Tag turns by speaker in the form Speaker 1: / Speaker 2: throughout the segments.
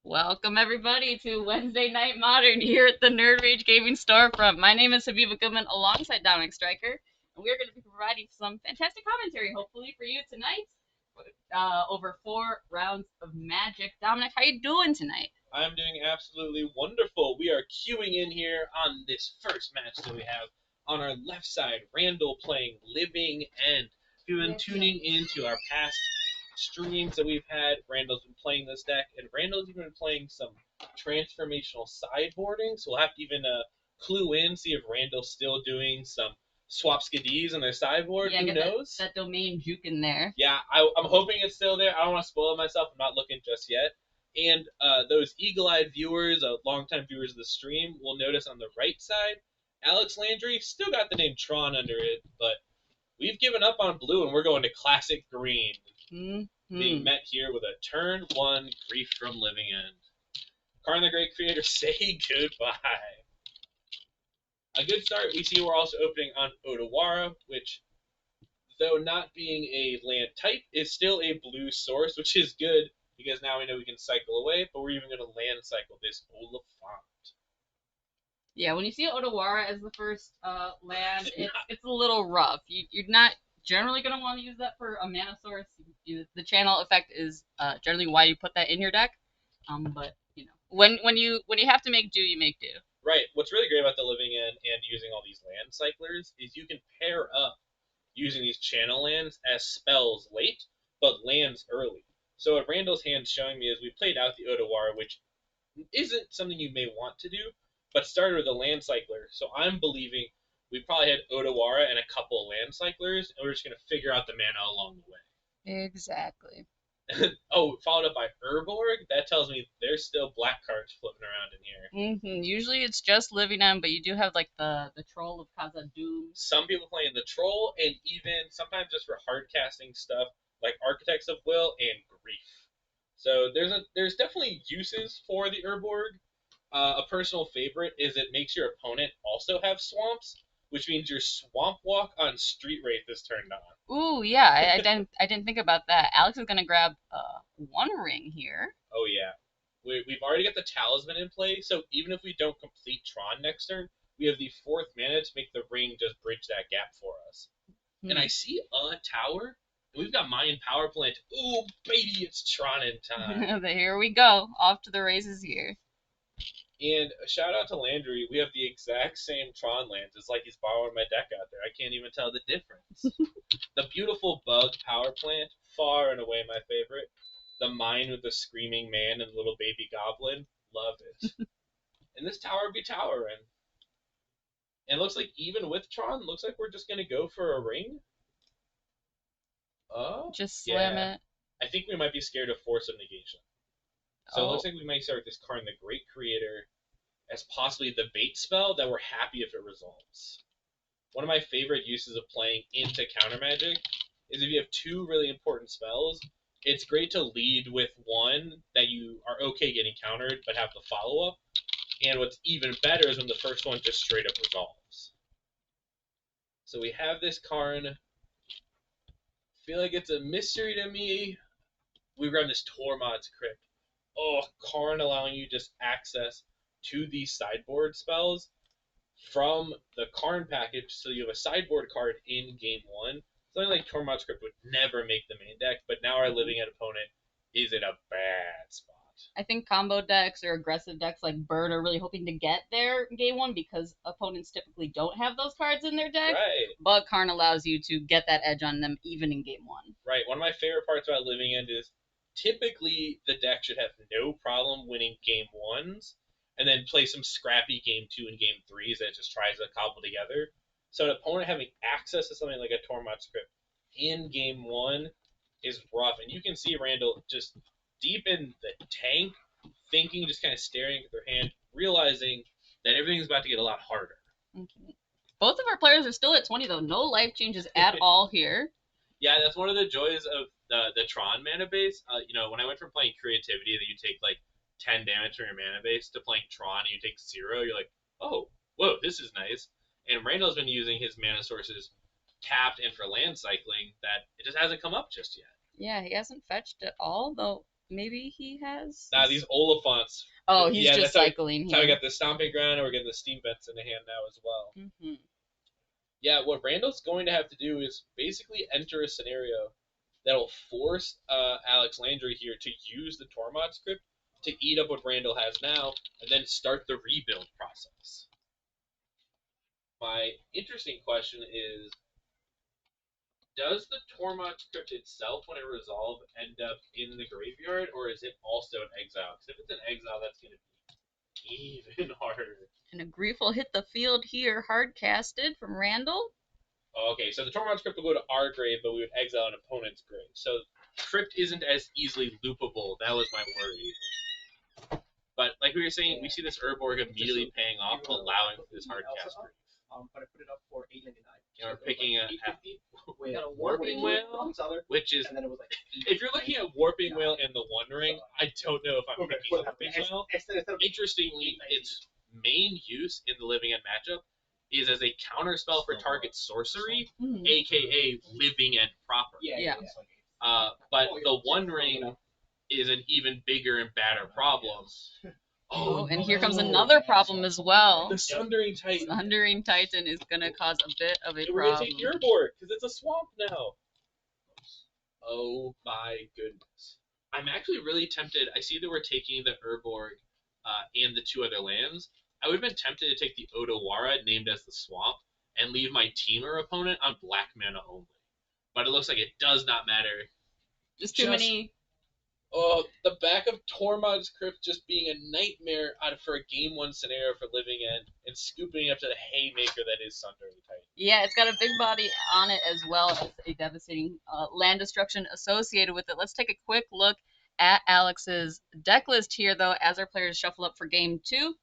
Speaker 1: Welcome everybody to Wednesday Night Modern here at the Nerd Rage Gaming Storefront. My name is Habiba Goodman alongside Dominic Stryker, and we're going to be providing some fantastic commentary, hopefully, for you tonight. Over 4 rounds of Magic. Dominic, how you doing tonight?
Speaker 2: I'm doing absolutely wonderful. We are queuing in here on this first match that we have. On our left side, Randall playing Living End. If you've been tuning into our past streams that we've had, Randall's been playing this deck, and Randall's even been playing some transformational sideboarding, so we'll have to even clue in, see if Randall's still doing some swap skiddies on their sideboard.
Speaker 1: Yeah,
Speaker 2: Who knows?
Speaker 1: That domain juke in there.
Speaker 2: Yeah, I'm hoping it's still there. I don't want to spoil myself. I'm not looking just yet. And those eagle-eyed viewers, longtime viewers of the stream, will notice on the right side, Alex Landry still got the name Tron under it, but we've given up on blue and we're going to classic green. Being met here with a turn 1 Grief from Living End. Karn the Great Creator, say goodbye. A good start. We see we're also opening on Odawara, which, though not being a land type, is still a blue source, which is good because now we know we can cycle away, but we're even going to land cycle this Oliphant.
Speaker 1: Yeah, when you see Odawara as the first land, it's a little rough. You're not generally going to want to use that for a mana source. The channel effect is generally why you put that in your deck. But you know, when you have to make do, you make do.
Speaker 2: Right. What's really great about the Living End and using all these land cyclers is you can pair up using these channel lands as spells late, but lands early. So what Randall's hand's showing me is we played out the Odawara, which isn't something you may want to do, but started with a land cycler. So I'm believing we probably had Odawara and a couple land cyclers, and we're just going to figure out the mana along the way.
Speaker 1: Exactly.
Speaker 2: Oh, followed up by Urborg? That tells me there's still black cards floating around in
Speaker 1: here. Usually it's just Living End, but you do have like the Troll of Khazad-dûm.
Speaker 2: Some people playing the Troll, and even sometimes just for hard casting stuff like Architects of Will and Grief. So there's definitely uses for the Urborg. A personal favorite is it makes your opponent also have swamps, which means your Swamp Walk on Street Wraith is turned on.
Speaker 1: Ooh, yeah, I didn't think about that. Alex is gonna grab one ring here.
Speaker 2: Oh yeah, we've already got the Talisman in play, so even if we don't complete Tron next turn, we have the 4th mana to make the ring just bridge that gap for us. And I see a tower. We've got Mayan Power Plant. Ooh, baby, it's Tron in time.
Speaker 1: Here we go. Off to the races here.
Speaker 2: And a shout out to Landry. We have the exact same Tron lands. It's like he's borrowing my deck out there. I can't even tell the difference. The beautiful Bug Power Plant, far and away my favorite. The Mine with the Screaming Man and the little baby goblin, love it. And this tower be towering. And it looks like even with Tron, looks like we're just going to go for a ring. Oh,
Speaker 1: just slam it.
Speaker 2: I think we might be scared of Force of Negation. So it looks like we might start this Karn the Great Creator as possibly the bait spell that we're happy if it resolves. One of my favorite uses of playing into counter magic is if you have 2 really important spells, it's great to lead with one that you are okay getting countered but have the follow-up. And what's even better is when the first one just straight up resolves. So we have this Karn. Feel like it's a mystery to me. We run this Tormod's Crypt. Oh, Karn allowing you just access to these sideboard spells from the Karn package, so you have a sideboard card in game 1. Something like Tormod's Crypt would never make the main deck, but now our Living End opponent is in a bad spot.
Speaker 1: I think combo decks or aggressive decks like Bird are really hoping to get there in game 1 because opponents typically don't have those cards in their deck.
Speaker 2: Right.
Speaker 1: But Karn allows you to get that edge on them even in game 1.
Speaker 2: Right. One of my favorite parts about Living End is typically the deck should have no problem winning game 1s and then play some scrappy game 2 and game 3s that it just tries to cobble together. So an opponent having access to something like a Tormod's Crypt in game 1 is rough. And you can see Randall just deep in the tank, thinking, just kind of staring at their hand, realizing that everything's about to get a lot harder.
Speaker 1: Okay. Both of our players are still at 20, though. No life changes at all here.
Speaker 2: Yeah, that's one of the joys of the Tron mana base. When I went from playing Creativity that you take like 10 damage from your mana base to playing Tron and you take 0, you're like, oh, whoa, this is nice. And Randall's been using his mana sources tapped and for land cycling that it just hasn't come up just yet.
Speaker 1: Yeah, he hasn't fetched at all, though. maybe he has.
Speaker 2: Nah, these Oliphants.
Speaker 1: Oh, he's just
Speaker 2: that's
Speaker 1: cycling
Speaker 2: that's how we
Speaker 1: here.
Speaker 2: got the Stomping Ground, and we're getting the Steam Vents in the hand now as well.
Speaker 1: Mm-hmm.
Speaker 2: Yeah, what Randall's going to have to do is basically enter a scenario that'll force Alex Landry here to use the Tormod script to eat up what Randall has now, and then start the rebuild process. My interesting question is, does the Tormod script itself, when it resolves, end up in the graveyard, or is it also an exile? Because if it's an exile, that's going to be even harder.
Speaker 1: And a grief will hit the field here, hard casted from Randall.
Speaker 2: Okay, so the Tormod script will go to our grave, but we would exile an opponent's grave. So crypt isn't as easily loopable. That was my worry. But like we were saying, we see this Urborg immediately paying off, allowing for this hard cast grave.
Speaker 3: But I put it up for $8.99.
Speaker 2: You know, we're picking a
Speaker 1: Warping
Speaker 2: Whale, which is, if you're looking at Warping Whale and the One Ring, I don't know if I'm picking Warping Whale. Interestingly, its main use in the Living End matchup is as a counter spell for target sorcery, aka Living End proper.
Speaker 1: Yeah.
Speaker 2: But the One Ring is an even bigger and badder problem.
Speaker 1: Oh, and here comes another problem as well.
Speaker 2: The Sundering Titan.
Speaker 1: Sundering Titan is going to cause a bit of a
Speaker 2: We're going to
Speaker 1: problem.
Speaker 2: take your board, because it's a swamp now. Oh my goodness. I'm actually really tempted. I see that we're taking the Urborg and the two other lands. I would have been tempted to take the Odawara, named as the swamp, and leave my teamer opponent on black mana only. But it looks like it does not matter.
Speaker 1: Just too many.
Speaker 2: Oh, the back of Tormod's Crypt just being a nightmare for a game one scenario for Living End, and scooping up to the haymaker that is Sundering Titan.
Speaker 1: Yeah, it's got a big body on it as well as a devastating land destruction associated with it. Let's take a quick look at Alex's deck list here, though, as our players shuffle up for game two.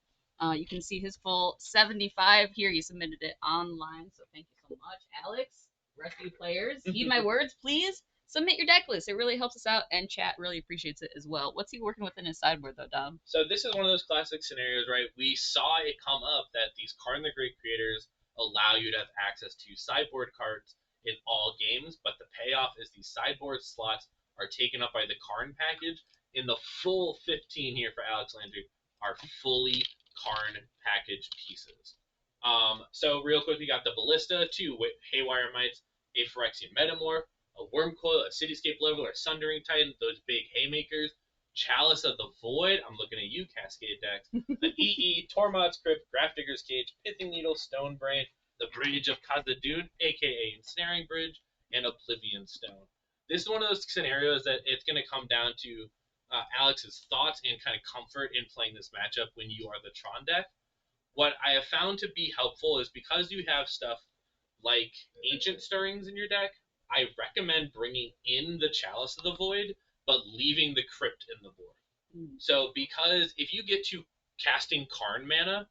Speaker 1: You can see his full 75 here. He submitted it online, so thank you so much, Alex. Rescue players, heed my words, please. Submit your deck list. It really helps us out, and chat really appreciates it as well. What's he working with in his sideboard, though, Dom?
Speaker 2: So this is one of those classic scenarios, right? We saw it come up that these Karn the Great creators allow you to have access to sideboard cards in all games, but the payoff is these sideboard slots are taken up by the Karn package. In the full 15 here for Alex Landry are fully Karn package pieces. So real quick, we got the Ballista, 2 Haywire Mites, a Phyrexian Metamorph, a Wormcoil, a Cityscape Leveler, a Sundering Titan, those big haymakers, Chalice of the Void, I'm looking at you, Cascade decks, an EE, Tormod's Crypt, Grafdigger's Cage, Pithing Needle, Stone Brain, the Bridge of Khazad-dûn, aka Ensnaring Bridge, and Oblivion Stone. This is one of those scenarios that it's going to come down to Alex's thoughts and kind of comfort in playing this matchup when you are the Tron deck. What I have found to be helpful is because you have stuff like Ancient Stirrings in your deck, I recommend bringing in the Chalice of the Void, but leaving the Crypt in the board. So because if you get to casting Karn mana,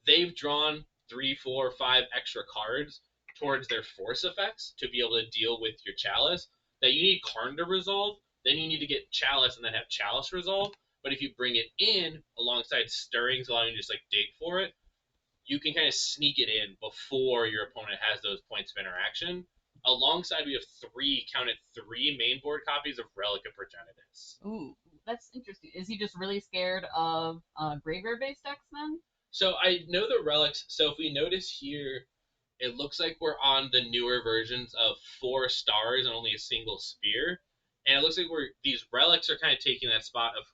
Speaker 2: they've drawn 3, 4, 5 extra cards towards their force effects to be able to deal with your Chalice that you need Karn to resolve. Then you need to get Chalice and then have Chalice resolve. But if you bring it in alongside Stirrings, allowing you to just like dig for it, you can kind of sneak it in before your opponent has those points of interaction. Alongside, we have 3 main board copies of Relic of Progenitus.
Speaker 1: Ooh, that's interesting. Is he just really scared of graveyard-based decks then?
Speaker 2: So I know the relics. So if we notice here, it looks like we're on the newer versions of 4 stars and only a single spear. And it looks like these relics are kind of taking that spot of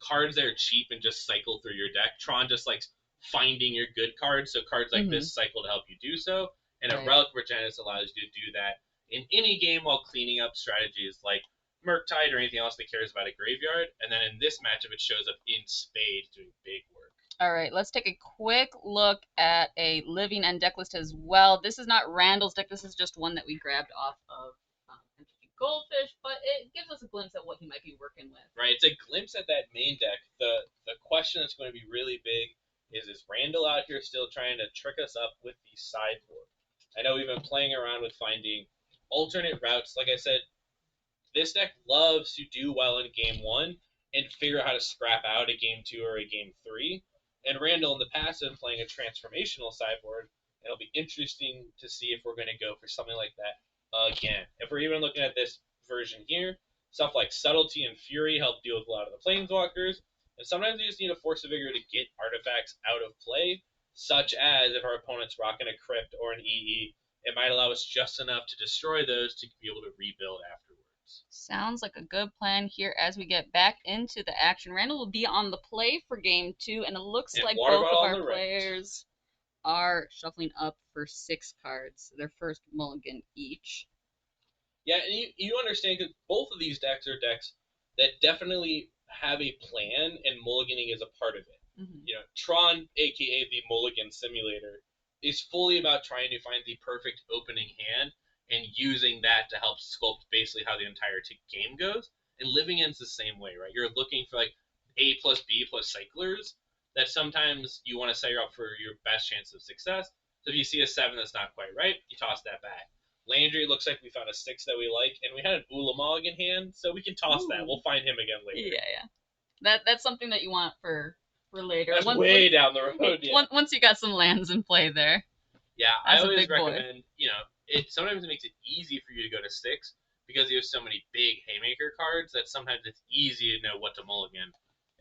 Speaker 2: cards that are cheap and just cycle through your deck. Tron just likes finding your good cards, so cards like this cycle to help you do so. And a Relic of Progenitus allows you to do that in any game while cleaning up strategies like Murktide or anything else that cares about a graveyard. And then in this matchup, it shows up in spades doing big work.
Speaker 1: All right, let's take a quick look at a Living End deck list as well. This is not Randall's deck. This is just one that we grabbed off of Goldfish, but it gives us a glimpse at what he might be working with.
Speaker 2: Right, it's a glimpse at that main deck. The question that's going to be really big is Randall out here still trying to trick us up with the sideboard? I know we've been playing around with finding alternate routes. Like I said, this deck loves to do well in game 1 and figure out how to scrap out a game 2 or a game 3. And Randall in the past has been playing a transformational sideboard. And it'll be interesting to see if we're going to go for something like that again. If we're even looking at this version here, Stuff like Subtlety and Fury help deal with a lot of the Planeswalkers, and sometimes you just need a Force of Vigor to get artifacts out of play, such as if our opponent's rocking a Crypt or an EE, it might allow us just enough to destroy those to be able to rebuild afterwards.
Speaker 1: Sounds like a good plan here as we get back into the action. Randall will be on the play for game 2, and it looks
Speaker 2: And
Speaker 1: like
Speaker 2: Water
Speaker 1: both of
Speaker 2: Bottle on
Speaker 1: our
Speaker 2: the right.
Speaker 1: players are shuffling up for 6 cards, their first mulligan each.
Speaker 2: Yeah, and you understand because both of these decks are decks that definitely have a plan, and mulliganing is a part of it. You know, Tron, aka the Mulligan Simulator, is fully about trying to find the perfect opening hand and using that to help sculpt basically how the entire game goes. And Living End's the same way, right? You're looking for like A plus B plus cyclers that sometimes you want to set you up for your best chance of success. So if you see a 7 that's not quite right, you toss that back. Landry looks like we found a 6 that we like, and we had an Ula Mulligan hand, so we can toss that. We'll find him again later.
Speaker 1: Yeah. That's something that you want for later.
Speaker 2: That's way down the road. Yeah.
Speaker 1: Once you got some lands in play there.
Speaker 2: Yeah,
Speaker 1: That's
Speaker 2: I always
Speaker 1: a big boy.
Speaker 2: recommend, sometimes it makes it easy for you to go to 6 because you have so many big haymaker cards that sometimes it's easy to know what to mulligan.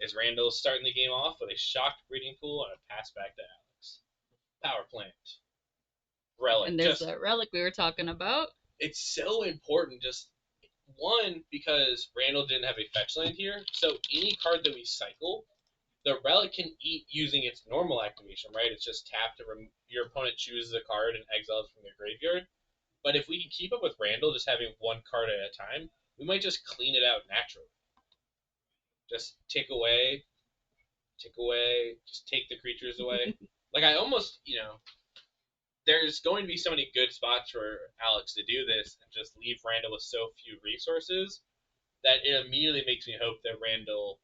Speaker 2: As Randall's starting the game off with a shocked breeding pool and a pass back to Alex. Power plant. Relic.
Speaker 1: And there's that relic we were talking about.
Speaker 2: It's so important, just one, because Randall didn't have a fetch land here, so any card that we cycle, the relic can eat using its normal activation, right? It's just tap to your opponent chooses a card and exiles from their graveyard. But if we can keep up with Randall, just having one card at a time, we might just clean it out naturally. Just tick away, just take the creatures away. Like I almost, there's going to be so many good spots for Alex to do this and just leave Randall with so few resources that it immediately makes me hope that Randall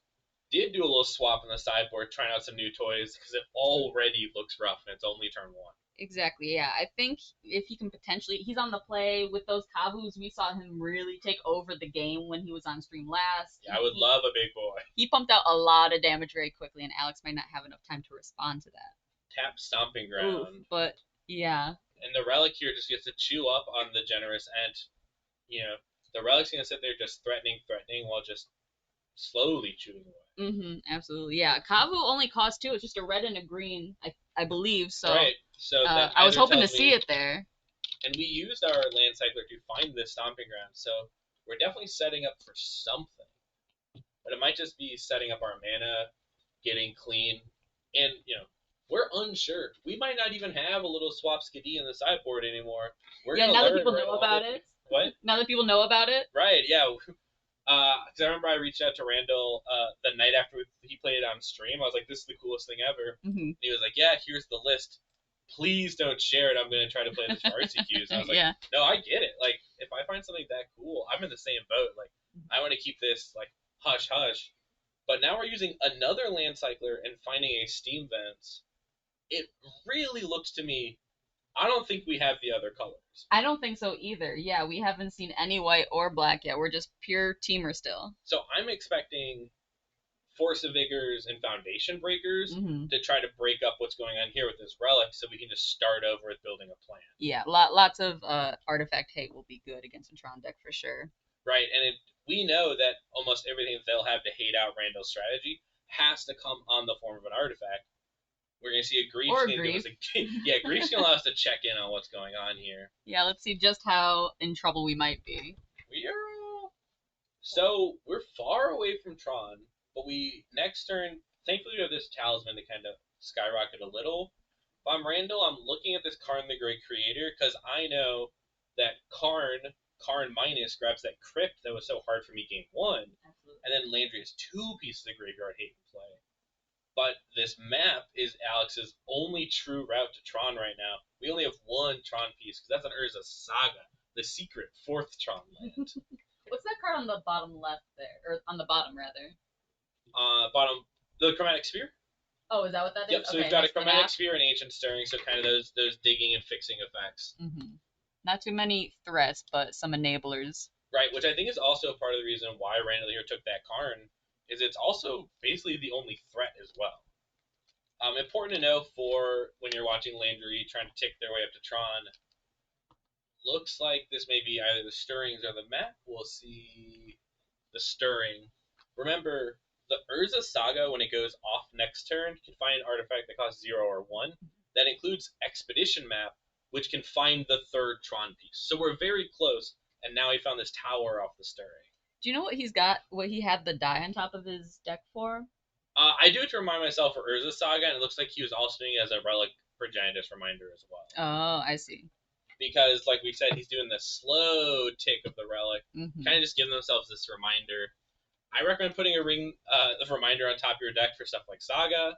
Speaker 2: did do a little swap on the sideboard, trying out some new toys, because it already looks rough and it's only turn 1.
Speaker 1: Exactly, yeah. I think if he can potentially, he's on the play with those Kavus. We saw him really take over the game when he was on stream last.
Speaker 2: Yeah, I would love a big boy.
Speaker 1: He pumped out a lot of damage very quickly, and Alex might not have enough time to respond to that.
Speaker 2: Tap Stomping Ground.
Speaker 1: Oof, but yeah.
Speaker 2: And the relic here just gets to chew up on the generous Ent. The relic's gonna sit there just threatening, while just slowly chewing away.
Speaker 1: Absolutely, yeah. Kavu only costs 2. It's just a red and a green, I believe. So
Speaker 2: right. So that
Speaker 1: I was hoping to see it there.
Speaker 2: And we used our land cycler to find this stomping ground, so we're definitely setting up for something. But it might just be setting up our mana, getting clean, and we're unsure. We might not even have a little swap skiddy in the sideboard anymore.
Speaker 1: Now that people know about it.
Speaker 2: What?
Speaker 1: Now that people know about it?
Speaker 2: Right, yeah. Because I remember I reached out to Randall the night after he played it on stream. I was like, this is the coolest thing ever.
Speaker 1: And
Speaker 2: he was like, yeah, here's the list. Please don't share it. I'm going to try to play this for RCQs. And I was like, no, I get it. Like, if I find something that cool, I'm in the same boat. Like, I want to keep this, like, hush-hush. But now we're using another land cycler and finding a steam vents. It really looks to me, I don't think we have the other colors.
Speaker 1: I don't think so either. Yeah, we haven't seen any white or black yet. We're just pure teamer still.
Speaker 2: So I'm expecting Force of Vigors and Foundation Breakers to try to break up what's going on here with this relic so we can just start over with building a plan.
Speaker 1: Yeah, lots of artifact hate will be good against a Tron deck for sure.
Speaker 2: Right, and we know that almost everything that they'll have to hate out Randall's strategy has to come on the form of an artifact. We're going to see a Grief. Grief's going to allow us to check in on what's going on here.
Speaker 1: Yeah, let's see just how in trouble we might be.
Speaker 2: So, we're far away from Tron, but next turn, thankfully we have this Talisman to kind of skyrocket a little. If I'm Randall, I'm looking at this Karn the Great Creator, because I know that Karn minus grabs that Crypt that was so hard for me game 1. Absolutely. And then Landry has 2 pieces of Graveyard Hate in play. But this map is Alex's only true route to Tron right now. We only have 1 Tron piece, because that's an Urza Saga, the secret 4th Tron land.
Speaker 1: What's that card on the bottom left there? Or on the bottom, rather?
Speaker 2: The Chromatic Sphere?
Speaker 1: Oh, is that what that is?
Speaker 2: Yep, so we've got a Chromatic Sphere and Ancient Stirring, so kind of those digging and fixing effects.
Speaker 1: Not too many threats, but some enablers.
Speaker 2: Right, which I think is also part of the reason why Randall here took that Karn, is it's also basically the only threat as well. Important to know for when you're watching Landry trying to tick their way up to Tron. Looks like this may be either the Stirrings or the map. We'll see. the stirring. Remember, the Urza Saga, when it goes off next turn, can find an artifact that costs 0 or 1. That includes Expedition Map, which can find the third Tron piece. So we're very close, and now we found this tower off the stirring.
Speaker 1: Do you know what he's got? What he had the die on top of his deck for?
Speaker 2: I do it to remind myself for Urza Saga, and it looks like he was also doing it as a relic Progenitus reminder as well.
Speaker 1: Oh, I see.
Speaker 2: Because, like we said, he's doing the slow tick of the relic,
Speaker 1: Mm-hmm.
Speaker 2: kind of just giving themselves this reminder. I recommend putting a ring, the reminder on top of your deck for stuff like Saga.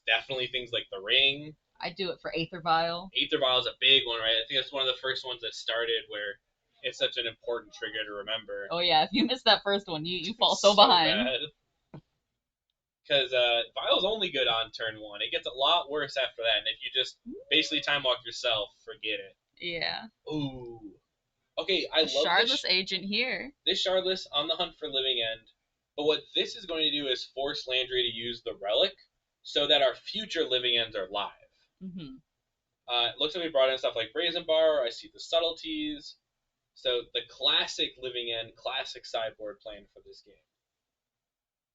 Speaker 2: Definitely things like the ring.
Speaker 1: I do it for Aether Vial.
Speaker 2: Aether Vial is a big one, right? I think it's one of the first ones that started where it's such an important trigger to remember.
Speaker 1: Oh yeah, if you miss that first one, you fall so behind.
Speaker 2: Because Vial's only good on turn 1. It gets a lot worse after that, and if you just basically time walk yourself, forget it.
Speaker 1: Yeah.
Speaker 2: Ooh. Okay, I love
Speaker 1: Shardless Agent here.
Speaker 2: This Shardless on the hunt for Living End. But what this is going to do is force Landry to use the relic so that our future Living Ends are live.
Speaker 1: Mm-hmm.
Speaker 2: It looks like we brought in stuff like Brazen Bar. I see the subtleties. So the classic Living End, classic sideboard plan for this game.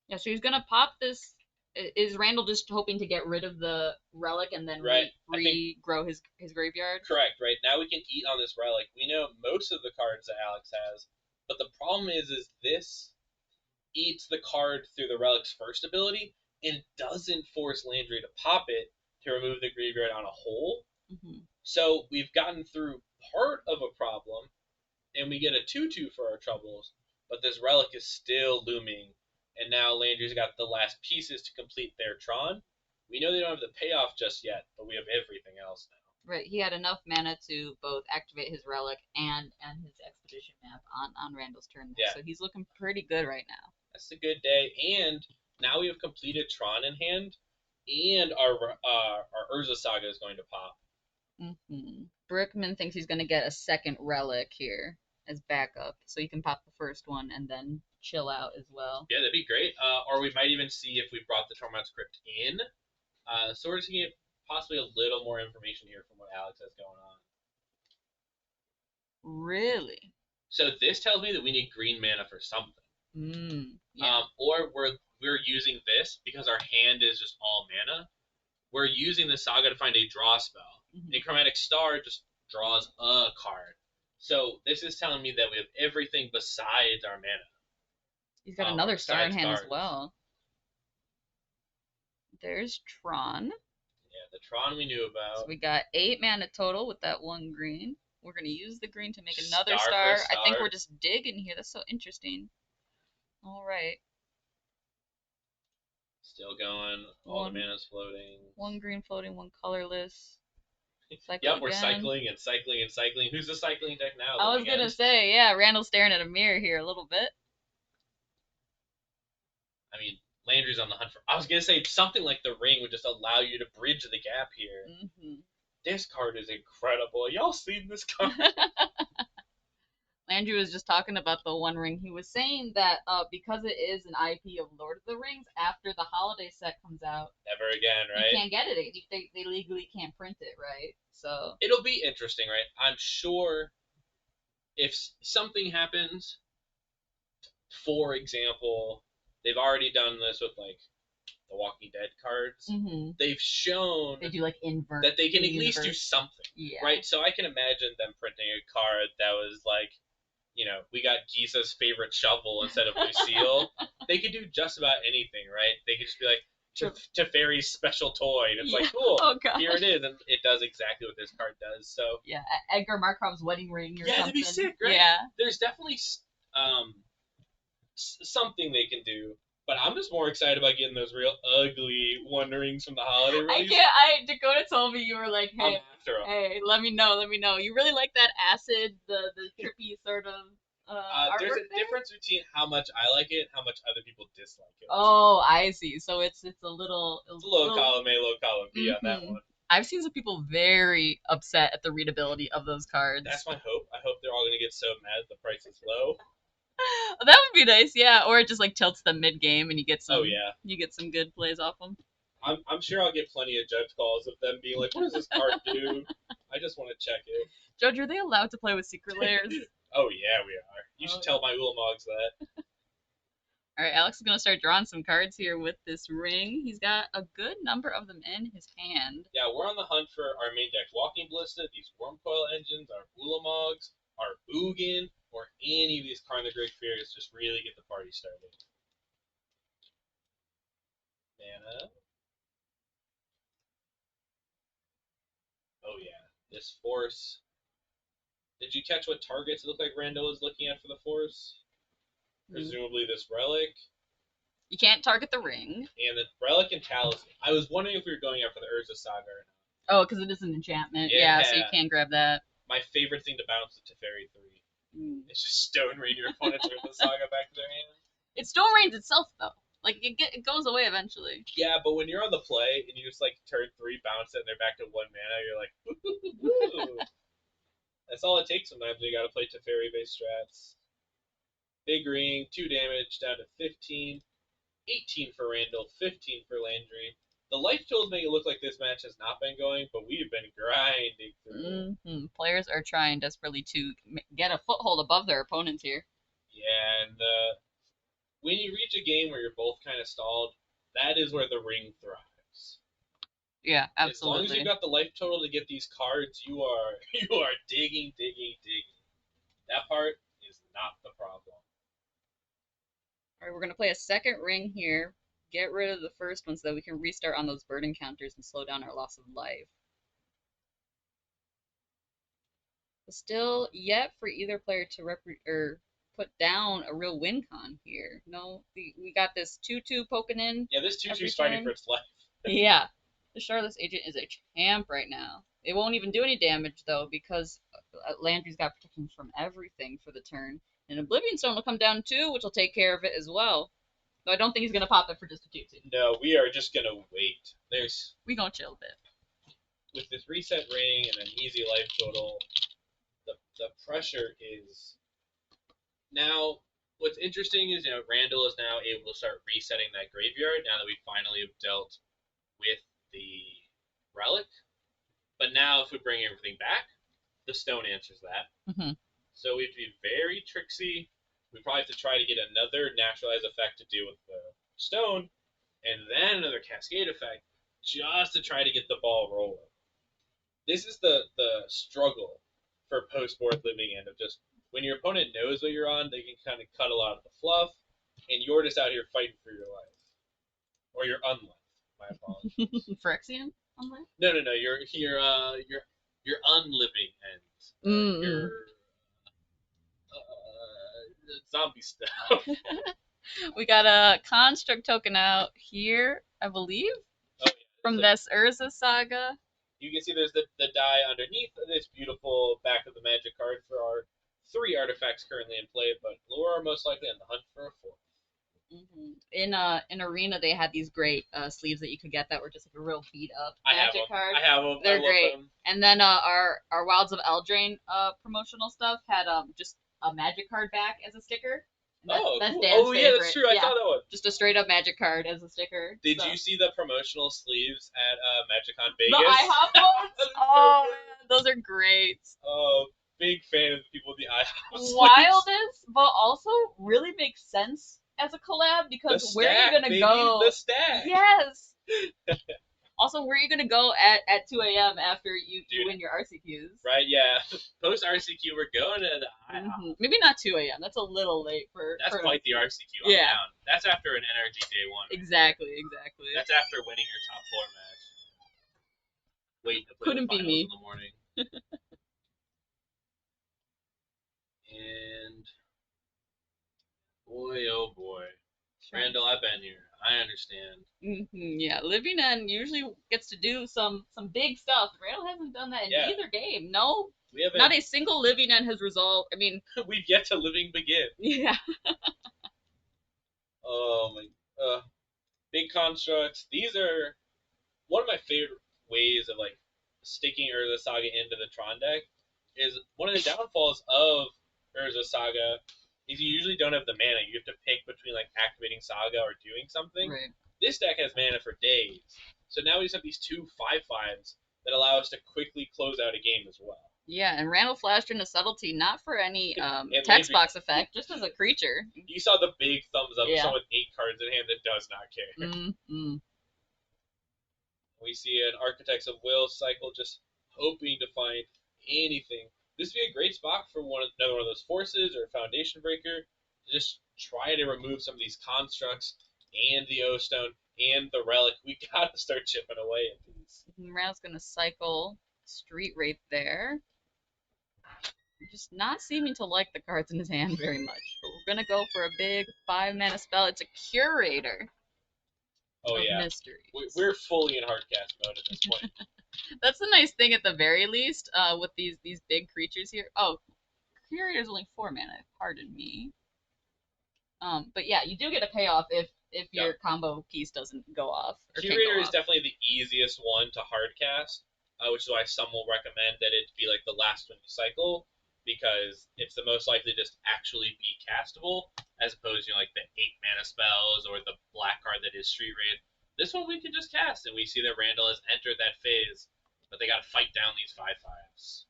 Speaker 1: Yeah, so he's gonna pop this. Is Randall just hoping to get rid of the relic and then regrow his graveyard?
Speaker 2: Correct, right? Now we can eat on this relic. We know most of the cards that Alex has, but the problem is this eats the card through the relic's first ability and doesn't force Landry to pop it to remove the graveyard on a whole.
Speaker 1: Mm-hmm.
Speaker 2: So we've gotten through part of a problem, and we get a 2/2 for our troubles, but this relic is still looming, and now Landry's got the last pieces to complete their Tron. We know they don't have the payoff just yet, but we have everything else now.
Speaker 1: Right, he had enough mana to both activate his relic and his expedition map on Randall's turn.
Speaker 2: Yeah.
Speaker 1: So he's looking pretty good right now.
Speaker 2: That's a good day, and now we have completed Tron in hand, and our Urza Saga is going to pop.
Speaker 1: Mm-hmm. Brickman thinks he's going to get a second relic here as backup, so he can pop the first one and then chill out as well.
Speaker 2: Yeah, that'd be great. Or we might even see if we brought the Tormod's Crypt in. So we're just going to get possibly a little more information here from what Alex has going on.
Speaker 1: Really?
Speaker 2: So this tells me that we need green mana for something.
Speaker 1: Yeah.
Speaker 2: Or we're using this because our hand is just all mana. We're using the Saga to find a draw spell. Mm-hmm. And Chromatic Star just draws a card. So this is telling me that we have everything besides our mana.
Speaker 1: He's got another star in hand as well. There's Tron.
Speaker 2: Yeah, the Tron we knew about.
Speaker 1: So we got 8 mana total with that one green. We're going to use the green to make another star. I think we're just digging here. That's so interesting. All right.
Speaker 2: Still going. All the mana's floating.
Speaker 1: One green floating, one colorless.
Speaker 2: Yep, we're cycling and cycling and cycling. Who's the cycling deck now?
Speaker 1: I was going to say, yeah, Randall's staring at a mirror here a little bit.
Speaker 2: I mean, Landry's on the hunt for... I was going to say something like the ring would just allow you to bridge the gap here.
Speaker 1: Mm-hmm.
Speaker 2: This card is incredible. Y'all seen this card?
Speaker 1: Landry was just talking about the One Ring. He was saying that because it is an IP of Lord of the Rings, after the holiday set comes out,
Speaker 2: never again, right?
Speaker 1: You can't get it. They legally can't print it, right? So
Speaker 2: it'll be interesting, right? I'm sure if something happens, for example, they've already done this with like the Walking Dead cards.
Speaker 1: Mm-hmm.
Speaker 2: They've shown
Speaker 1: they do like invert
Speaker 2: that they can at least do something, right? So I can imagine them printing a card that was like, you know, we got Gisa's favorite shovel instead of Lucille. They could do just about anything, right? They could just be like, Teferi's special toy, and it's like, cool, here it is, and it does exactly what this card does. So
Speaker 1: yeah, Edgar Markov's wedding ring or something.
Speaker 2: That'd be sick, right?
Speaker 1: Yeah.
Speaker 2: There's definitely something they can do. But I'm just more excited about getting those real ugly One Rings from the holiday release.
Speaker 1: Dakota told me, you were like, hey, let me know. You really like that acid, the trippy sort of
Speaker 2: there's a difference between how much I like it and how much other people dislike it.
Speaker 1: Oh, I see. So it's a little...
Speaker 2: It's a low column A, low column B on that one.
Speaker 1: I've seen some people very upset at the readability of those cards.
Speaker 2: That's my hope. I hope they're all going to get so mad the price is low.
Speaker 1: That would be nice, yeah. Or it just like tilts them mid game and you get some.
Speaker 2: Oh yeah.
Speaker 1: You get some good plays off them.
Speaker 2: I'm sure I'll get plenty of judge calls of them being like, "What does this card do?" I just want to check it.
Speaker 1: Judge, are they allowed to play with secret layers?
Speaker 2: Oh yeah, we are. You should tell my Ulamog's that.
Speaker 1: All right, Alex is gonna start drawing some cards here with this ring. He's got a good number of them in his hand.
Speaker 2: Yeah, we're on the hunt for our main deck. Walking Ballista, these Wormcoil Engines, our Ulamogs, our Ugin, or any of these Karn the Great Fears just really get the party started. Mana. Oh yeah, this Force. Did you catch what targets it looked like Randall was looking at for the Force? Presumably this Relic.
Speaker 1: You can't target the ring.
Speaker 2: And the Relic and Talisman. I was wondering if we were going after the Urza Saga or not.
Speaker 1: Oh, because it is an enchantment. Yeah, so you can't grab that.
Speaker 2: My favorite thing to bounce the Teferi 3. It's just Stone Rain your opponent's Urza Saga back to their hand.
Speaker 1: It Stone Rains itself, though. Like, it goes away eventually.
Speaker 2: Yeah, but when you're on the play and you just, like, turn 3, bounce it, and they're back to 1 mana, you're like, woo. That's all it takes sometimes when you gotta play Teferi-based strats. Big ring, 2 damage, down to 15. 18 for Randall, 15 for Landry. The life totals make it look like this match has not been going, but we've been grinding through.
Speaker 1: Players are trying desperately to get a foothold above their opponents here.
Speaker 2: Yeah, and when you reach a game where you're both kind of stalled, that is where the ring thrives.
Speaker 1: Yeah, absolutely.
Speaker 2: As long as you've got the life total to get these cards, you are digging. That part is not the problem.
Speaker 1: All right, we're going to play a second ring here. Get rid of the first one so that we can restart on those burden counters and slow down our loss of life. But still yet for either player to put down a real win con here. No, we got this 2/2 poking in.
Speaker 2: Yeah, this 2/2's fighting for its life.
Speaker 1: Yeah, the Charlotte's Agent is a champ right now. It won't even do any damage though because Landry's got protection from everything for the turn. And Oblivion Stone will come down too, which will take care of it as well. Though I don't think he's going to pop it for just a 2/2.
Speaker 2: No, we are just going to wait.
Speaker 1: We going to chill a bit.
Speaker 2: With this reset ring and an easy life total, the pressure is... Now, what's interesting is, Randall is now able to start resetting that graveyard now that we finally have dealt with the Relic. But now if we bring everything back, the Stone answers that.
Speaker 1: Mm-hmm.
Speaker 2: So we have to be very tricksy. We probably have to try to get another naturalized effect to deal with the Stone, and then another Cascade effect, just to try to get the ball rolling. This is the struggle for post-board living end of just, when your opponent knows what you're on, they can kind of cut a lot of the fluff, and you're just out here fighting for your life. Or your unlife, my apologies.
Speaker 1: Phyrexian unlife?
Speaker 2: No, your unliving ends. Your zombie stuff.
Speaker 1: We got a construct token out here, I believe, from this Urza Saga.
Speaker 2: You can see there's the die underneath this beautiful back of the magic card for our 3 artifacts currently in play, but Laura are most likely on the hunt for a 4th.
Speaker 1: Mm-hmm. In Arena, they had these great sleeves that you could get that were just like a real beat up magic card.
Speaker 2: I have them.
Speaker 1: They're great. Them. And then our Wilds of Eldraine promotional stuff had just a magic card back as a sticker. That's
Speaker 2: cool.
Speaker 1: Dan's
Speaker 2: favorite. Yeah, that's true. I saw that one.
Speaker 1: Just a straight up magic card as a sticker.
Speaker 2: Did you see the promotional sleeves at MagicCon Vegas?
Speaker 1: No, I have those. Oh, man, those are great.
Speaker 2: Oh, big fan of the people with the IHOP
Speaker 1: Wildest, but also really makes sense as a collab because where are you gonna go?
Speaker 2: The stack.
Speaker 1: Yes. Also, where are you gonna go at 2 a.m. after you win your RCQs?
Speaker 2: Right, yeah. Post RCQ, we're going to the IHOP.
Speaker 1: Mm-hmm. Maybe not 2 a.m. That's a little late for.
Speaker 2: That's quite the RCQ. I'm down. That's after an NRG day 1.
Speaker 1: Exactly.
Speaker 2: That's after winning your top 4 match. Waiting to play the finals in the morning. And boy, oh boy. Randall, I've been here. I understand.
Speaker 1: Mm-hmm, yeah, Living End usually gets to do some big stuff. Randall hasn't done that in either game. No,
Speaker 2: we haven't.
Speaker 1: Not a single Living End has resolved. I mean,
Speaker 2: we've yet to living begin.
Speaker 1: Yeah.
Speaker 2: Oh my. Big constructs. These are one of my favorite ways of like sticking Urza Saga into the Tron deck. Is one of the downfalls of Urza Saga is you usually don't have the mana. You have to pick between like activating Saga or doing something.
Speaker 1: Right.
Speaker 2: This deck has mana for days. So now we just have these 2 5/5s that allow us to quickly close out a game as well.
Speaker 1: Yeah, and Randall flashed in a subtlety, not for any
Speaker 2: And
Speaker 1: text
Speaker 2: Landry,
Speaker 1: box effect, just as a creature.
Speaker 2: you saw the big thumbs up of
Speaker 1: Yeah.
Speaker 2: someone with 8 cards in hand that does not care.
Speaker 1: Mm-hmm.
Speaker 2: We see an Architects of Will cycle just hoping to find anything. This would be a great spot for another one of those forces or a Foundation Breaker to just try to remove some of these constructs and the O Stone and the Relic. We gotta start chipping away at these.
Speaker 1: Randall's gonna cycle Street Wraith there. Just not seeming to like the cards in his hand very much. But we're gonna go for a big 5-mana spell. It's a Curator
Speaker 2: Oh
Speaker 1: of
Speaker 2: yeah,
Speaker 1: Mysteries.
Speaker 2: we're fully in hardcast mode at this point.
Speaker 1: That's the nice thing at the very least with these big creatures here. Oh, Curator's only 4 mana. Pardon me. But yeah, you do get a payoff if your combo piece doesn't go off. Or
Speaker 2: Curator
Speaker 1: go
Speaker 2: is
Speaker 1: off.
Speaker 2: definitely the easiest one to hardcast, which is why some will recommend that it be like the last one you cycle, because it's the most likely to just actually be castable, as opposed to like the 8-mana spells or the black card that is Street Wraith. This one we can just cast, and we see that Randall has entered that phase, but they got to fight down these 5/5s.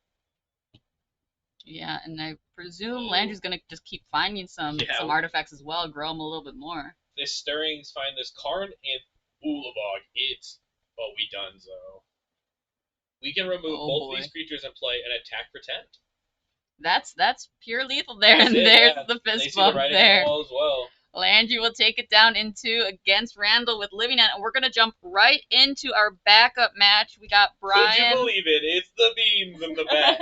Speaker 1: Yeah, and I presume Landry's gonna just keep finding some artifacts as well, grow them a little bit more.
Speaker 2: This Stirrings find this Karn and Ulabog. It's we done so. We can remove both these creatures and play an attack for 10.
Speaker 1: That's pure lethal there,
Speaker 2: That's
Speaker 1: and
Speaker 2: it,
Speaker 1: there's
Speaker 2: yeah.
Speaker 1: the fist
Speaker 2: They see
Speaker 1: bump
Speaker 2: the writing
Speaker 1: there.
Speaker 2: on the wall as well.
Speaker 1: Landry will take it down into against Randall with Living End, and we're gonna jump right into our backup match. We got Brian.
Speaker 2: Could you believe it? It's the beans in the back.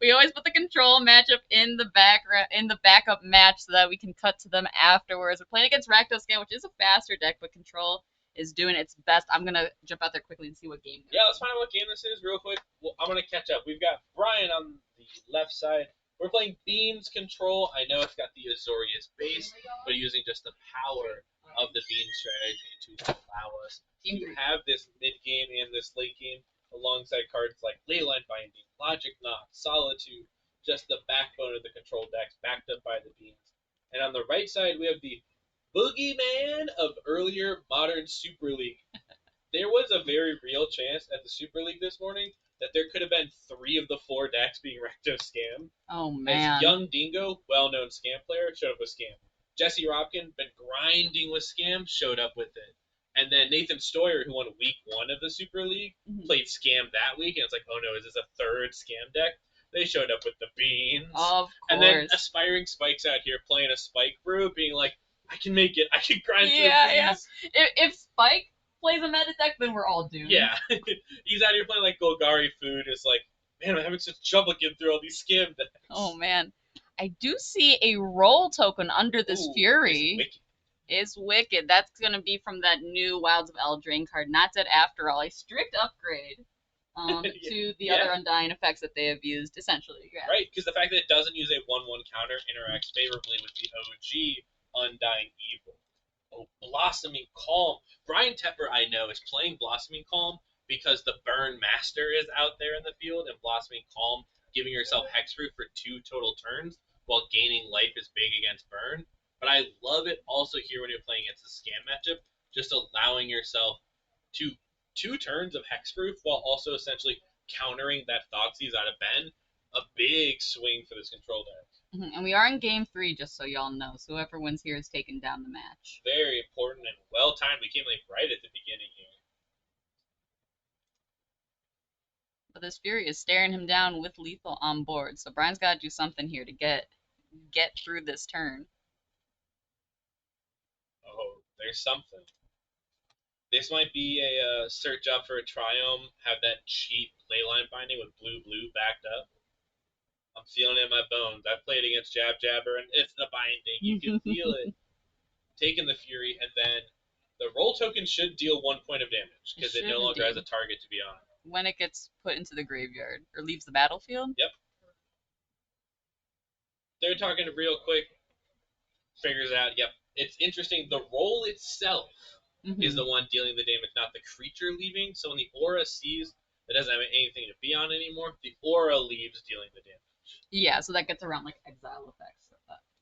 Speaker 1: We always put the control matchup in the backup match so that we can cut to them afterwards. We're playing against Rakdos Scan, which is a faster deck, but control is doing its best. I'm gonna jump out there quickly and see what game.
Speaker 2: Yeah, let's find out what game this is real quick. Well, I'm gonna catch up. We've got Brian on the left side. We're playing Beans Control. I know it's got the Azorius base, but using just the power of the Bean strategy to allow us to have this mid-game and this late game alongside cards like Leyline Binding, Logic Knot, Solitude, just the backbone of the control decks backed up by the Beans. And on the right side, we have the Boogeyman of earlier Modern Super League. There was a very real chance at the Super League this morning that there could have been 3 of the 4 decks being Recto Scam.
Speaker 1: Oh, man.
Speaker 2: As Young Dingo, well-known Scam player, showed up with Scam. Jesse Robkin, been grinding with Scam, showed up with it. And then Nathan Stoyer, who won week 1 of the Super League, played Scam that week, and it's like, oh no, is this a 3rd Scam deck? They showed up with the Beans.
Speaker 1: Of course.
Speaker 2: And then Aspiring Spike's out here playing a Spike Brew, being like, I can make it. I can grind through these.
Speaker 1: Yeah. If Spike plays a meta deck, then we're all doomed.
Speaker 2: Yeah. He's out here playing like Golgari Food. It's like, man, I'm having such trouble getting through all these Scam decks.
Speaker 1: Oh, man. I do see a roll token under this Fury. It's wicked. That's going to be from that new Wilds of Eldraine card. Not dead after all. A strict upgrade to the other Undying effects that they have used, essentially. Yeah.
Speaker 2: Right, because the fact that it doesn't use a 1/1 counter interacts favorably with the OG Undying Evil. Oh, Blossoming Calm. Brian Tepper, I know, is playing Blossoming Calm because the Burn Master is out there in the field, and Blossoming Calm, giving yourself Hexproof for 2 total turns while gaining life is big against Burn. But I love it also here when you're playing against the Scam matchup, just allowing yourself to 2 turns of Hexproof while also essentially countering that Thoughtseize out of Ben. A big swing for this control deck.
Speaker 1: And we are in game 3, just so y'all know. So whoever wins here is taking down the match.
Speaker 2: Very important and well-timed. We came like right at the beginning here.
Speaker 1: But this Fury is staring him down with lethal on board. So Brian's got to do something here to get through this turn.
Speaker 2: Oh, there's something. This might be a search up for a Triome, have that cheap Leyline Binding with blue backed up. I'm feeling it in my bones. I've played against Jabber, and it's the binding. You can feel it. Taking the Fury, and then the roll token should deal 1 point of damage, because it no longer has a target to be on.
Speaker 1: When it gets put into the graveyard, or leaves the battlefield?
Speaker 2: Yep. They're talking real quick, figures out, yep. It's interesting, the roll itself is the one dealing the damage, not the creature leaving. So when the aura sees it doesn't have anything to be on anymore, the aura leaves dealing the damage.
Speaker 1: Yeah, so that gets around like exile effects.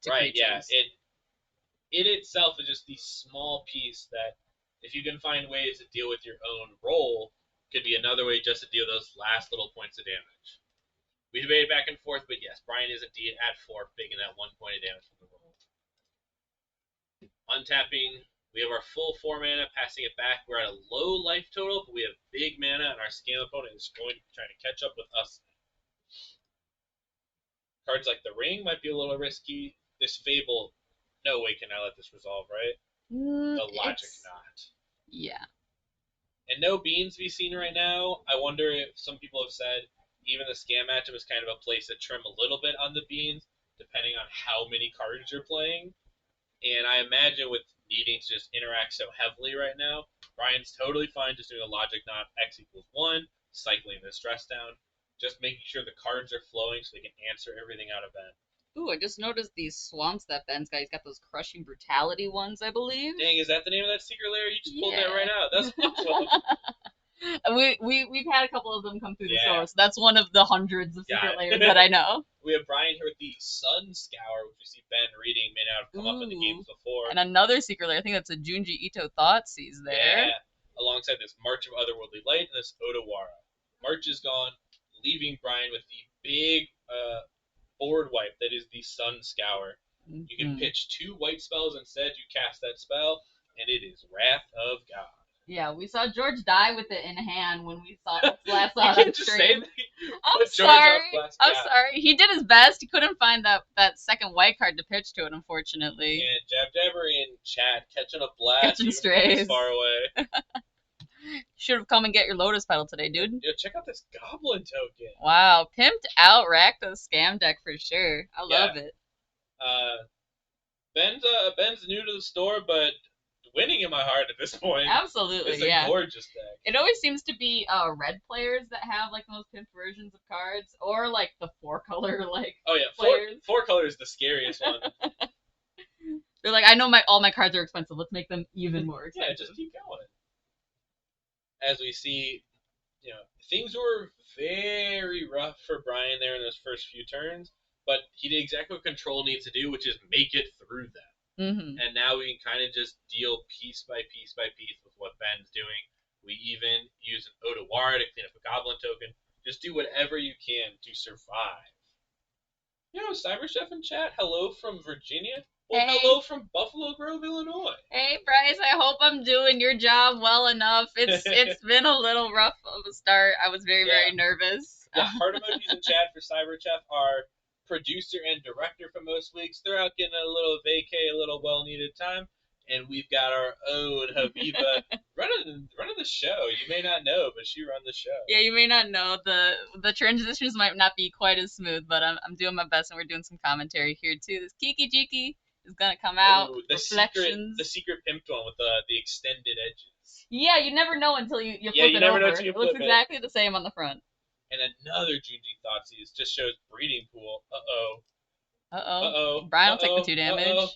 Speaker 2: Right, yeah. It itself is just the small piece that, if you can find ways to deal with your own roll, could be another way just to deal those last little points of damage. We debated back and forth, but yes, Brian is indeed at 4, taking that 1 point of damage from the roll. Untapping, we have our full 4 mana, passing it back. We're at a low life total, but we have big mana, and our scam opponent is going to try to catch up with us. Cards like the Ring might be a little risky. This Fable, no way can I let this resolve, right? The logic not.
Speaker 1: Yeah.
Speaker 2: And no beans to be seen right now. I wonder if some people have said even the scam matchup is kind of a place to trim a little bit on the beans, depending on how many cards you're playing. And I imagine with needing to just interact so heavily right now, Brian's totally fine just doing a logic knot X equals 1, cycling the stress down, just making sure the cards are flowing so they can answer everything out of Ben.
Speaker 1: Ooh, I just noticed these swamps that Ben's got. He's got those crushing brutality ones, I believe.
Speaker 2: Dang, is that the name of that secret lair? You just pulled that right out. That's awesome.
Speaker 1: We've had a couple of them come through the store, so that's one of the hundreds of secret layers that I know.
Speaker 2: We have Brian here with the Sun Scour, which we see Ben reading may not have come up in the games before.
Speaker 1: And another secret layer, I think that's a Junji Ito Thoughtseize there.
Speaker 2: Yeah, alongside this March of Otherworldly Light and this Odawara. March is gone, leaving Brian with the big board wipe that is the Sun Scour. Mm-hmm. You can pitch 2 white spells instead. You cast that spell, and it is Wrath of God.
Speaker 1: Yeah, we saw George die with it in hand when we saw last on stream. I'm sorry. He did his best. He couldn't find that second white card to pitch to it, unfortunately.
Speaker 2: And Jabber in chat catching a blast.
Speaker 1: Catching strays.
Speaker 2: Far away.
Speaker 1: Should have come and get your Lotus Petal today, dude.
Speaker 2: Yeah, check out this Goblin token.
Speaker 1: Wow, pimped out Rakdos scam deck for sure. I love it.
Speaker 2: Ben's new to the store, but winning in my heart at this point.
Speaker 1: Absolutely,
Speaker 2: it's a gorgeous deck.
Speaker 1: It always seems to be red players that have like the most pimped versions of cards, or like the 4-color players.
Speaker 2: 4-color is the scariest one.
Speaker 1: They're like, I know all my cards are expensive. Let's make them even more expensive.
Speaker 2: Yeah, just keep going. As we see, things were very rough for Brian there in those first few turns, but he did exactly what Control needs to do, which is make it through them.
Speaker 1: Mm-hmm.
Speaker 2: And now we can kind of just deal piece by piece by piece with what Ben's doing. We even use an Odawara to clean up a Goblin token. Just do whatever you can to survive. Cyber Chef in chat, hello from Virginia. Well, hey. Hello from Buffalo Grove, Illinois.
Speaker 1: Hey, Bryce, I hope I'm doing your job well enough. It's been a little rough of a start. I was very nervous.
Speaker 2: Yeah, heart emojis in chat for Cyber Chef are producer and director for most weeks. They're out getting a little vacay, a little well-needed time. And we've got our own Habiba running the show. You may not know, but she runs the show.
Speaker 1: Yeah, you may not know. The transitions might not be quite as smooth, but I'm doing my best, and we're doing some commentary here, too. This Kiki Jiki is going to come out.
Speaker 2: Ooh, the secret pimped one with the extended edges.
Speaker 1: Yeah, you never know until you flip it over. It looks exactly the same on the front.
Speaker 2: And another Junji Thoughtseize just shows Breeding Pool.
Speaker 1: Brian will take the 2 damage.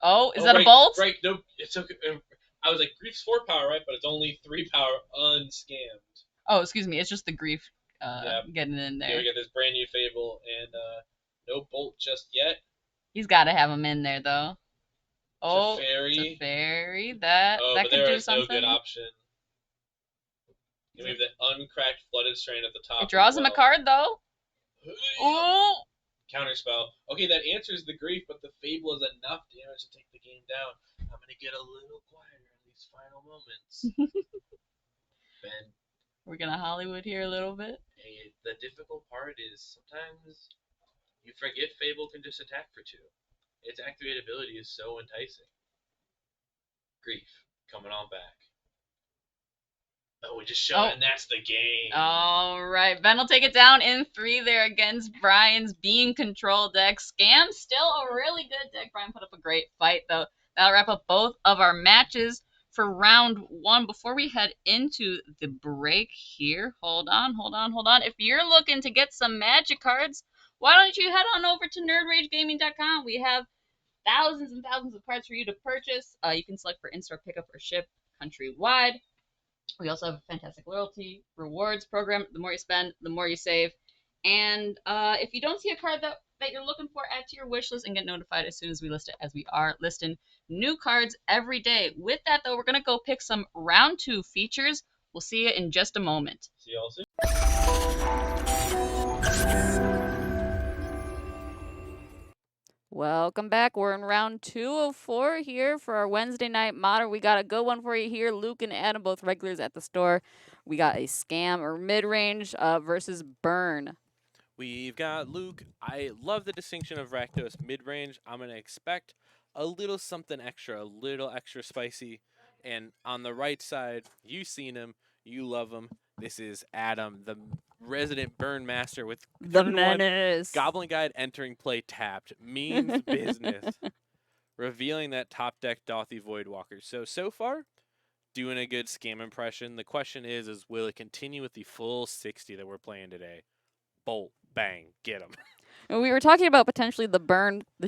Speaker 1: Oh, is that a bolt?
Speaker 2: Right, no, it's okay. I was like, Grief's 4 power, right? But it's only 3 power unscammed.
Speaker 1: Oh, excuse me. It's just the Grief getting in there.
Speaker 2: Yeah, we got this brand new Fable, and no bolt just yet.
Speaker 1: He's got to have him in there, though. Oh,
Speaker 2: Teferi.
Speaker 1: That could do something.
Speaker 2: No good option. And we have the uncracked Flooded Strain at the top.
Speaker 1: It draws him a card, though. Ooh.
Speaker 2: Counterspell. Okay, that answers the Grief, but the Fable is enough damage to take the game down. I'm going to get a little quieter in these final moments. Ben.
Speaker 1: We're going to Hollywood here a little bit.
Speaker 2: Hey, the difficult part is sometimes you forget Fable can just attack for 2. Its activated ability is so enticing. Grief. Coming on back. Oh, we just showed it, and that's the game.
Speaker 1: All right. Ben will take it down in 3 there against Brian's Being Control deck. Scam, still a really good deck. Brian put up a great fight, though. That'll wrap up both of our matches for round 1. Before we head into the break here, hold on. If you're looking to get some Magic cards, why don't you head on over to nerdragegaming.com. We have thousands and thousands of cards for you to purchase. You can select for in-store pickup or ship countrywide. We also have a fantastic loyalty rewards program. The more you spend, the more you save. And if you don't see a card that you're looking for, add to your wish list and get notified as soon as we list it, as we are listing new cards every day. With that, though, we're going to go pick some round 2 features. We'll see you in just a moment.
Speaker 2: See see y'all soon.
Speaker 1: Welcome back. We're in round 2 of 4 here for our Wednesday night modern. We got a good one for you here. Luke and Adam, both regulars at the store. We got a scam or mid-range versus burn.
Speaker 4: We've got Luke. I love the distinction of Rakdos mid-range. I'm going to expect a little something extra, a little extra spicy. And on the right side, you've seen him. You love him. This is Adam, the resident burn master with
Speaker 1: The
Speaker 4: turn 1
Speaker 1: menace.
Speaker 4: Goblin Guide entering play tapped. Means business. Revealing that top deck Dothy Voidwalker. So far, doing a good scam impression. The question is will it continue with the full 60 that we're playing today? Bolt, bang, get him.
Speaker 1: And we were talking about potentially the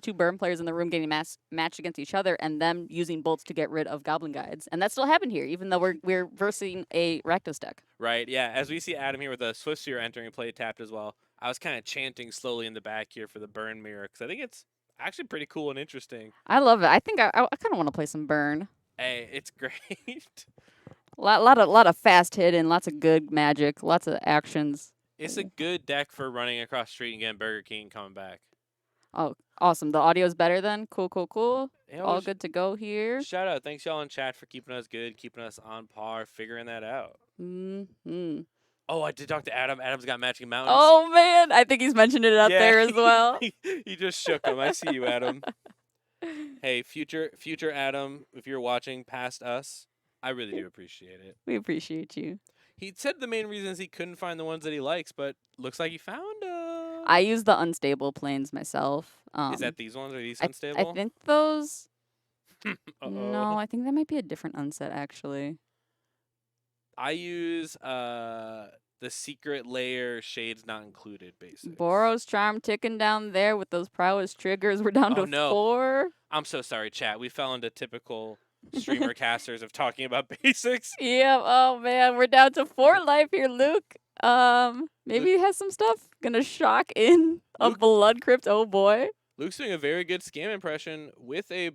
Speaker 1: two burn players in the room getting matched against each other and them using bolts to get rid of Goblin Guides. And that still happened here, even though we're versing a Rakdos deck.
Speaker 4: Right, yeah. As we see Adam here with a Swift Sphere entering play tapped as well, I was kind of chanting slowly in the back here for the burn mirror because I think it's actually pretty cool and interesting.
Speaker 1: I love it. I think I kind of want to play some burn.
Speaker 4: Hey, it's great.
Speaker 1: Lot of fast hitting, lots of good magic, lots of actions.
Speaker 4: It's a good deck for running across the street and getting Burger King coming back.
Speaker 1: Oh, awesome. The audio's better then? Cool.
Speaker 4: Hey,
Speaker 1: All good to go here.
Speaker 4: Shout out. Thanks, y'all in chat, for keeping us good, keeping us on par, figuring that out.
Speaker 1: Mm-hmm.
Speaker 4: Oh, I did talk to Adam. Adam's got Matching Mountains.
Speaker 1: Oh, man. I think he's mentioned it out there as well.
Speaker 4: He just shook him. I see you, Adam. Hey, future Adam, if you're watching past us, I really do appreciate it.
Speaker 1: We appreciate you.
Speaker 4: He said the main reason is he couldn't find the ones that he likes, but looks like he found them.
Speaker 1: I use the unstable planes myself.
Speaker 4: Is that these ones? Are these unstable?
Speaker 1: I think those...
Speaker 4: Uh-oh.
Speaker 1: No, I think that might be a different unset, actually.
Speaker 4: I use the secret layer shades not included basics.
Speaker 1: Boros Charm ticking down there with those prowess triggers. We're down to 4.
Speaker 4: I'm so sorry, chat. We fell into typical streamer casters of talking about basics.
Speaker 1: Yeah, oh man, we're down to 4 life here, Luke. Maybe he has some stuff. Gonna shock in a blood crypt. Oh boy.
Speaker 4: Luke's doing a very good scam impression with a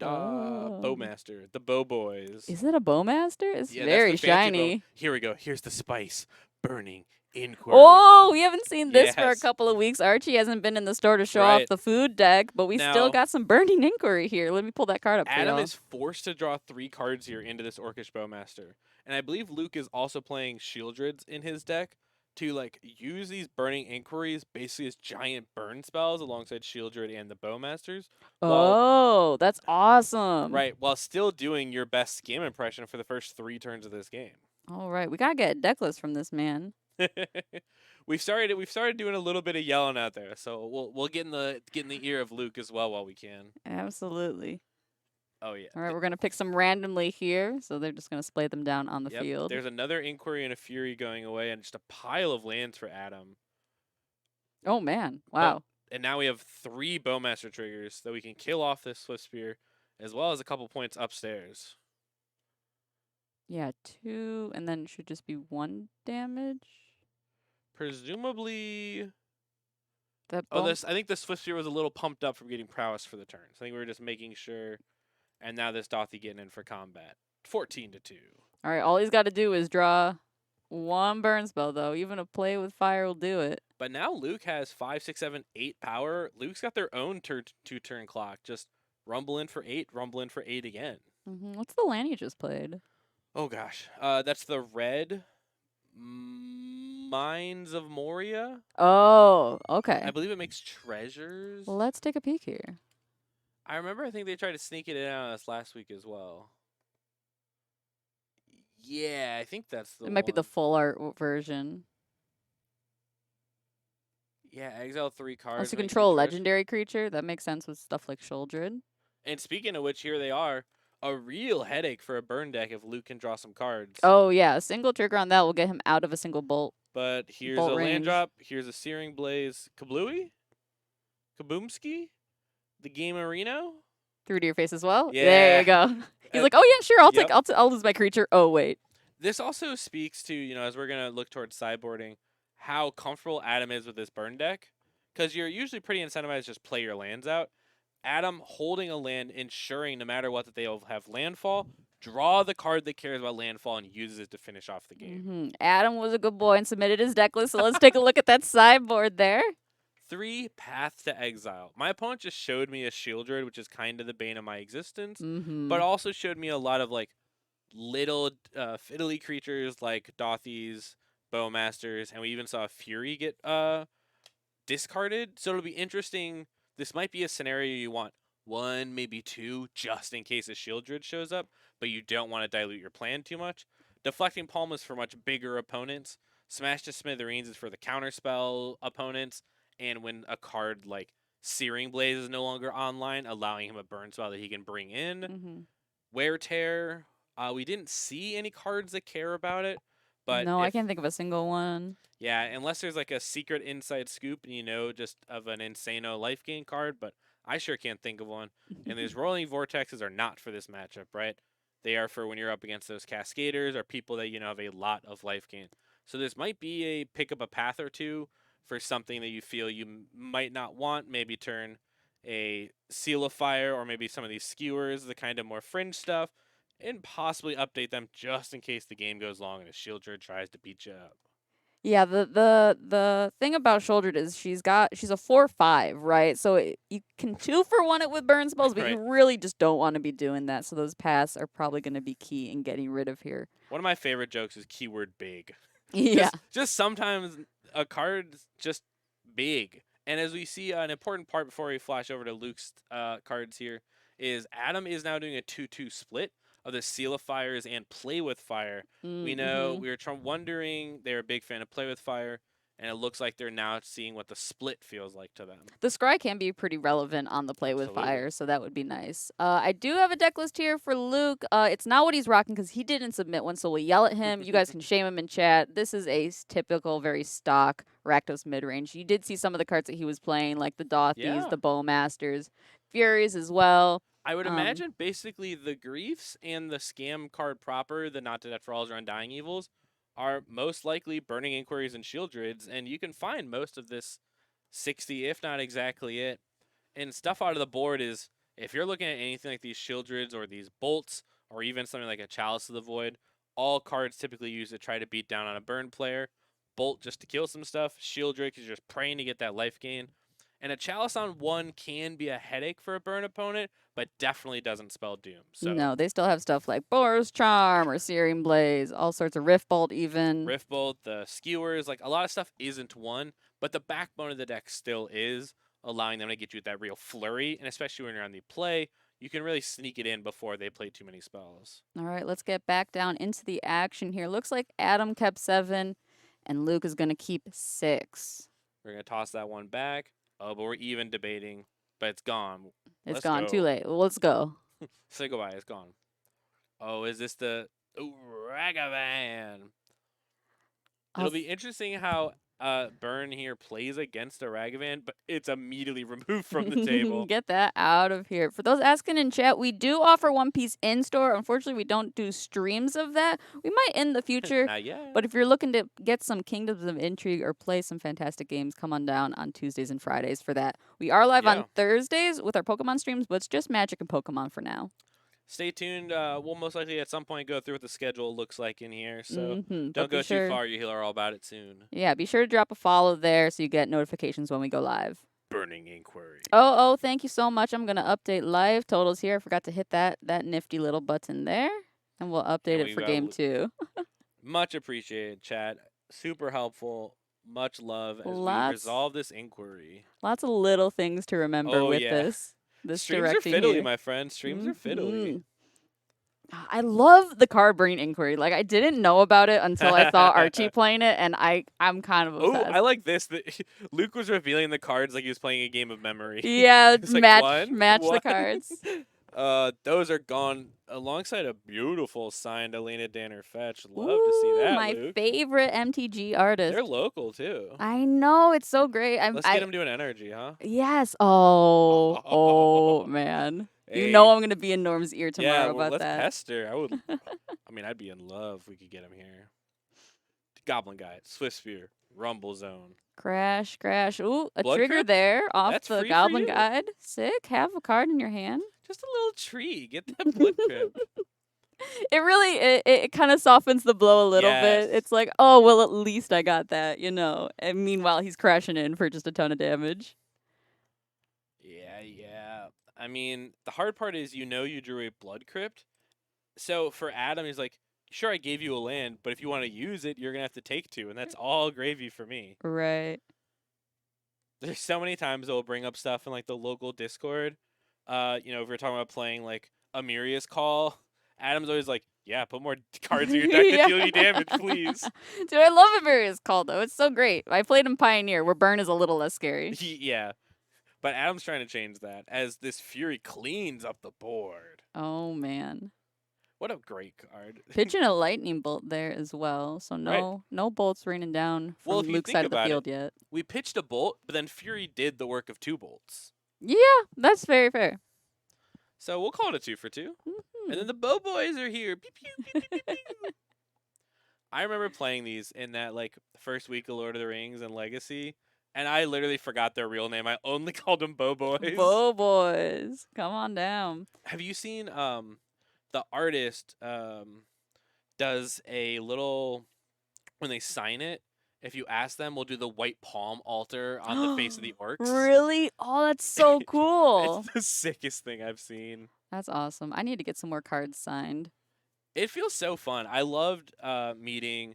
Speaker 4: Bowmaster, the Bow Boys.
Speaker 1: Is it a Bowmaster? It's
Speaker 4: Yeah,
Speaker 1: very
Speaker 4: that's the fancy
Speaker 1: shiny.
Speaker 4: bow. Here we go. Here's the spice. Burning Inquiry.
Speaker 1: Oh, we haven't seen this for a
Speaker 4: Yes.
Speaker 1: couple of weeks. Archie hasn't been in the store to show
Speaker 4: Right.
Speaker 1: off the food deck, but we
Speaker 4: Now-
Speaker 1: still got some Burning Inquiry here. Let me pull that card up for
Speaker 4: Adam
Speaker 1: y'all.
Speaker 4: is forced to draw 3 cards here into this Orcish Bowmaster. And I believe Luke is also playing Shieldreds in his deck to use these Burning Inquiries basically as giant burn spells alongside Shieldred and the Bowmasters.
Speaker 1: Oh, that's awesome.
Speaker 4: Right, while still doing your best scam impression for the first 3 turns of this game.
Speaker 1: All right, we gotta get a deck list from this man.
Speaker 4: We've started doing a little bit of yelling out there, so we'll get in the ear of Luke as well while we can.
Speaker 1: Absolutely.
Speaker 4: Oh yeah.
Speaker 1: All right, we're gonna pick some randomly here, so they're just gonna splay them down on the
Speaker 4: Yep,
Speaker 1: field.
Speaker 4: there's another Inquiry and a Fury going away, and just a pile of lands for Adam.
Speaker 1: Oh man, wow.
Speaker 4: And now we have 3 Bowmaster triggers that we can kill off this Swift Spear, as well as a couple points upstairs.
Speaker 1: Yeah, 2, and then it should just be 1 damage.
Speaker 4: Presumably.
Speaker 1: That
Speaker 4: Oh,
Speaker 1: bone-
Speaker 4: I think the Swift Spear was a little pumped up from getting prowess for the turn. So I think we were just making sure. And now this Dothy getting in for combat. 14-2.
Speaker 1: All right, all he's got to do is draw 1 burn spell, though. Even a play with fire will do it.
Speaker 4: But now Luke has 5, 6, 7, 8 power. Luke's got their own 2-turn clock. Just rumble in for 8, rumble in for 8 again.
Speaker 1: What's the land you just played?
Speaker 4: Oh gosh, that's the red Mines of Moria.
Speaker 1: Oh, okay.
Speaker 4: I believe it makes treasures.
Speaker 1: Well, let's take a peek here.
Speaker 4: I remember. I think they tried to sneak it in on us last week as well. Yeah, I think that's the.
Speaker 1: It might be the
Speaker 4: one.
Speaker 1: full art version.
Speaker 4: Yeah, exile 3 cards.
Speaker 1: Unless you
Speaker 4: make
Speaker 1: control a
Speaker 4: treasures.
Speaker 1: legendary creature, that makes sense with stuff like Shouldred.
Speaker 4: And speaking of which, here they are. A real headache for a burn deck if Luke can draw some cards.
Speaker 1: Oh yeah, a single trigger on that will get him out of a single bolt.
Speaker 4: But here's
Speaker 1: Bolt
Speaker 4: a land
Speaker 1: range.
Speaker 4: drop. Here's a Searing Blaze. Kablooey? Kaboomski? The Game Arena?
Speaker 1: Through to your face as well.
Speaker 4: Yeah.
Speaker 1: There you go. He's like, oh yeah, sure,
Speaker 4: Yep.
Speaker 1: I'll lose my creature. Oh wait.
Speaker 4: This also speaks to, as we're going to look towards sideboarding, how comfortable Adam is with this burn deck. Because you're usually pretty incentivized to just play your lands out. Adam holding a land, ensuring no matter what that they'll have landfall, draw the card that cares about landfall and uses it to finish off the game.
Speaker 1: Adam was a good boy and submitted his deck list, so let's take a look at that sideboard there.
Speaker 4: 3, Path to Exile. My opponent just showed me a Shieldred, which is kind of the bane of my existence, but also showed me a lot of like little fiddly creatures like Dothies, Bowmasters, and we even saw Fury get discarded. So it'll be interesting. This might be a scenario you want 1, maybe 2, just in case a Shieldred shows up, but you don't want to dilute your plan too much. Deflecting Palm is for much bigger opponents. Smash to Smithereens is for the counterspell opponents, and when a card like Searing Blaze is no longer online, allowing him a burn spell that he can bring in. Wear Tear, we didn't see any cards that care about it, but
Speaker 1: no, I can't think of a single one.
Speaker 4: Yeah, unless there's like a secret inside scoop and just of an Insano life gain card, but I sure can't think of one. And these Rolling Vortexes are not for this matchup, right? They are for when you're up against those Cascaders or people that have a lot of life gain. So this might be a pick up a path or two for something that you feel you might not want. Maybe turn a Seal of Fire or maybe some of these skewers, the kind of more fringe stuff, and possibly update them just in case the game goes long and a Shieldred tries to beat you up.
Speaker 1: Yeah, the thing about Shieldred is she's a 4/5, right? So you can 2-for-1 it with burn spells, but
Speaker 4: Right.
Speaker 1: you really just don't want to be doing that. So those paths are probably going to be key in getting rid of here.
Speaker 4: One of my favorite jokes is keyword big.
Speaker 1: Yeah.
Speaker 4: Just sometimes a card's just big. And as we see, an important part before we flash over to Luke's cards here is Adam is now doing a 2-2 split of the Seal of Fires and Play with Fire. We know we were wondering they're a big fan of Play with Fire, and it looks like they're now seeing what the split feels like to them.
Speaker 1: The scry can be pretty relevant on the Play with
Speaker 4: Absolutely.
Speaker 1: Fire, so that would be nice. I do have a deck list here for Luke. It's not what he's rocking because he didn't submit one, so we'll yell at him. You guys can shame him in chat. This is a typical, very stock Rakdos midrange. You did see some of the cards that he was playing, like the Dothies, the Bowmasters, Furies as well.
Speaker 4: I would imagine basically the Griefs and the Scam card proper, the Not to Death for Alls or Undying Evils, are most likely Burning Inquiries and Shieldreds, and you can find most of this 60, if not exactly it. And stuff out of the board is, if you're looking at anything like these Shieldreds or these Bolts, or even something like a Chalice of the Void, all cards typically used to try to beat down on a burn player. Bolt just to kill some stuff. Shieldred is just praying to get that life gain. And a Chalice on 1 can be a headache for a burn opponent, but definitely doesn't spell doom. So
Speaker 1: No, they still have stuff like Boar's Charm or Searing Blaze, all sorts of Rift Bolt even.
Speaker 4: Rift Bolt, the skewers, like a lot of stuff isn't 1, but the backbone of the deck still is, allowing them to get you that real flurry, and especially when you're on the play, you can really sneak it in before they play too many spells.
Speaker 1: All right, let's get back down into the action here. Looks like Adam kept 7, and Luke is going to keep 6.
Speaker 4: We're going to toss that one back. Oh, but we're even debating, but it's gone.
Speaker 1: It's
Speaker 4: Let's
Speaker 1: gone.
Speaker 4: go.
Speaker 1: Too late. Well, let's go.
Speaker 4: Say goodbye. It's gone. Oh, is this the Ragavan? It'll be interesting how Burn here plays against a Ragavan, but it's immediately removed from the table.
Speaker 1: Get that out of here. For those asking in chat, we do offer One Piece in-store. Unfortunately, we don't do streams of that. We might in the future.
Speaker 4: Not yet.
Speaker 1: But if you're looking to get some Kingdoms of Intrigue or play some fantastic games, come on down on Tuesdays and Fridays for that. We are live on Thursdays with our Pokemon streams, but it's just Magic and Pokemon for now.
Speaker 4: Stay tuned. We'll most likely at some point go through what the schedule looks like in here. So don't go too far. You'll hear all about it soon.
Speaker 1: Yeah, be sure to drop a follow there so you get notifications when we go live.
Speaker 4: Burning Inquiry.
Speaker 1: Oh, thank you so much. I'm going to update live totals here. I forgot to hit that nifty little button there. And we'll update it for game 2.
Speaker 4: Much appreciated, chat. Super helpful. Much love as we resolve this inquiry.
Speaker 1: Lots of little things to remember with this.
Speaker 4: Streams are fiddly, my friend. Streams are fiddly.
Speaker 1: I love the card brain inquiry. Like, I didn't know about it until I saw Archie playing it, and I'm kind of obsessed.
Speaker 4: Oh, I like this. Luke was revealing the cards like he was playing a game of memory.
Speaker 1: Yeah,
Speaker 4: like,
Speaker 1: match the cards.
Speaker 4: Those are gone alongside a beautiful signed Elena Danner Fetch. Love to see that,
Speaker 1: my
Speaker 4: Luke.
Speaker 1: favorite MTG artist.
Speaker 4: They're local, too.
Speaker 1: I know. It's so great.
Speaker 4: Let's get them doing NRG, huh?
Speaker 1: Yes. Oh, man.
Speaker 4: Hey.
Speaker 1: You know I'm going to be in Norm's ear tomorrow about
Speaker 4: let's
Speaker 1: that.
Speaker 4: pester. I'd be in love if we could get him here. Goblin Guide, Swift Sphere, Rumble Zone.
Speaker 1: Crash. Ooh, a
Speaker 4: Blood
Speaker 1: trigger
Speaker 4: Crypt?
Speaker 1: there off
Speaker 4: That's
Speaker 1: the
Speaker 4: free for
Speaker 1: Goblin
Speaker 4: you.
Speaker 1: Guide. Sick. Have a card in your hand.
Speaker 4: Just a little tree. Get that Blood Crypt.
Speaker 1: It really it kind of softens the blow a little bit.
Speaker 4: Yes.
Speaker 1: It's like, oh well, at least I got that, you know. And meanwhile, he's crashing in for just a ton of damage.
Speaker 4: Yeah. I mean, the hard part is you drew a blood crypt. So for Adam, he's like, sure, I gave you a land, but if you want to use it, you're gonna have to take 2, and that's all gravy for me.
Speaker 1: Right.
Speaker 4: There's so many times they'll bring up stuff in like the local Discord. If we're talking about playing like Amiria's Call, Adam's always like, yeah, put more cards in your deck to deal you damage, please.
Speaker 1: Dude, I love Amiria's Call though. It's so great. I played in Pioneer, where burn is a little less scary.
Speaker 4: Yeah. But Adam's trying to change that as this Fury cleans up the board.
Speaker 1: Oh man.
Speaker 4: What a great card.
Speaker 1: Pitching a lightning bolt there as well. So no bolts raining down from
Speaker 4: Well, if you
Speaker 1: Luke's
Speaker 4: think
Speaker 1: side of the
Speaker 4: about it,
Speaker 1: field yet.
Speaker 4: We pitched a bolt, but then Fury did the work of 2 bolts.
Speaker 1: Yeah, that's very fair.
Speaker 4: So we'll call it a 2 for 2.
Speaker 1: Mhm.
Speaker 4: And then the Bow Boys are here. Pew, pew, pew, pew, pew, pew. I remember playing these in that like first week of Lord of the Rings and Legacy, and I literally forgot their real name. I only called them Bow Boys.
Speaker 1: Bow Boys, come on down.
Speaker 4: Have you seen the artist does a little when they sign it, if you ask them, we'll do the white palm altar on the face of the orcs.
Speaker 1: Really? Oh, that's so cool.
Speaker 4: It's the sickest thing I've seen.
Speaker 1: That's awesome. I need to get some more cards signed.
Speaker 4: It feels so fun. I loved meeting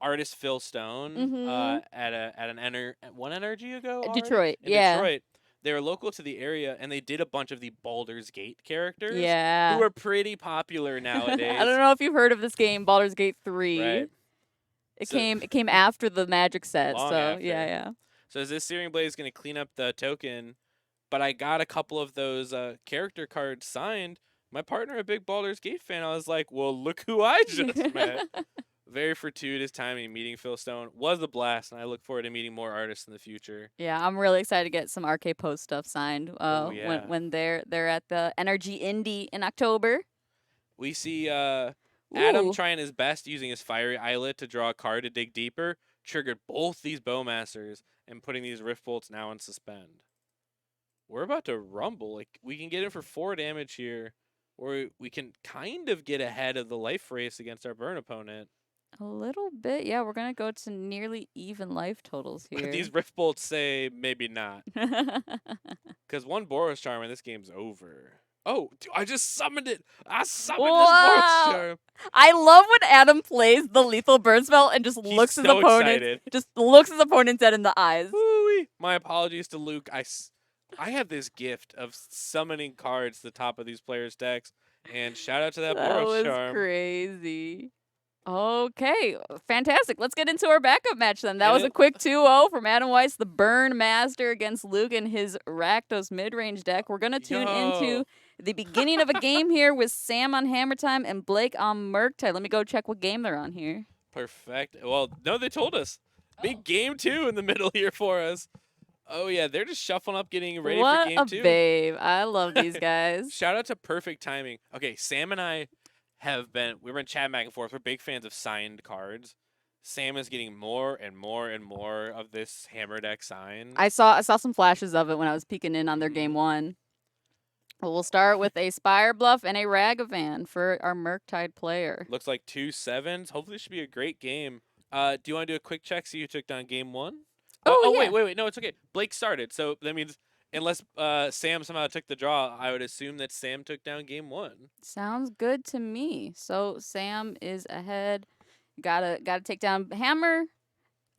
Speaker 4: artist Phil Stone
Speaker 1: Mhm.
Speaker 4: at an one NRG ago.
Speaker 1: Detroit,
Speaker 4: In
Speaker 1: yeah.
Speaker 4: Detroit. They were local to the area, and they did a bunch of the Baldur's Gate characters.
Speaker 1: Yeah.
Speaker 4: Who are pretty popular nowadays.
Speaker 1: I don't know if you've heard of this game, Baldur's Gate 3.
Speaker 4: Right.
Speaker 1: It
Speaker 4: So-
Speaker 1: came after the Magic set,
Speaker 4: Long
Speaker 1: so
Speaker 4: after.
Speaker 1: yeah.
Speaker 4: So this Searing Blade is going to clean up the token, but I got a couple of those character cards signed. My partner, a big Baldur's Gate fan, I was like, well, look who I just met. Very fortuitous timing. Meeting Phil Stone was a blast, and I look forward to meeting more artists in the future.
Speaker 1: Yeah, I'm really excited to get some RK Post stuff signed.
Speaker 4: yeah.
Speaker 1: When they're at the NRG Indie in October.
Speaker 4: We see Adam
Speaker 1: Ooh.
Speaker 4: trying his best using his Fiery Islet to draw a card to dig deeper, triggered both these Bowmasters, and putting these Rift Bolts now in suspend. We're about to rumble. Like, we can get in for 4 damage here, or we can kind of get ahead of the life race against our burn opponent.
Speaker 1: A little bit, yeah. We're gonna go to nearly even life totals here.
Speaker 4: These Rift Bolts say maybe not. Because 1 Boros Charm and this game's over. Oh, dude, I just summoned it. I summoned this Boros Charm.
Speaker 1: I love when Adam plays the lethal burn spell and just
Speaker 4: He's
Speaker 1: looks his
Speaker 4: so
Speaker 1: opponent,
Speaker 4: excited.
Speaker 1: just looks his opponent dead in the eyes.
Speaker 4: Woo-wee. My apologies to Luke. I have this gift of summoning cards to the top of these players' decks, and shout out to that
Speaker 1: That
Speaker 4: Boros
Speaker 1: was
Speaker 4: Charm.
Speaker 1: crazy. Okay, fantastic. Let's get into our backup match then. That
Speaker 4: And
Speaker 1: was a
Speaker 4: it-
Speaker 1: quick 2-0 from Adam Weiss, the Burn Master, against Luke and his Rakdos mid-range deck. We're going to tune into
Speaker 4: Yo.
Speaker 1: the beginning of a game here with Sam on Hammer Time and Blake on Murktide. Let me go check what game they're on here.
Speaker 4: Perfect. Well, no, they told us. Big game 2 in the middle here for us. Oh, yeah, they're just shuffling up, getting ready
Speaker 1: what
Speaker 4: for game
Speaker 1: a
Speaker 4: 2.
Speaker 1: babe. I love these guys.
Speaker 4: Shout out to perfect timing. Okay, Sam and I we've been chatting back and forth. We're big fans of signed cards. Sam is getting more and more and more of this Hammer deck signed.
Speaker 1: I saw some flashes of it when I was peeking in on their game 1. Well, we'll start with a Spire Bluff and a Ragavan for our Murktide player.
Speaker 4: Looks like 2 7s. Hopefully, it should be a great game. Do you want to do a quick check? See who took down game 1?
Speaker 1: Oh, yeah.
Speaker 4: Wait. No, it's okay. Blake started, so that means unless Sam somehow took the draw, I would assume that Sam took down game 1.
Speaker 1: Sounds good to me. So Sam is ahead. Gotta take down Hammer.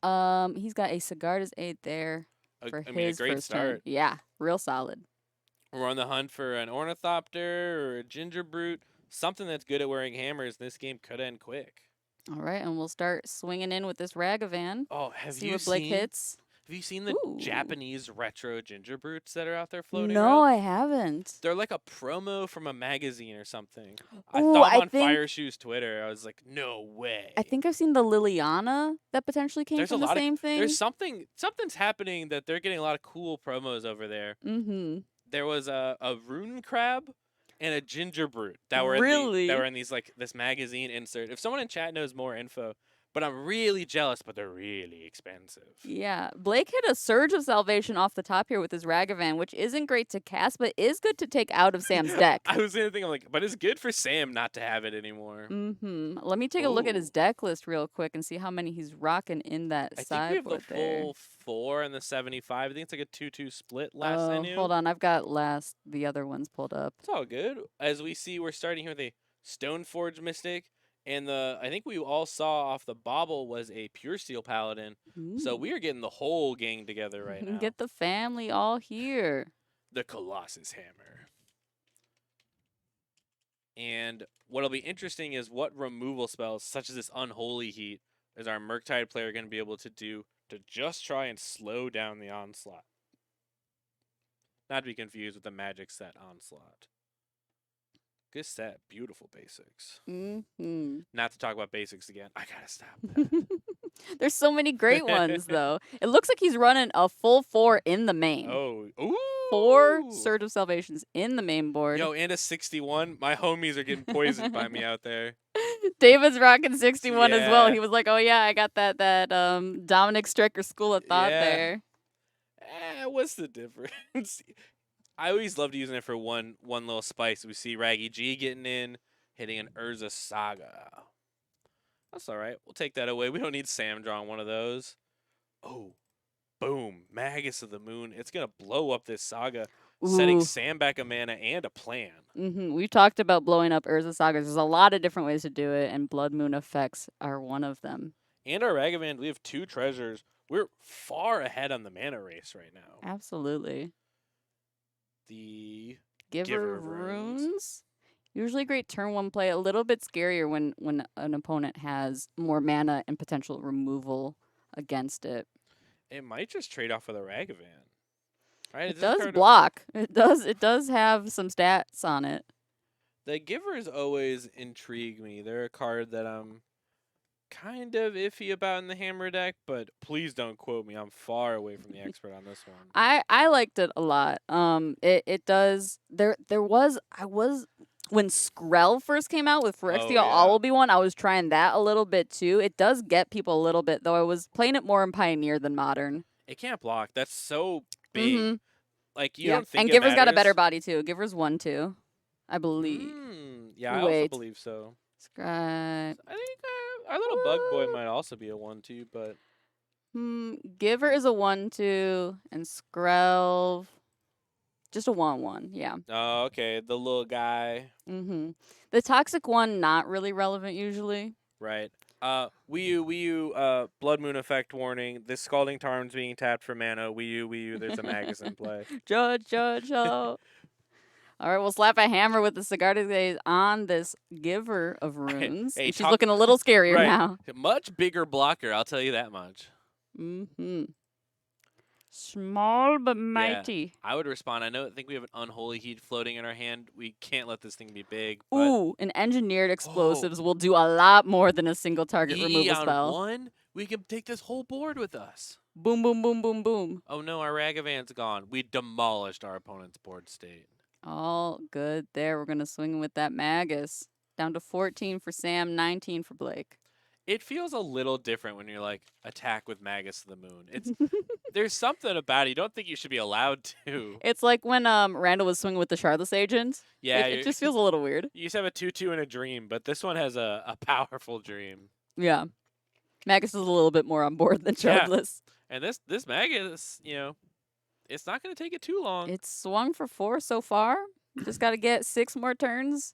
Speaker 1: He's got a Sigarda's 8 there for
Speaker 4: I mean, a
Speaker 1: his
Speaker 4: great
Speaker 1: first
Speaker 4: start.
Speaker 1: turn. Yeah, real solid.
Speaker 4: We're on the hunt for an Ornithopter or a Ginger Brute, something that's good at wearing hammers. This game could end quick.
Speaker 1: All right, and we'll start swinging in with this Ragavan.
Speaker 4: Oh, have
Speaker 1: See
Speaker 4: you
Speaker 1: what Blake
Speaker 4: seen?
Speaker 1: hits.
Speaker 4: Have you seen the
Speaker 1: Ooh.
Speaker 4: Japanese retro Ginger Brutes that are out there floating
Speaker 1: No,
Speaker 4: around?
Speaker 1: I haven't.
Speaker 4: They're like a promo from a magazine or something. I
Speaker 1: Ooh,
Speaker 4: saw
Speaker 1: I
Speaker 4: them on
Speaker 1: think-
Speaker 4: Fire Shoes Twitter. I was like, no way.
Speaker 1: I think I've seen the Liliana that potentially came
Speaker 4: There's a
Speaker 1: from the
Speaker 4: lot of-
Speaker 1: same thing.
Speaker 4: There's something's happening that they're getting a lot of cool promos over there.
Speaker 1: Mm-hmm.
Speaker 4: There was a rune crab and a ginger brute that were
Speaker 1: Really?
Speaker 4: in these like this magazine insert. If someone in chat knows more info, but I'm really jealous, but they're really expensive.
Speaker 1: Yeah, Blake hit a Surge of Salvation off the top here with his Ragavan, which isn't great to cast, but is good to take out of Sam's deck.
Speaker 4: I was gonna think, I'm like, but it's good for Sam not to have it anymore.
Speaker 1: Let me take a look at his
Speaker 4: Ooh.
Speaker 1: deck list real quick and see how many he's rocking in that
Speaker 4: I think we have the
Speaker 1: sideboard there.
Speaker 4: full 4 and the 75. I think it's like a 2-2 split last I
Speaker 1: Oh,
Speaker 4: knew.
Speaker 1: hold on, I've got the other ones pulled up.
Speaker 4: It's all good. As we see, we're starting here with a Stoneforge Mystic, and I think we all saw off the bauble was a Pure Steel Paladin. So we are getting the whole gang together right now.
Speaker 1: Get the family all here.
Speaker 4: The Colossus Hammer. And what'll be interesting is what removal spells, such as this Unholy Heat, is our Murktide player going to be able to do to just try and slow down the onslaught. Not to be confused with the Magic set onslaught. Good set, beautiful basics. Not to talk about basics again. I gotta stop that.
Speaker 1: There's so many great ones though. It looks like he's running a full 4 in the main.
Speaker 4: Oh, ooh!
Speaker 1: 4 Surge of Salvations in the main board.
Speaker 4: Yo, and a 61. My homies are getting poisoned by me out there.
Speaker 1: David's rocking 61 as well.
Speaker 4: Yeah.
Speaker 1: He was like, "Oh yeah, I got that Dominic Striker School of Thought
Speaker 4: Yeah.
Speaker 1: there."
Speaker 4: What's the difference? I always loved using it for one little spice. We see Raggy G getting in, hitting an Urza Saga. That's all right. We'll take that away. We don't need Sam drawing one of those. Oh, boom. Magus of the Moon. It's going to blow up this Saga, setting
Speaker 1: Ooh.
Speaker 4: Sam back a mana and a plan.
Speaker 1: We've talked about blowing up Urza Sagas. There's a lot of different ways to do it, and Blood Moon effects are one of them.
Speaker 4: And our Ragavan, we have 2 treasures. We're far ahead on the mana race right now.
Speaker 1: Absolutely.
Speaker 4: The
Speaker 1: Giver of Runes. Usually great turn 1 play. A little bit scarier when an opponent has more mana and potential removal against it.
Speaker 4: It might just trade off with a Ragavan. Right?
Speaker 1: It does block. It does have some stats on it.
Speaker 4: The Givers always intrigue me. They're a card that I'm kind of iffy about in the Hammer deck, but please don't quote me. I'm far away from the expert on this one.
Speaker 1: I liked it a lot. It does when Skrell first came out with Phyrexia All will be one, I was trying that a little bit too. It does get people a little bit, though I was playing it more in Pioneer than Modern.
Speaker 4: It can't block. That's so big. Like you don't think
Speaker 1: and
Speaker 4: it
Speaker 1: Giver's got a
Speaker 4: matters.
Speaker 1: better body too. Giver's 1/2, I believe.
Speaker 4: Yeah, I
Speaker 1: Wait.
Speaker 4: also believe so.
Speaker 1: Scribe.
Speaker 4: I think our little bug boy might also be a 1/2, but
Speaker 1: Giver is a 1/2, and Skrelv just a 1/1. Yeah.
Speaker 4: oh, okay, the little guy,
Speaker 1: The toxic one not really relevant usually.
Speaker 4: right? Wii U, Blood Moon effect warning. This Scalding Tarn's being tapped for mana. Wii U, there's a Magus in play.
Speaker 1: Judge. Oh. All right, we'll slap a hammer with the Cigar Days on this Giver of Runes.
Speaker 4: Hey,
Speaker 1: And she's looking a little scarier
Speaker 4: right.
Speaker 1: now.
Speaker 4: Much bigger blocker, I'll tell you that much.
Speaker 1: Small but mighty.
Speaker 4: I would respond. I think we have an Unholy Heat floating in our hand. We can't let this thing be big. But
Speaker 1: Ooh, and engineered explosives will do a lot more than a single target removal
Speaker 4: on
Speaker 1: spell.
Speaker 4: 1, we can take this whole board with us.
Speaker 1: Boom, boom, boom, boom, boom.
Speaker 4: Oh no, our Ragavan's gone. We demolished our opponent's board state.
Speaker 1: All good there. We're going to swing with that Magus. Down to 14 for Sam, 19 for Blake.
Speaker 4: It feels a little different when you're like, attack with Magus of the Moon. There's something about it you don't think you should be allowed to.
Speaker 1: It's like when Randall was swinging with the Shardless Agent.
Speaker 4: Yeah.
Speaker 1: It just feels a little weird.
Speaker 4: You used to have a 2/2 and a dream, but this one has a powerful dream.
Speaker 1: Yeah. Magus is a little bit more on board than Shardless.
Speaker 4: And this Magus, it's not going to take it too long.
Speaker 1: It's swung for 4 so far. Just got to get 6 more turns.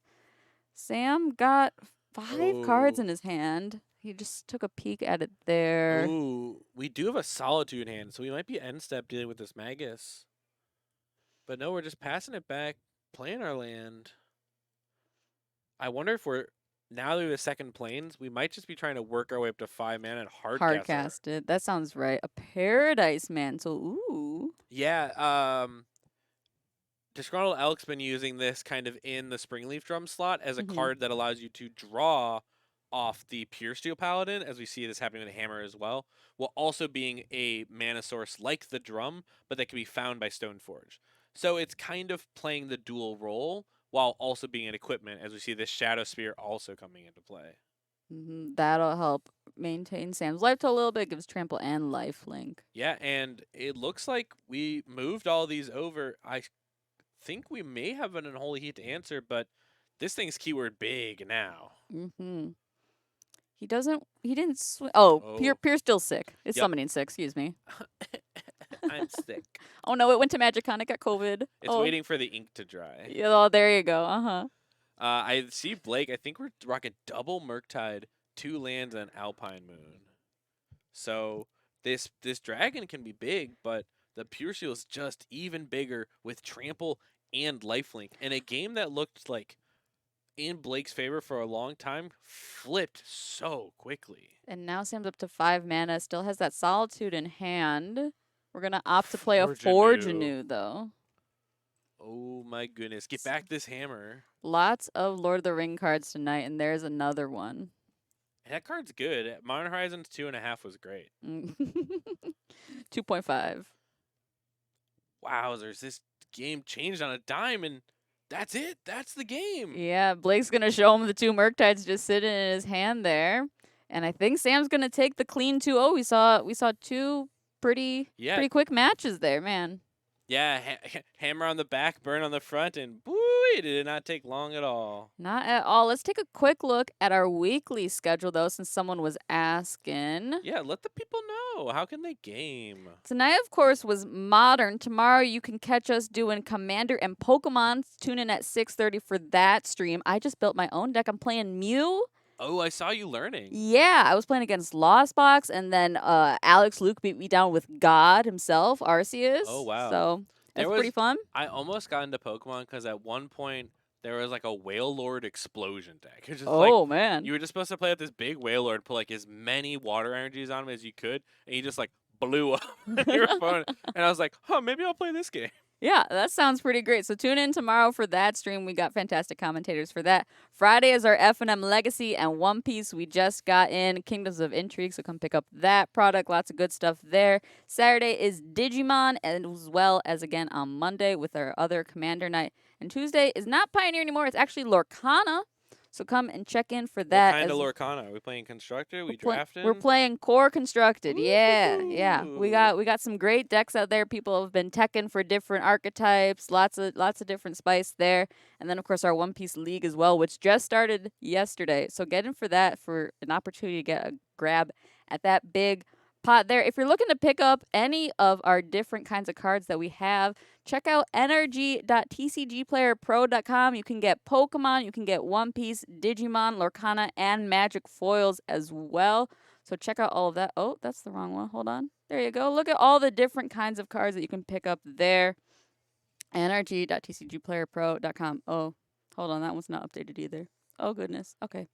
Speaker 1: Sam got 5 cards in his hand. He just took a peek at it there.
Speaker 4: Ooh, we do have a Solitude hand, so we might be end step dealing with this Magus. But no, we're just passing it back, playing our land. I wonder if now that we have second planes, we might just be trying to work our way up to 5 mana and hard
Speaker 1: cast it. That sounds right. A Paradise Mantle. Ooh.
Speaker 4: Yeah, Disgruntled Elk's been using this kind of in the Springleaf Drum slot as a card that allows you to draw off the Pure Steel Paladin, as we see this happening with the Hammer as well, while also being a mana source like the Drum, but that can be found by Stoneforge. So it's kind of playing the dual role while also being an equipment, as we see this Shadow Spear also coming into play.
Speaker 5: That'll help maintain Sam's life to a little bit, gives trample and life link.
Speaker 4: Yeah, and it looks like we moved all these over. I think we may have an unholy heat to answer, but this thing's keyword big now.
Speaker 5: He didn't swing. Oh,
Speaker 4: Oh.
Speaker 5: Pier's still sick. It's
Speaker 4: Yep.
Speaker 5: summoning sick, excuse me.
Speaker 4: I'm sick.
Speaker 5: Oh no, it went to Magicon. It got COVID.
Speaker 4: It's waiting for the ink to dry.
Speaker 5: Yeah, oh, there you go. Uh-huh.
Speaker 4: I see Blake. I think we're rocking double Murktide, 2 lands, and Alpine Moon. So this dragon can be big, but the Pure Seal is just even bigger with trample and lifelink. And a game that looked like in Blake's favor for a long time flipped so quickly.
Speaker 5: And now Sam's up to 5 mana. Still has that Solitude in hand. We're gonna opt to play a Forge Anew, though.
Speaker 4: Oh my goodness. Get back this hammer.
Speaker 5: Lots of Lord of the Ring cards tonight, and there's another one.
Speaker 4: That card's good. Modern Horizons 2.5 was great.
Speaker 5: 2.5.
Speaker 4: Wowzers, this game changed on a dime, and that's it. That's the game.
Speaker 5: Yeah, Blake's gonna show him the 2 Murktides just sitting in his hand there. And I think Sam's gonna take the clean 2-0. We saw 2 pretty quick matches there, man.
Speaker 4: Yeah, hammer on the back, burn on the front, and boy, it did not take long at all.
Speaker 5: Not at all. Let's take a quick look at our weekly schedule, though, since someone was asking.
Speaker 4: Yeah, let the people know. How can they game?
Speaker 5: Tonight, of course, was Modern. Tomorrow, you can catch us doing Commander and Pokemon. Tune in at 6:30 for that stream. I just built my own deck. I'm playing Mew.
Speaker 4: Oh, I saw you learning.
Speaker 5: Yeah, I was playing against Lost Box, and then Alex Luke beat me down with God himself, Arceus.
Speaker 4: Oh, wow.
Speaker 5: So that's pretty fun.
Speaker 4: I almost got into Pokemon because at one point there was like a Whale Lord explosion deck. It's just
Speaker 5: Man.
Speaker 4: You were just supposed to play with this big Whale Lord, put like as many water energies on him as you could, and you just like blew up your opponent. And I was like, maybe I'll play this game.
Speaker 5: Yeah, that sounds pretty great. So tune in tomorrow for that stream. We got fantastic commentators for that. Friday is our F&M Legacy and One Piece. We just got in Kingdoms of Intrigue, so come pick up that product. Lots of good stuff there. Saturday is Digimon, as well as again on Monday with our other Commander Night. And Tuesday is not Pioneer anymore. It's actually Lorcana. So come and check in for that.
Speaker 4: What kind of Lorcana? Are we playing Constructed? We drafting?
Speaker 5: We're playing Core Constructed.
Speaker 4: Ooh.
Speaker 5: Yeah. We got some great decks out there. People have been teching for different archetypes. Lots of different spice there. And then of course our One Piece League as well, which just started yesterday. So get in for that for an opportunity to get a grab at that big pot there. If you're looking to pick up any of our different kinds of cards that we have, check out nrg.tcgplayerpro.com. You can get Pokemon, you can get One Piece, Digimon, Lorcana, and Magic foils as well. So check out all of that. Oh, that's the wrong one. Hold on. There you go. Look at all the different kinds of cards that you can pick up there. nrg.tcgplayerpro.com. Oh, hold on. That one's not updated either. Oh, goodness. Okay.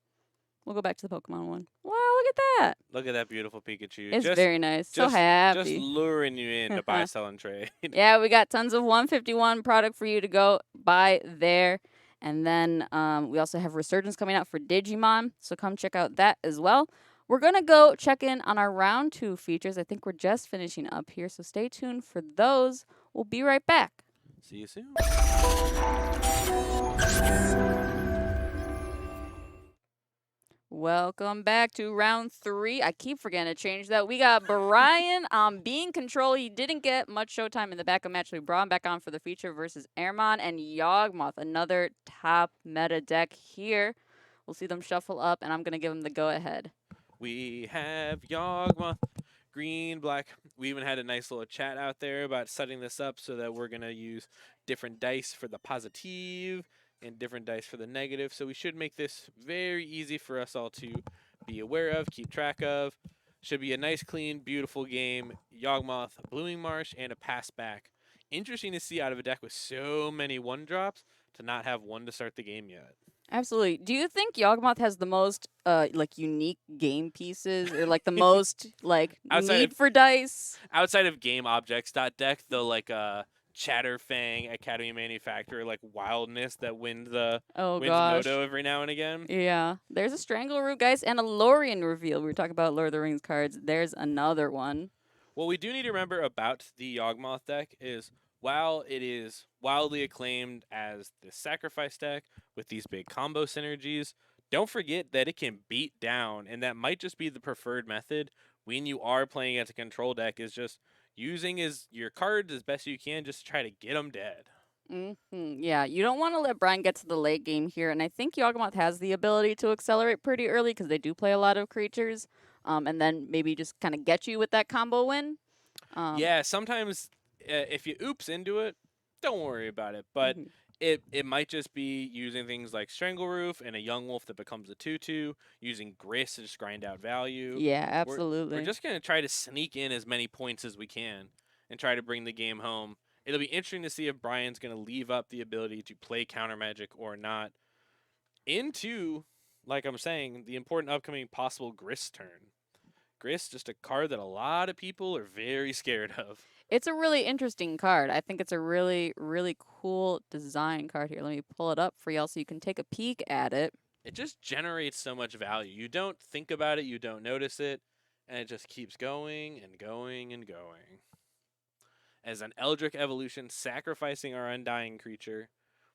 Speaker 5: We'll go back to the Pokemon one. Wow, look at that.
Speaker 4: Look at that beautiful Pikachu.
Speaker 5: It's very nice. So happy.
Speaker 4: Just luring you in to buy, sell, and trade.
Speaker 5: Yeah, we got tons of 151 product for you to go buy there. And then we also have Resurgence coming out for Digimon. So come check out that as well. We're going to go check in on our round 2 features. I think we're just finishing up here. So stay tuned for those. We'll be right back.
Speaker 4: See you soon.
Speaker 5: Welcome back to round 3. I keep forgetting to change that. We got Brian on Being Control. He didn't get much showtime in the back of match. So we brought him back on for the feature versus Airmon and Yawgmoth, another top meta deck here. We'll see them shuffle up, and I'm going to give him the go-ahead.
Speaker 4: We have Yawgmoth, green, black. We even had a nice little chat out there about setting this up so that we're going to use different dice for the positive and different dice for the negative. So we should make this very easy for us all to be aware of, keep track of. Should be a nice, clean, beautiful game. Yawgmoth, Blooming Marsh, and a pass back. Interesting to see out of a deck with so many 1-drops to not have one to start the game yet.
Speaker 5: Absolutely. Do you think Yawgmoth has the most unique game pieces or like the most need for dice?
Speaker 4: Outside of game objects.deck, the Chatterfang Academy Manufacturer wildness that wins Moto every now and again.
Speaker 5: Yeah. There's a Strangleroot, guys, and a Lorien reveal. We were talking about Lord of the Rings cards. There's another one.
Speaker 4: What we do need to remember about the Yawgmoth deck is while it is wildly acclaimed as the sacrifice deck with these big combo synergies, don't forget that it can beat down, and that might just be the preferred method when you are playing as a control deck, is just using your cards as best you can just to try to get them dead.
Speaker 5: Yeah, you don't want to let Brian get to the late game here, and I think Yawgmoth has the ability to accelerate pretty early because they do play a lot of creatures, and then maybe just kind of get you with that combo win.
Speaker 4: Yeah, sometimes if you oops into it, don't worry about it. But
Speaker 5: Mhm.
Speaker 4: it might just be using things like Strangle Roof and a Young Wolf that becomes a 2/2, using Grist to just grind out value.
Speaker 5: Yeah,
Speaker 4: We're
Speaker 5: absolutely.
Speaker 4: just going to try to sneak in as many points as we can and try to bring the game home. It'll be interesting to see if Brian's going to leave up the ability to play counter magic or not into, like I'm saying, the important upcoming possible Grist turn. Grist, just a card that a lot of people are very scared of.
Speaker 5: It's a really interesting card. I think it's a really, really cool design card here. Let me pull it up for y'all so you can take a peek at it.
Speaker 4: It just generates so much value. You don't think about it, you don't notice it, and it just keeps going and going and going. As an Eldritch evolution, sacrificing our undying creature,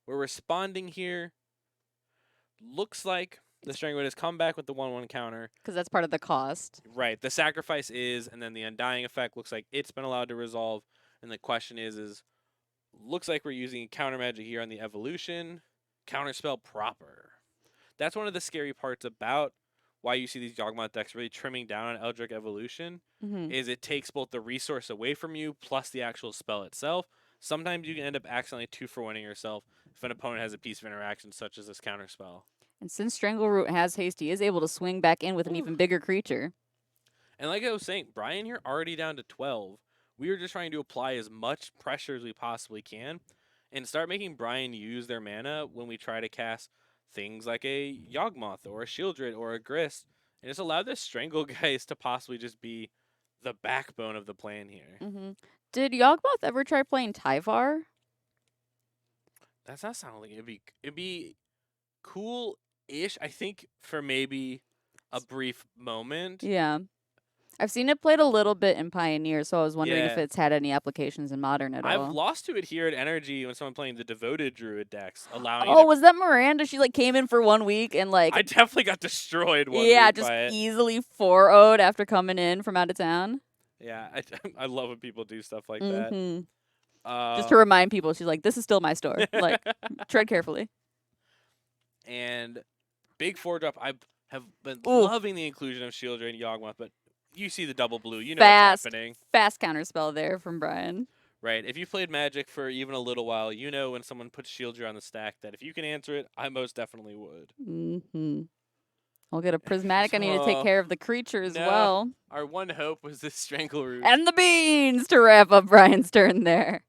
Speaker 4: we're responding here. Looks like the Stranglewood has come back with the 1/1 counter.
Speaker 5: Because that's part of the cost.
Speaker 4: Right, the sacrifice is, and then the undying effect looks like it's been allowed to resolve. And the question is looks like we're using counter magic here on the evolution. Counterspell proper. That's one of the scary parts about why you see these Yawgmoth decks really trimming down on Eldritch Evolution, is it takes both the resource away from you plus the actual spell itself. Sometimes you can end up accidentally 2-for-1ing yourself if an opponent has a piece of interaction such as this counterspell.
Speaker 5: And since Strangleroot has haste, he is able to swing back in with an even bigger creature.
Speaker 4: And like I was saying, Brian here already down to 12. We are just trying to apply as much pressure as we possibly can and start making Brian use their mana when we try to cast things like a Yawgmoth or a Shieldred or a Grist, and just allow the Strangle guys to possibly just be the backbone of the plan here.
Speaker 5: Did Yawgmoth ever try playing Tyvar?
Speaker 4: That's not sounding like it'd be cool-ish, I think, for maybe a brief moment.
Speaker 5: Yeah. I've seen it played a little bit in Pioneer, so I was wondering if
Speaker 4: Yeah.
Speaker 5: it's had any applications in Modern at
Speaker 4: I've
Speaker 5: all.
Speaker 4: lost to it here at NRG when someone playing the Devoted Druid decks, allowing
Speaker 5: Oh,
Speaker 4: it.
Speaker 5: was that Miranda? She like came in for 1 week and like
Speaker 4: I definitely got destroyed one
Speaker 5: yeah,
Speaker 4: week
Speaker 5: just
Speaker 4: by it.
Speaker 5: easily 4-0'd after coming in from out of town.
Speaker 4: Yeah, I love when people do stuff like that.
Speaker 5: Just to remind people, she's like, "This is still my store. Like, tread carefully."
Speaker 4: And big 4-drop, I have been
Speaker 5: Ooh.
Speaker 4: loving the inclusion of Shieldred and Yawgmoth, but you see the double blue, you know
Speaker 5: Fast.
Speaker 4: what's happening.
Speaker 5: Fast counterspell there from Brian.
Speaker 4: Right, if you've played Magic for even a little while, you know when someone puts Shieldred on the stack that if you can answer it, I most definitely would.
Speaker 5: We'll get a prismatic. I need to take care of the creature as well.
Speaker 4: Our one hope was this Strangleroot.
Speaker 5: And the beans to wrap up Brian's turn there.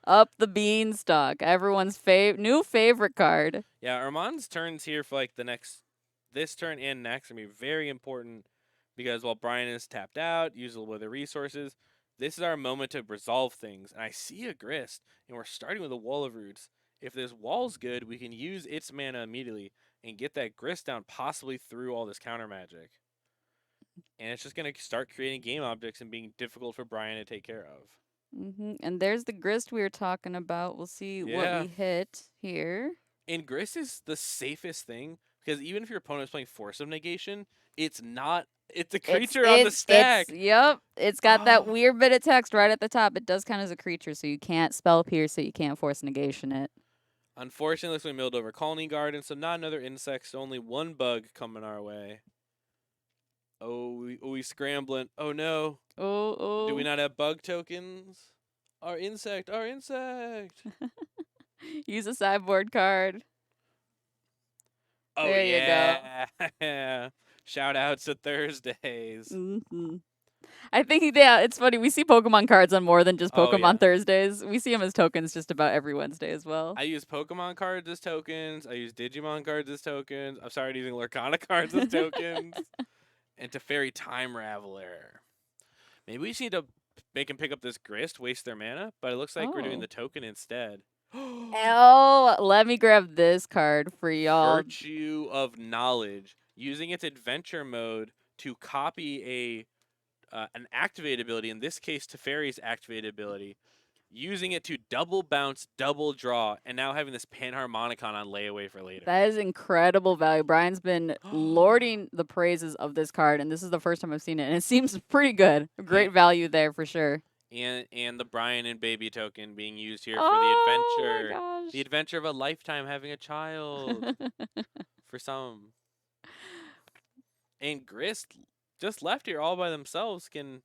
Speaker 5: Up the beanstalk. Everyone's new favorite card.
Speaker 4: Yeah, Armand's turns here for like this turn and next are going to be very important because while Brian is tapped out, uses a little bit of the resources, this is our moment to resolve things. And I see a Grist, and we're starting with a Wall of Roots. If this wall's good, we can use its mana immediately and get that Grist down possibly through all this counter magic. And it's just going to start creating game objects and being difficult for Brian to take care of.
Speaker 5: And there's the Grist we were talking about. We'll see what we hit here.
Speaker 4: And Grist is the safest thing because even if your opponent's playing Force of Negation, it's a creature on the stack.
Speaker 5: It's got that weird bit of text right at the top. It does count as a creature, so you can't spell pierce it, you can't Force Negation it.
Speaker 4: Unfortunately, looks like we milled over Colony Garden, so not another insect, so only one bug coming our way. We scrambling. Oh no.
Speaker 5: Oh.
Speaker 4: Do we not have bug tokens? Our insect.
Speaker 5: Use a sideboard card.
Speaker 4: Oh,
Speaker 5: there
Speaker 4: you go. Shout outs to Thursdays.
Speaker 5: I think, it's funny. We see Pokemon cards on more than just Pokemon Thursdays. We see them as tokens just about every Wednesday as well.
Speaker 4: I use Pokemon cards as tokens. I use Digimon cards as tokens. I'm started using Lurkana cards as tokens. And Teferi Time Raveler. Maybe we just need to make them pick up this Grist, waste their mana, but it looks like we're doing the token instead.
Speaker 5: Let me grab this card for y'all.
Speaker 4: Virtue of Knowledge. Using its adventure mode to copy an activated ability, in this case Teferi's activated ability, using it to double bounce, double draw, and now having this Panharmonicon on layaway for later.
Speaker 5: That is incredible value. Brian's been lording the praises of this card, and this is the first time I've seen it, and it seems pretty good. Great value there for sure.
Speaker 4: And the Brian and Baby token being used here for
Speaker 5: Oh
Speaker 4: the
Speaker 5: my
Speaker 4: adventure.
Speaker 5: gosh.
Speaker 4: The adventure of a lifetime having a child for some. And Grist just left here all by themselves can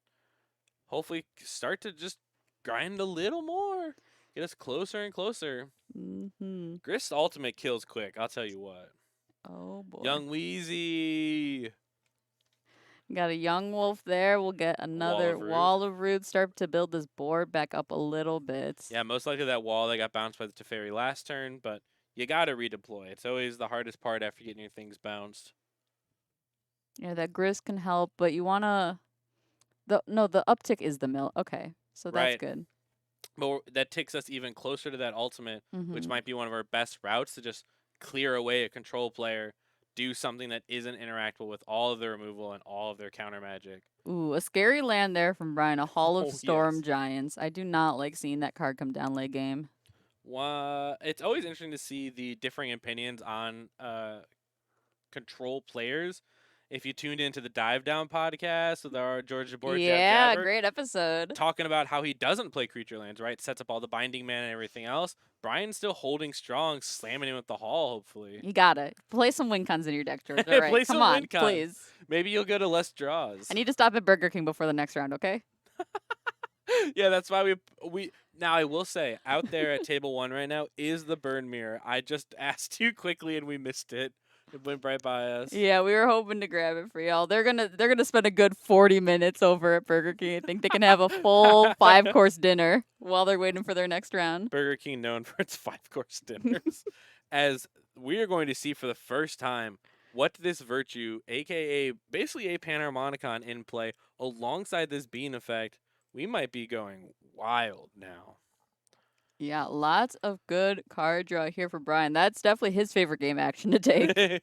Speaker 4: hopefully start to just grind a little more. Get us closer and closer.
Speaker 5: Mm-hmm.
Speaker 4: Grist's ultimate kills quick, I'll tell you what.
Speaker 5: Oh boy.
Speaker 4: Young Wheezy.
Speaker 5: Got a young wolf there. We'll get another
Speaker 4: Root.
Speaker 5: wall of roots. Start to build this board back up a little bit.
Speaker 4: Yeah, most likely that wall that got bounced by the Teferi last turn, but you gotta redeploy. It's always the hardest part after getting your things bounced.
Speaker 5: Yeah, that grist can help, but you wanna the uptick is the mill. Okay. So that's
Speaker 4: Right.
Speaker 5: good.
Speaker 4: But that takes us even closer to that ultimate, which
Speaker 5: Mhm.
Speaker 4: might be one of our best routes to just clear away a control player, do something that isn't interactable with all of their removal and all of their counter magic.
Speaker 5: Ooh, a scary land there from Brian, a Hall of
Speaker 4: Oh,
Speaker 5: Storm
Speaker 4: yes.
Speaker 5: Giants. I do not like seeing that card come down late game.
Speaker 4: It's always interesting to see the differing opinions on control players. If you tuned into the Dive Down podcast with our George Jabor,
Speaker 5: Yeah,
Speaker 4: Jabber,
Speaker 5: great episode.
Speaker 4: talking about how he doesn't play creature lands, right? Sets up all the binding mana and everything else. Brian's still holding strong, slamming in with the Hall, hopefully.
Speaker 5: You gotta play some win cons in your deck, George. All right,
Speaker 4: Play
Speaker 5: come
Speaker 4: some
Speaker 5: on,
Speaker 4: win cons.
Speaker 5: please.
Speaker 4: Maybe you'll go to less draws.
Speaker 5: I need to stop at Burger King before the next round. Okay.
Speaker 4: Yeah, that's why we now I will say out there at table 1 right now is the burn mirror. I just asked too quickly and we missed it. It went right by us.
Speaker 5: Yeah, we were hoping to grab it for y'all. They're gonna spend a good 40 minutes over at Burger King. I think they can have a full 5-course dinner while they're waiting for their next round.
Speaker 4: Burger King known for its 5-course dinners. As we are going to see for the first time what this virtue, aka basically a Panharmonicon in play, alongside this bean effect, we might be going wild now.
Speaker 5: Yeah, lots of good card draw here for Brian. That's definitely his favorite game action to take.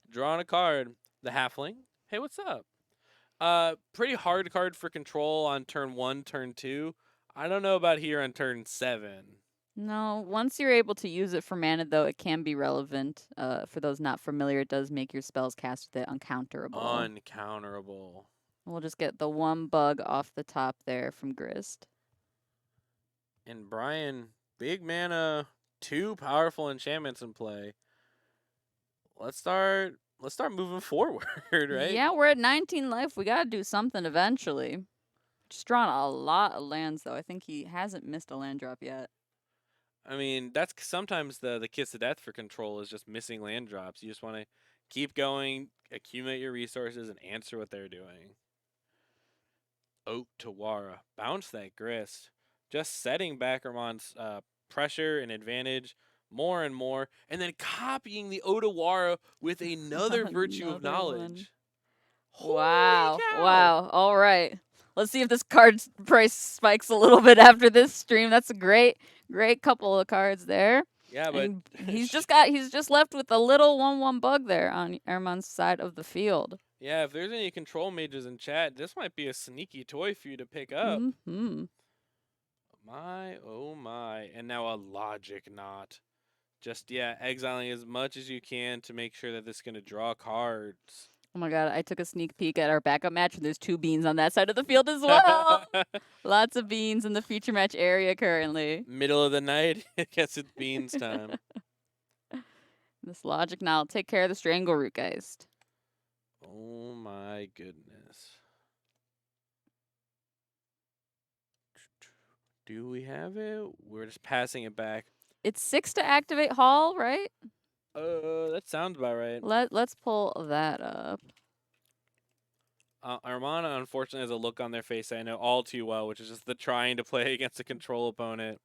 Speaker 4: Drawing a card. The Halfling. Hey, what's up? Pretty hard card for control on turn 1, turn 2. I don't know about here on turn 7.
Speaker 5: No, once you're able to use it for mana, though, it can be relevant. For those not familiar, it does make your spells cast with it uncounterable.
Speaker 4: Uncounterable.
Speaker 5: We'll just get the one bug off the top there from Grist.
Speaker 4: And Brian, big mana, 2 powerful enchantments in play. Let's start moving forward, right?
Speaker 5: Yeah, we're at 19 life. We gotta do something eventually. Just drawn a lot of lands, though. I think he hasn't missed a land drop yet.
Speaker 4: I mean, that's sometimes the kiss of death for control is just missing land drops. You just want to keep going, accumulate your resources, and answer what they're doing. Oak Tawara. Bounce that Grist. Just setting Backermon's pressure and advantage more and more, and then copying the Otawara with another virtue of
Speaker 5: Another one.
Speaker 4: knowledge.
Speaker 5: Wow.
Speaker 4: Holy cow.
Speaker 5: Wow. All right. Let's see if this card's price spikes a little bit after this stream. That's a great couple of cards there.
Speaker 4: Yeah, but
Speaker 5: And he's just left with a little 1/1 bug there on Ermon's side of the field.
Speaker 4: yeah, if there's any control mages in chat, this might be a sneaky toy for you to pick up.
Speaker 5: Mm-hmm.
Speaker 4: My, oh my. And now a logic knot. Just, yeah, exiling as much as you can to make sure that this is going to draw cards.
Speaker 5: Oh my god, I took a sneak peek at our backup match, and there's 2 beans on that side of the field as well. Lots of beans in the feature match area currently.
Speaker 4: Middle of the night, I guess it's beans time.
Speaker 5: This logic now will take care of the Strangle Rootgeist.
Speaker 4: Oh my goodness. Do we have it? We're just passing it back.
Speaker 5: It's 6 to activate Hall, right?
Speaker 4: That sounds about right.
Speaker 5: Let's pull that up.
Speaker 4: Armana, unfortunately, has a look on their face I know all too well, which is just the trying to play against a control opponent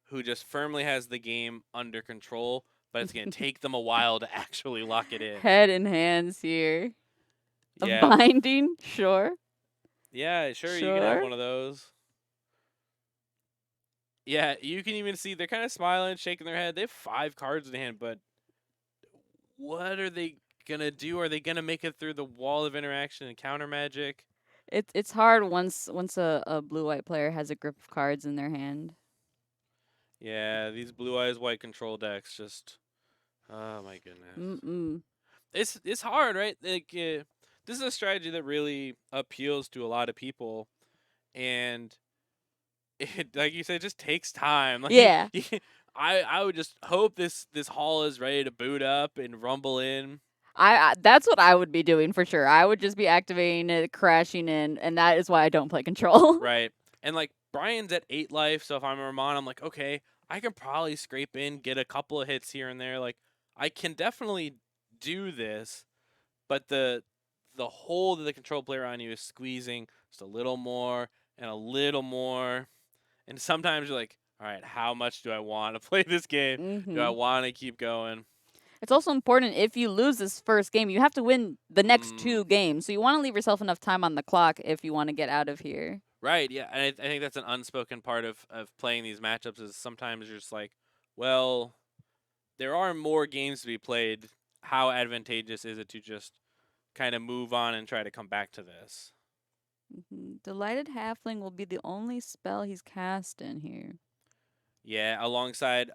Speaker 4: who just firmly has the game under control, but it's going to take them a while to actually lock it in.
Speaker 5: Head and hands here. A
Speaker 4: Yeah.
Speaker 5: binding? Sure.
Speaker 4: Yeah, sure, you can have one of those. Yeah, you can even see they're kind of smiling, shaking their head. They have 5 cards in hand, but what are they going to do? Are they going to make it through the wall of interaction and counter magic?
Speaker 5: It's hard once a blue-white player has a grip of cards in their hand.
Speaker 4: Yeah, these blue eyes white control decks just. Oh my goodness.
Speaker 5: Mm-mm.
Speaker 4: It's hard, right? Like this is a strategy that really appeals to a lot of people, and it, like you said, just takes time. Like
Speaker 5: Yeah.
Speaker 4: I would just hope this hall is ready to boot up and rumble in.
Speaker 5: I that's what I would be doing for sure. I would just be activating it, crashing in, and that is why I don't play control.
Speaker 4: Right. And like Brian's at 8 life, so if I'm a Ramon, I'm like, okay, I can probably scrape in, get a couple of hits here and there. Like I can definitely do this, but the hold of the control player on you is squeezing just a little more and a little more. And sometimes you're like, all right, how much do I want to play this game? Do I
Speaker 5: hmm
Speaker 4: want to keep going?
Speaker 5: It's also important if you lose this first game, you have to win the next 2
Speaker 4: Mm,
Speaker 5: games. So you want to leave yourself enough time on the clock if you want to get out of here.
Speaker 4: right, yeah. And I think that's an unspoken part of playing these matchups is sometimes you're just like, well, there are more games to be played. How advantageous is it to just kind of move on and try to come back to this?
Speaker 5: Delighted Halfling will be the only spell he's cast in here.
Speaker 4: Yeah, alongside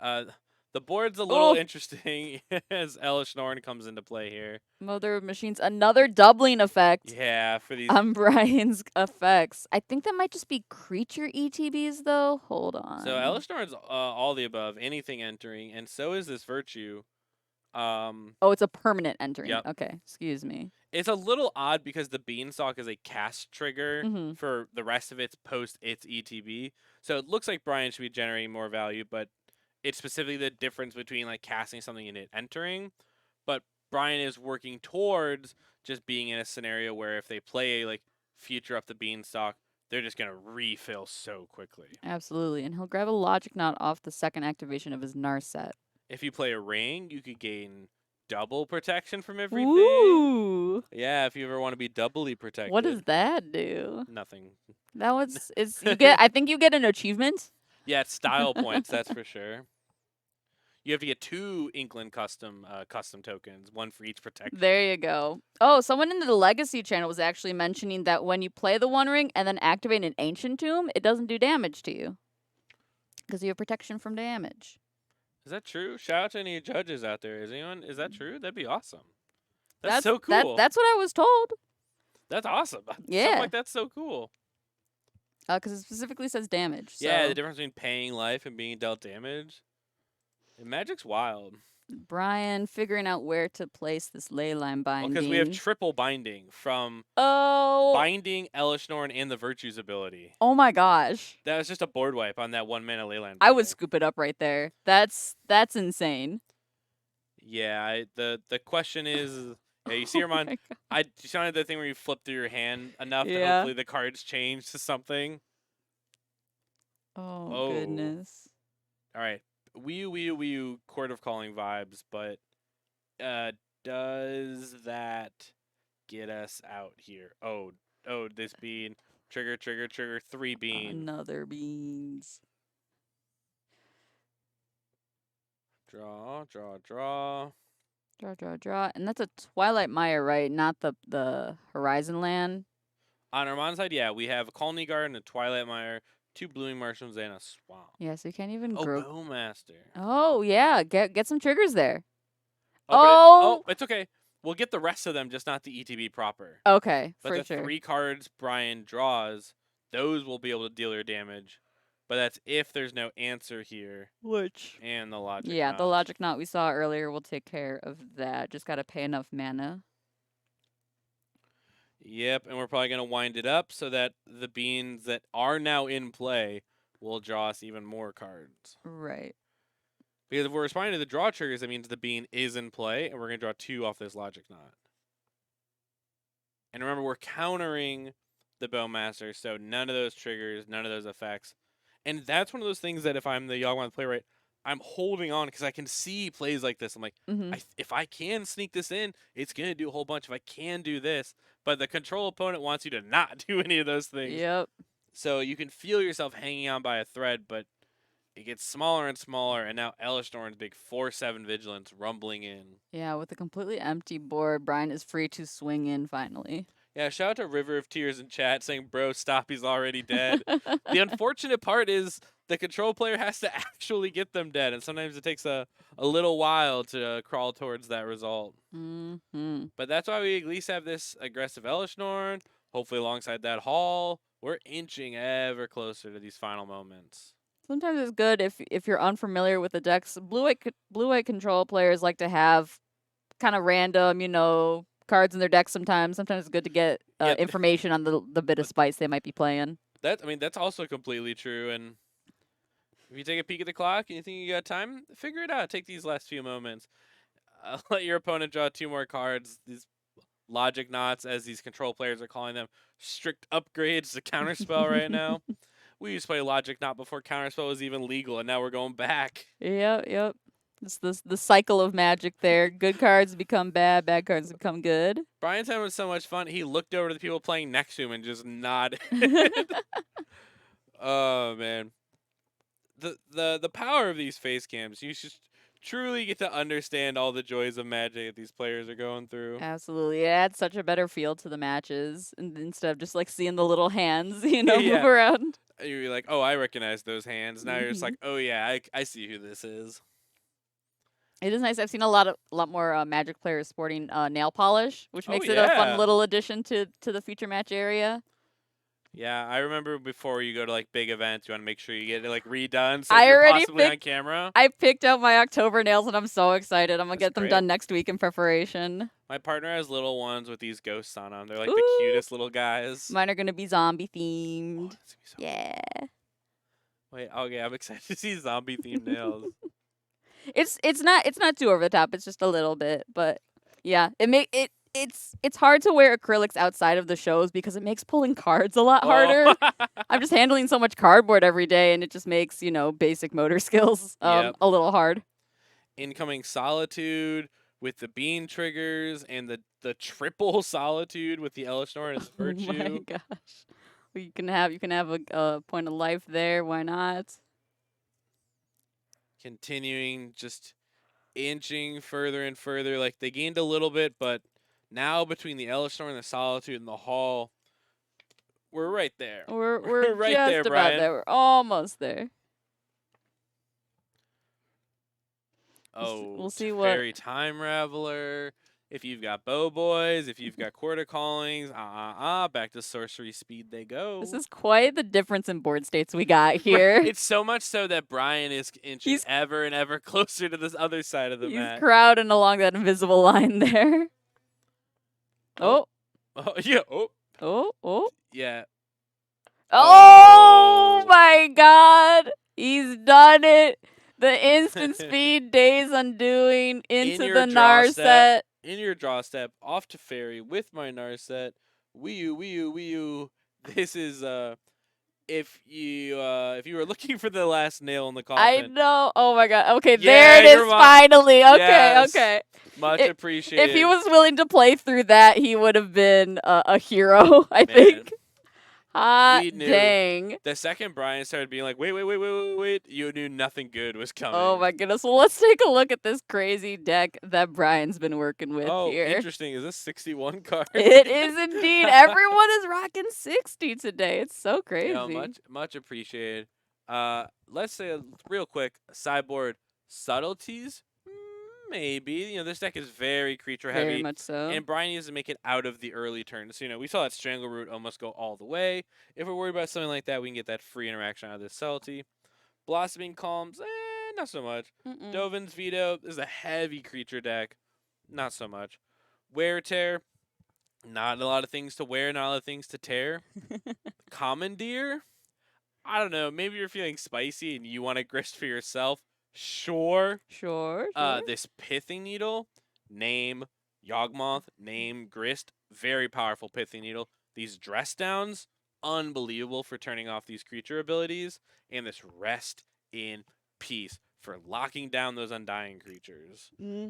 Speaker 4: the board's a little
Speaker 5: Oh,
Speaker 4: interesting as Elish Norn comes into play here.
Speaker 5: Mother of Machines, another doubling effect
Speaker 4: Yeah, for these.
Speaker 5: on Brian's effects. I think that might just be creature ETBs though. Hold
Speaker 4: So
Speaker 5: on.
Speaker 4: Elish Norn's all the above, anything entering, and so is this virtue.
Speaker 5: Oh, it's a permanent entering.
Speaker 4: Yep.
Speaker 5: Okay, excuse me.
Speaker 4: It's a little odd because the Beanstalk is a cast trigger
Speaker 5: Mhm.
Speaker 4: for the rest of its post its ETB. So it looks like Brian should be generating more value, but it's specifically the difference between like casting something and it entering. But Brian is working towards just being in a scenario where if they play like future up the Beanstalk, they're just gonna refill so quickly.
Speaker 5: Absolutely, and he'll grab a Logic Knot off the second activation of his Narset.
Speaker 4: If you play a ring, you could gain double protection from everything.
Speaker 5: Ooh.
Speaker 4: Yeah, if you ever want to be doubly protected.
Speaker 5: What does that do?
Speaker 4: Nothing.
Speaker 5: That was it's you get I think you get an achievement.
Speaker 4: Yeah, it's style points, that's for sure. You have to get 2 Inkling custom tokens, one for each protection.
Speaker 5: There you go. Oh, someone in the Legacy channel was actually mentioning that when you play the One Ring and then activate an Ancient Tomb, it doesn't do damage to you. Because you have protection from damage.
Speaker 4: Is that true? Shout out to any judges out there. Is that true? That'd be awesome. That's
Speaker 5: That's
Speaker 4: so cool.
Speaker 5: That's what I was told.
Speaker 4: That's awesome.
Speaker 5: Yeah.
Speaker 4: Stuff like that's so cool.
Speaker 5: Because it specifically says damage. So.
Speaker 4: Yeah, the difference between paying life and being dealt damage. And Magic's wild.
Speaker 5: Brian figuring out where to place this ley line binding.
Speaker 4: Because we have triple binding from binding Elishnorn and the Virtues ability.
Speaker 5: Oh my gosh.
Speaker 4: That was just a board wipe on that 1 mana leyline.
Speaker 5: I would scoop it up right there. That's insane.
Speaker 4: Yeah, the question is, yeah, you see Herman. I just wanted the thing where you flip through your hand enough that hopefully the cards change to something.
Speaker 5: Oh goodness.
Speaker 4: All right, Wii U Court of Calling vibes, but does that get us out here? Oh, this bean. Trigger, 3 bean.
Speaker 5: Another beans.
Speaker 4: Draw.
Speaker 5: Draw. And that's a Twilight Mire, right? Not the Horizon Land.
Speaker 4: On Armand's side, yeah, we have a Colony Garden, a Twilight Mire, 2 Blooming Mushrooms, and a Swamp.
Speaker 5: Yeah, so you can't even
Speaker 4: Oh,
Speaker 5: grow.
Speaker 4: Bowmaster.
Speaker 5: Oh, yeah. Get some triggers there.
Speaker 4: It's okay. We'll get the rest of them, just not the ETB proper.
Speaker 5: Okay,
Speaker 4: but
Speaker 5: for
Speaker 4: the
Speaker 5: sure.
Speaker 4: 3 cards Brian draws, those will be able to deal your damage. But that's if there's no answer here.
Speaker 5: Which?
Speaker 4: And the Logic
Speaker 5: Yeah,
Speaker 4: Knot.
Speaker 5: the Logic Knot we saw earlier will take care of that. Just got to pay enough mana.
Speaker 4: Yep, and we're probably going to wind it up so that the beans that are now in play will draw us even more cards.
Speaker 5: Right.
Speaker 4: Because if we're responding to the draw triggers, that means the bean is in play, and we're going to draw 2 off this Logic Knot. And remember, we're countering the Bowmaster, so none of those triggers, none of those effects. And that's one of those things that if I'm the Yawgmoth player, I'm holding on because I can see plays like this. I'm like, if I can sneak this in, it's going to do a whole bunch. If I can do this. But the control opponent wants you to not do any of those things.
Speaker 5: Yep.
Speaker 4: So you can feel yourself hanging on by a thread, but it gets smaller and smaller. And now Elishnorn's big 4/7 Vigilance rumbling in.
Speaker 5: Yeah, with a completely empty board, Brian is free to swing in finally.
Speaker 4: Yeah, shout out to River of Tears in chat saying, bro, stop, he's already dead. The unfortunate part is the control player has to actually get them dead, and sometimes it takes a little while to crawl towards that result.
Speaker 5: Mm-hmm.
Speaker 4: But that's why we at least have this aggressive Elishnorn, hopefully alongside that Hall. We're inching ever closer to these final moments.
Speaker 5: Sometimes it's good if you're unfamiliar with the decks. Blue-white control players like to have kind of random, cards in their decks sometimes. Sometimes it's good to get
Speaker 4: Yep.
Speaker 5: information on the bit of spice they might be playing.
Speaker 4: That's also completely true. And if you take a peek at the clock and you think you got time, figure it out. Take these last few moments. Let your opponent draw 2 more cards. These logic knots, as these control players are calling them, strict upgrades to counterspell right now. We used to play logic knot before counterspell was even legal, and now we're going back.
Speaker 5: Yep. It's the cycle of magic there. Good cards become bad, bad cards become good.
Speaker 4: Brian's having was so much fun. He looked over to the people playing next to him and just nodded. Oh man. The power of these face cams, you should truly get to understand all the joys of magic that these players are going through.
Speaker 5: Absolutely. It adds such a better feel to the matches instead of just like seeing the little hands,
Speaker 4: Yeah.
Speaker 5: move around.
Speaker 4: You're like, oh, I recognize those hands. Now you're just like, oh yeah, I see who this is.
Speaker 5: It is nice. I've seen a lot more Magic players sporting nail polish, which
Speaker 4: Oh,
Speaker 5: makes it a
Speaker 4: yeah.
Speaker 5: fun little addition to the feature match area.
Speaker 4: Yeah, I remember before you go to like big events, you want to make sure you get it like redone so
Speaker 5: I
Speaker 4: you're
Speaker 5: already
Speaker 4: possibly on
Speaker 5: picked-
Speaker 4: camera.
Speaker 5: I picked out my October nails and I'm so excited. I'm gonna
Speaker 4: That's
Speaker 5: get them
Speaker 4: great.
Speaker 5: done next week in preparation.
Speaker 4: My partner has little ones with these ghosts on them. They're like
Speaker 5: Ooh.
Speaker 4: the cutest little guys.
Speaker 5: Mine are gonna be zombie
Speaker 4: Oh,
Speaker 5: themed.
Speaker 4: that's gonna be so
Speaker 5: Yeah.
Speaker 4: Wait, okay, I'm excited to see zombie themed nails.
Speaker 5: It's not too over the top. It's just a little bit, but yeah, it's hard to wear acrylics outside of the shows because it makes pulling cards a lot harder. I'm just handling so much cardboard every day, and it just makes basic motor skills
Speaker 4: Yep.
Speaker 5: a little hard.
Speaker 4: Incoming Solitude with the bean triggers and the triple Solitude with the Elishnorn and its
Speaker 5: Oh my
Speaker 4: Virtue.
Speaker 5: gosh, well, you can have a point of life there. Why not?
Speaker 4: Continuing just inching further and further. Like they gained a little bit, but now between the Elishnorn and the Solitude and the Hall, we're right there.
Speaker 5: We're
Speaker 4: Right
Speaker 5: just
Speaker 4: there,
Speaker 5: about
Speaker 4: Brian.
Speaker 5: there. We're almost there.
Speaker 4: Oh,
Speaker 5: we'll see what-
Speaker 4: Fairy Time Raveler. If you've got Bow Boys, if you've got Quarter Callings, back to sorcery speed they go.
Speaker 5: This is quite the difference in board states we got here.
Speaker 4: It's so much so that Brian is inching
Speaker 5: He's-
Speaker 4: ever and ever closer to this other side of the
Speaker 5: He's
Speaker 4: mat.
Speaker 5: crowding along that invisible line there. Oh,
Speaker 4: Oh, yeah.
Speaker 5: oh.
Speaker 4: Yeah.
Speaker 5: Oh my god! He's done it! The instant speed days undoing into
Speaker 4: your
Speaker 5: the
Speaker 4: draw
Speaker 5: Narset.
Speaker 4: step. In your draw step, off to Fairy with my Narset. Wii U. This is if you were looking for the last nail in the
Speaker 5: I
Speaker 4: coffin.
Speaker 5: know. Oh my god. Okay,
Speaker 4: Yeah,
Speaker 5: there it
Speaker 4: you're
Speaker 5: is
Speaker 4: right.
Speaker 5: finally. Okay,
Speaker 4: Yes.
Speaker 5: okay.
Speaker 4: Much
Speaker 5: If-
Speaker 4: appreciated.
Speaker 5: If he was willing to play through that, he would have been a hero, I think. Hot
Speaker 4: We knew.
Speaker 5: dang.
Speaker 4: The second Brian started being like, wait, you knew nothing good was coming.
Speaker 5: Oh my goodness. Well, let's take a look at this crazy deck that Brian's been working with
Speaker 4: Oh,
Speaker 5: here.
Speaker 4: interesting. Is this 61 card?
Speaker 5: It is indeed. Everyone is rocking 60 today. It's so crazy.
Speaker 4: Much appreciated. Let's say real quick, sideboard subtleties. Maybe. This deck is very creature heavy.
Speaker 5: Very much so.
Speaker 4: And Brian needs to make it out of the early turn. So, we saw that Strangleroot almost go all the way. If we're worried about something like that, we can get that free interaction out of this subtlety. Blossoming Calms, not so much.
Speaker 5: Mm-mm.
Speaker 4: Dovin's Veto is a heavy creature deck. Not so much. Wear Tear, not a lot of things to wear, not a lot of things to tear. Commandeer, I don't know. Maybe you're feeling spicy and you want to grist for yourself. Sure.
Speaker 5: Sure.
Speaker 4: This Pithing Needle, name Yawgmoth, name Grist, very powerful Pithing Needle. These Dress Downs, unbelievable for turning off these creature abilities. And this Rest in Peace for locking down those Undying creatures.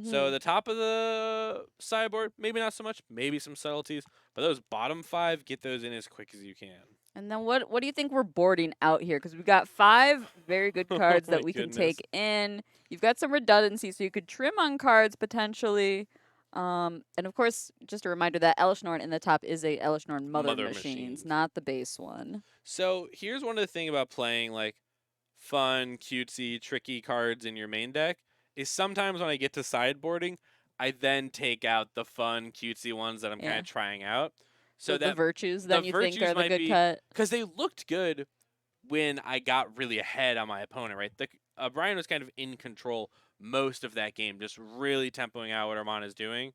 Speaker 4: So the top of the sideboard, maybe not so much, maybe some subtleties. But those bottom 5, get those in as quick as you can.
Speaker 5: And then what do you think we're boarding out here? Because we've got 5 very good cards
Speaker 4: Oh my
Speaker 5: that we can
Speaker 4: goodness.
Speaker 5: take in. You've got some redundancy, so you could trim on cards potentially. And of course, just a reminder that Elishnorn in the top is a Elishnorn Mother,
Speaker 4: Mother
Speaker 5: Machines,
Speaker 4: Machines.
Speaker 5: not the base one.
Speaker 4: So here's one of the things about playing like fun, cutesy, tricky cards in your main deck is sometimes when I get to sideboarding, I then take out the fun, cutesy ones that I'm kind
Speaker 5: Yeah.
Speaker 4: of trying out. So
Speaker 5: The
Speaker 4: that
Speaker 5: virtues
Speaker 4: the
Speaker 5: then you think
Speaker 4: virtues
Speaker 5: are the
Speaker 4: might
Speaker 5: good
Speaker 4: be
Speaker 5: cut.
Speaker 4: because they looked good when I got really ahead on my opponent, right? Brian was kind of in control most of that game, just really tempoing out what Armand is doing.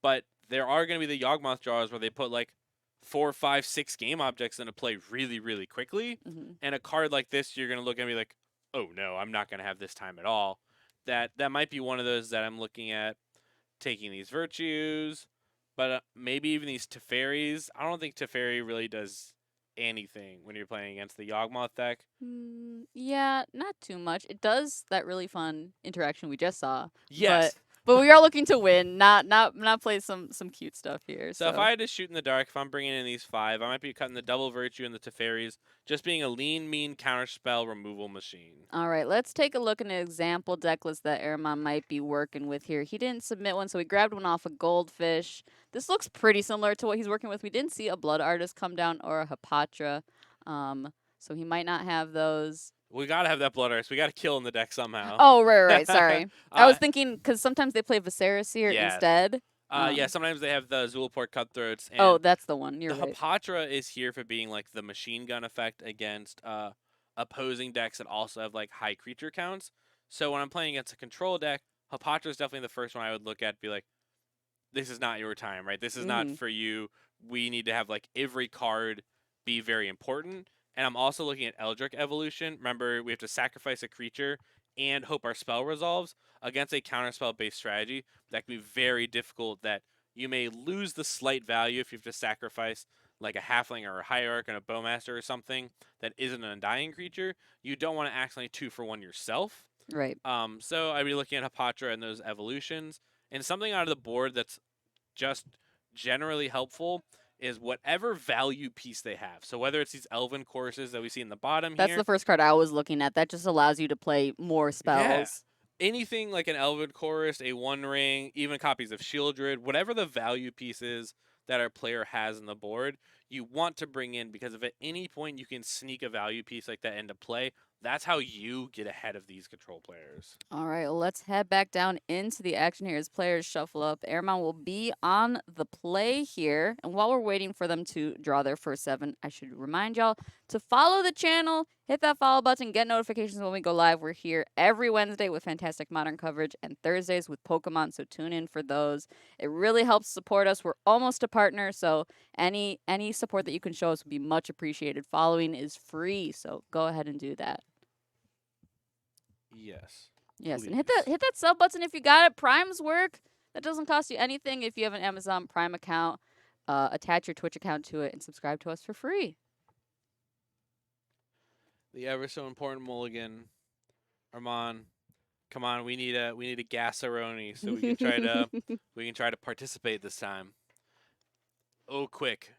Speaker 4: But there are going to be the Yawgmoth draws where they put like 4, 5, 6 game objects into play really, really quickly.
Speaker 5: Hmm.
Speaker 4: And a card like this, you're going to look at me like, oh no, I'm not going to have this time at all. That might be one of those that I'm looking at taking these virtues, but maybe even these Teferis. I don't think Teferi really does anything when you're playing against the Yawgmoth deck.
Speaker 5: Yeah, not too much. It does that really fun interaction we just saw.
Speaker 4: Yes.
Speaker 5: But we are looking to win, not play some cute stuff here.
Speaker 4: So if I had to shoot in the dark, if I'm bringing in these 5, I might be cutting the double virtue and the Teferis, just being a lean, mean counterspell removal machine.
Speaker 5: All right, let's take a look at an example deck list that Airmon might be working with here. He didn't submit one, so we grabbed one off a Goldfish. This looks pretty similar to what he's working with. We didn't see a Blood Artist come down or a Hapatra, so he might not have those.
Speaker 4: We gotta have that Blood Artist. We gotta kill in the deck somehow.
Speaker 5: Oh, right, sorry. I was
Speaker 4: Uh,
Speaker 5: thinking, because sometimes they play Viserys here
Speaker 4: Yes.
Speaker 5: instead.
Speaker 4: Yeah, sometimes they have the Zulaport Cutthroats. And
Speaker 5: Oh, that's the one. You're
Speaker 4: the
Speaker 5: right.
Speaker 4: Hapatra is here for being like the machine gun effect against opposing decks that also have like high creature counts. So when I'm playing against a control deck, Hapatra is definitely the first one I would look at and be like, this is not your time, right? This is not
Speaker 5: Mhm.
Speaker 4: for you. We need to have like every card be very important. And I'm also looking at Eldritch Evolution. Remember, we have to sacrifice a creature and hope our spell resolves against a counterspell based strategy. That can be very difficult. That you may lose the slight value if you have to sacrifice like a halfling or a hierarch and a bowmaster or something that isn't an undying creature. You don't want to accidentally 2-for-1 yourself.
Speaker 5: Right.
Speaker 4: So I'd be looking at Hapatra and those evolutions. And something out of the board that's just generally helpful is whatever value piece they have. So whether it's these elven courses that we see in the bottom
Speaker 5: That's
Speaker 4: here,
Speaker 5: the first card I was looking at. That just allows you to play more spells.
Speaker 4: anything like an elven chorus, a one ring, even copies of Shieldred, whatever the value pieces that our player has in the board, you want to bring in because if at any point you can sneak a value piece like that into play, that's how you get ahead of these control players.
Speaker 5: All right, well, let's head back down into the action here as players shuffle up. Airmon will be on the play here. And while we're waiting for them to draw their first 7, I should remind y'all to follow the channel, hit that follow button, get notifications when we go live. We're here every Wednesday with fantastic modern coverage and Thursdays with Pokemon, so tune in for those. It really helps support us. We're almost a partner, so any support that you can show us would be much appreciated. Following is free, so go ahead and do that.
Speaker 4: Yes.
Speaker 5: Yes, and
Speaker 4: Please.
Speaker 5: hit that sub button if you got it. Primes work. That doesn't cost you anything if you have an Amazon Prime account. Attach your Twitch account to it and subscribe to us for free.
Speaker 4: The ever so important mulligan, Armand. Come on, we need a gasaroni so we can try to participate this time. Oh, quick,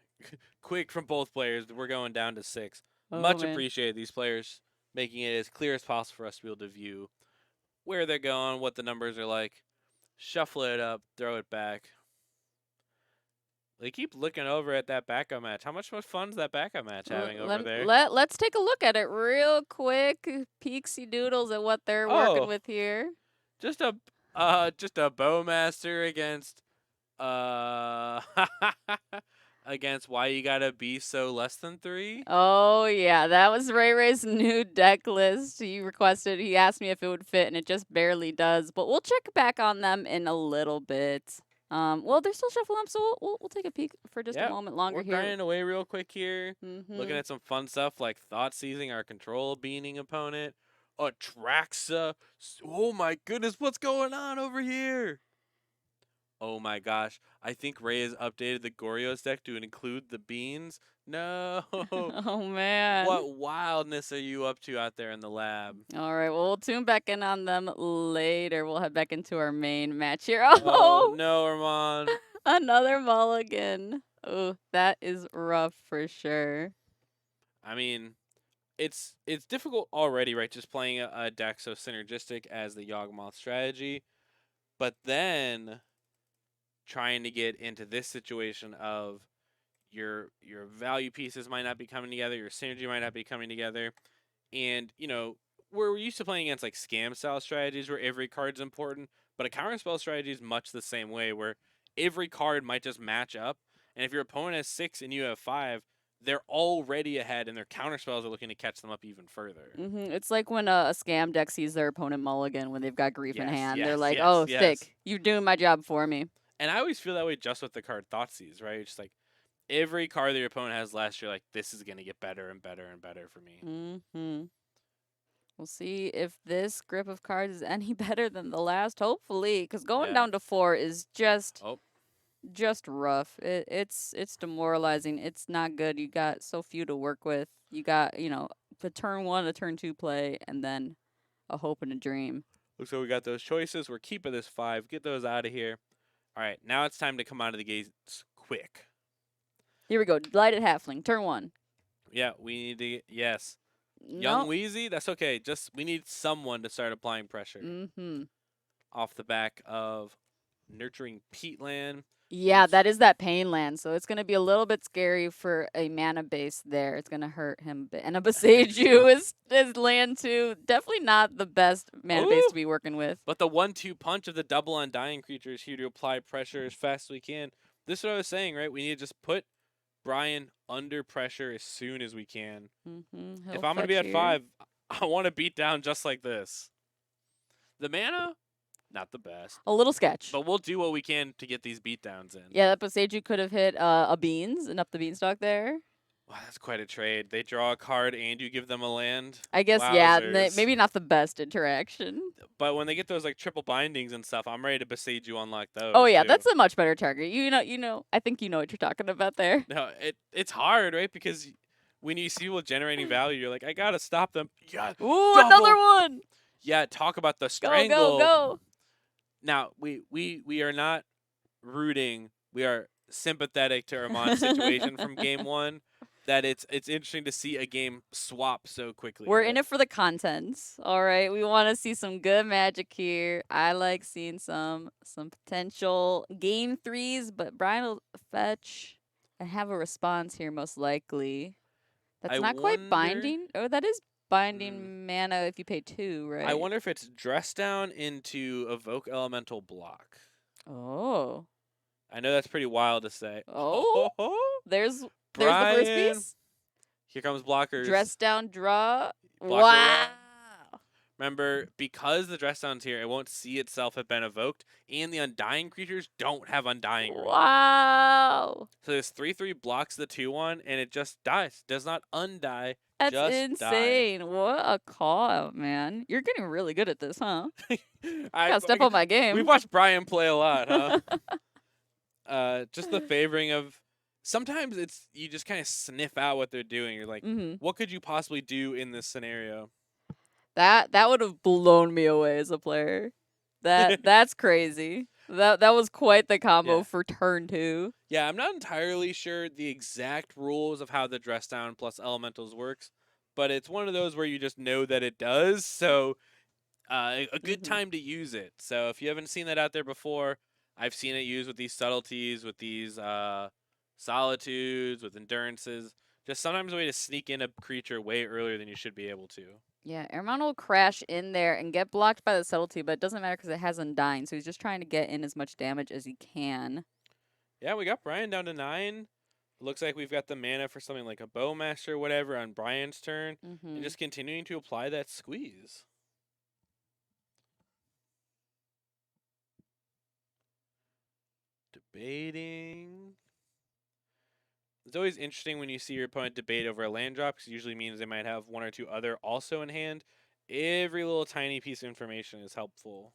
Speaker 4: quick from both players. We're going down to 6.
Speaker 5: Oh,
Speaker 4: Much
Speaker 5: man.
Speaker 4: appreciated these players making it as clear as possible for us to be able to view where they're going, what the numbers are like. Shuffle it up, throw it back. They keep looking over at that backup match. How much fun is that backup match having over there?
Speaker 5: Let's take a look at it real quick. Peeksy doodles at what they're working with here.
Speaker 4: Just a bowmaster against against why you gotta be so less than 3.
Speaker 5: Oh yeah, that was Ray Ray's new deck list. He asked me if it would fit, and it just barely does. But we'll check back on them in a little bit. Well, they're still shuffling up, so we'll take a peek for just a moment longer
Speaker 4: We're
Speaker 5: here.
Speaker 4: grinding away real quick here.
Speaker 5: Mhm.
Speaker 4: Looking at some fun stuff like thought seizing our control beaning opponent. Atraxa. Oh my goodness, what's going on over here? Oh my gosh. I think Ray has updated the Goryo's deck to include the beans. No.
Speaker 5: Oh man.
Speaker 4: What wildness are you up to out there in the lab?
Speaker 5: All right, well, we'll tune back in on them later. We'll head back into our main match here.
Speaker 4: Oh
Speaker 5: Oh,
Speaker 4: no, Armand.
Speaker 5: another mulligan. Oh, that is rough for sure.
Speaker 4: I mean, it's difficult already, right? Just playing a deck so synergistic as the Yawgmoth strategy. But then trying to get into this situation of your value pieces might not be coming together, your synergy might not be coming together, and we're used to playing against like scam style strategies where every card's important, but a counterspell strategy is much the same way where every card might just match up, and if your opponent has 6 and you have 5, they're already ahead, and their counterspells are looking to catch them up even further.
Speaker 5: It's like when a scam deck sees their opponent mulligan when they've got grief in
Speaker 4: Yes,
Speaker 5: hand. They're
Speaker 4: yes,
Speaker 5: like,
Speaker 4: yes,
Speaker 5: "Oh,
Speaker 4: yes.
Speaker 5: sick! You're doing my job for me."
Speaker 4: And I always feel that way just with the card Thoughtseize, right? It's just like every card that your opponent has last year, like this is gonna get better and better and better for me.
Speaker 5: We'll see if this grip of cards is any better than the last. Hopefully, because going
Speaker 4: Yeah.
Speaker 5: down to 4 is just
Speaker 4: Oh,
Speaker 5: just rough. It's demoralizing. It's not good. You got so few to work with. You got the turn 1, a turn 2 play, and then a hope and a dream.
Speaker 4: looks like we got those choices. We're keeping this 5. Get those out of here. All right, now it's time to come out of the gates quick.
Speaker 5: Here we go. Lighted halfling, turn 1.
Speaker 4: Yeah, we need to. Yes,
Speaker 5: No.
Speaker 4: Young Wheezy. That's okay. Just we need someone to start applying pressure off the back of nurturing Peatland.
Speaker 5: Yeah, that is that pain land, so it's going to be a little bit scary for a mana base there. It's going to hurt him a bit. And a Beseiju is land too. Definitely not the best mana base
Speaker 4: Ooh.
Speaker 5: to be working with.
Speaker 4: But the 1-2 punch of the double undying creature is here to apply pressure as fast as we can. This is what I was saying, right? We need to just put Brian under pressure as soon as we can. If I'm going to be at 5, I want to beat down just like this. The mana, not the best.
Speaker 5: A little sketch.
Speaker 4: But we'll do what we can to get these beatdowns in.
Speaker 5: Yeah, that Beseiju could have hit a beans and up the beanstalk there.
Speaker 4: Wow, that's quite a trade. They draw a card and you give them a land.
Speaker 5: I guess, yeah,
Speaker 4: Wowzers.
Speaker 5: maybe not the best interaction.
Speaker 4: But when they get those like triple bindings and stuff, I'm ready to Beseiju unlock those.
Speaker 5: Oh yeah,
Speaker 4: too.
Speaker 5: that's a much better target. I think you know what you're talking about there.
Speaker 4: No, it's hard, right? Because when you see people generating value, you're like, I gotta stop them. Yeah.
Speaker 5: Ooh,
Speaker 4: double.
Speaker 5: another one.
Speaker 4: Yeah, talk about the
Speaker 5: Go,
Speaker 4: strangle.
Speaker 5: go.
Speaker 4: Now we are not rooting. We are sympathetic to Armand's situation from game 1. That it's interesting to see a game swap so quickly.
Speaker 5: We're in it for the content. All right, we want to see some good magic here. I like seeing some potential game 3s, but Brian will fetch and have a response here most likely. That's not quite binding. Oh, that is binding mana if you pay 2, right?
Speaker 4: I wonder if it's dress down into evoke elemental block.
Speaker 5: Oh.
Speaker 4: I know that's pretty wild to say.
Speaker 5: Oh. There's the
Speaker 4: Brian.
Speaker 5: first piece.
Speaker 4: Here comes blockers.
Speaker 5: Dress down, draw.
Speaker 4: Blocker.
Speaker 5: Wow.
Speaker 4: Remember, because the dress down's here, it won't see itself have been evoked, and the undying creatures don't have undying.
Speaker 5: Wow.
Speaker 4: So this 3/3 blocks the 2/1, and it just dies. Does not undie.
Speaker 5: That's
Speaker 4: just
Speaker 5: insane.
Speaker 4: Die.
Speaker 5: What a call out, man. You're getting really good at this, huh?
Speaker 4: I
Speaker 5: gotta step up my game.
Speaker 4: We've watched Brian play a lot, huh? Just the favoring of. Sometimes it's you just kind of sniff out what they're doing. You're like, what could you possibly do in this scenario?
Speaker 5: That would have blown me away as a player. That's crazy. That was quite the combo for turn 2.
Speaker 4: Yeah, I'm not entirely sure the exact rules of how the dress down plus elementals works, but it's one of those where you just know that it does. So a good time to use it. So if you haven't seen that out there before, I've seen it used with these subtleties, with these solitudes, with endurances. Just sometimes a way to sneak in a creature way earlier than you should be able to.
Speaker 5: Yeah, Armand will crash in there and get blocked by the subtlety, but it doesn't matter because it has Undying, so he's just trying to get in as much damage as he can.
Speaker 4: Yeah, we got Brian down to 9. Looks like we've got the mana for something like a Bowmaster or whatever on Brian's turn. And just continuing to apply that squeeze. Debating. It's always interesting when you see your opponent debate over a land drop, because it usually means they might have 1 or 2 other also in hand. Every little tiny piece of information is helpful.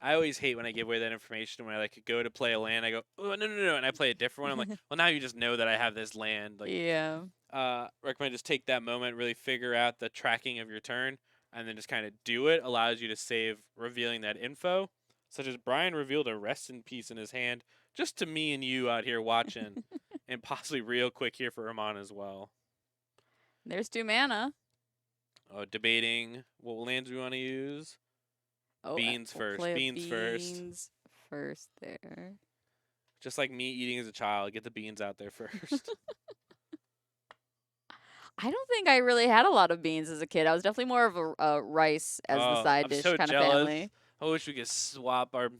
Speaker 4: I always hate when I give away that information when I like go to play a land. I go, oh, no, and I play a different one. I'm like, well, now you just know that I have this land. Like,
Speaker 5: yeah.
Speaker 4: Recommend just take that moment, really figure out the tracking of your turn, and then just kind of do it. Allows you to save revealing that info. Such as Brian revealed a rest in peace in his hand, just to me and you out here watching, and possibly real quick here for Ramon as well.
Speaker 5: There's 2 mana.
Speaker 4: Oh, debating what lands we want to use.
Speaker 5: Oh,
Speaker 4: Beans
Speaker 5: we'll
Speaker 4: first.
Speaker 5: play
Speaker 4: Beans first.
Speaker 5: first there.
Speaker 4: Just like me eating as a child, get the beans out there first.
Speaker 5: I don't think I really had a lot of beans as a kid. I was definitely more of a rice as the
Speaker 4: Oh,
Speaker 5: side
Speaker 4: I'm
Speaker 5: dish
Speaker 4: so
Speaker 5: kind of
Speaker 4: jealous.
Speaker 5: family.
Speaker 4: I wish we could swap our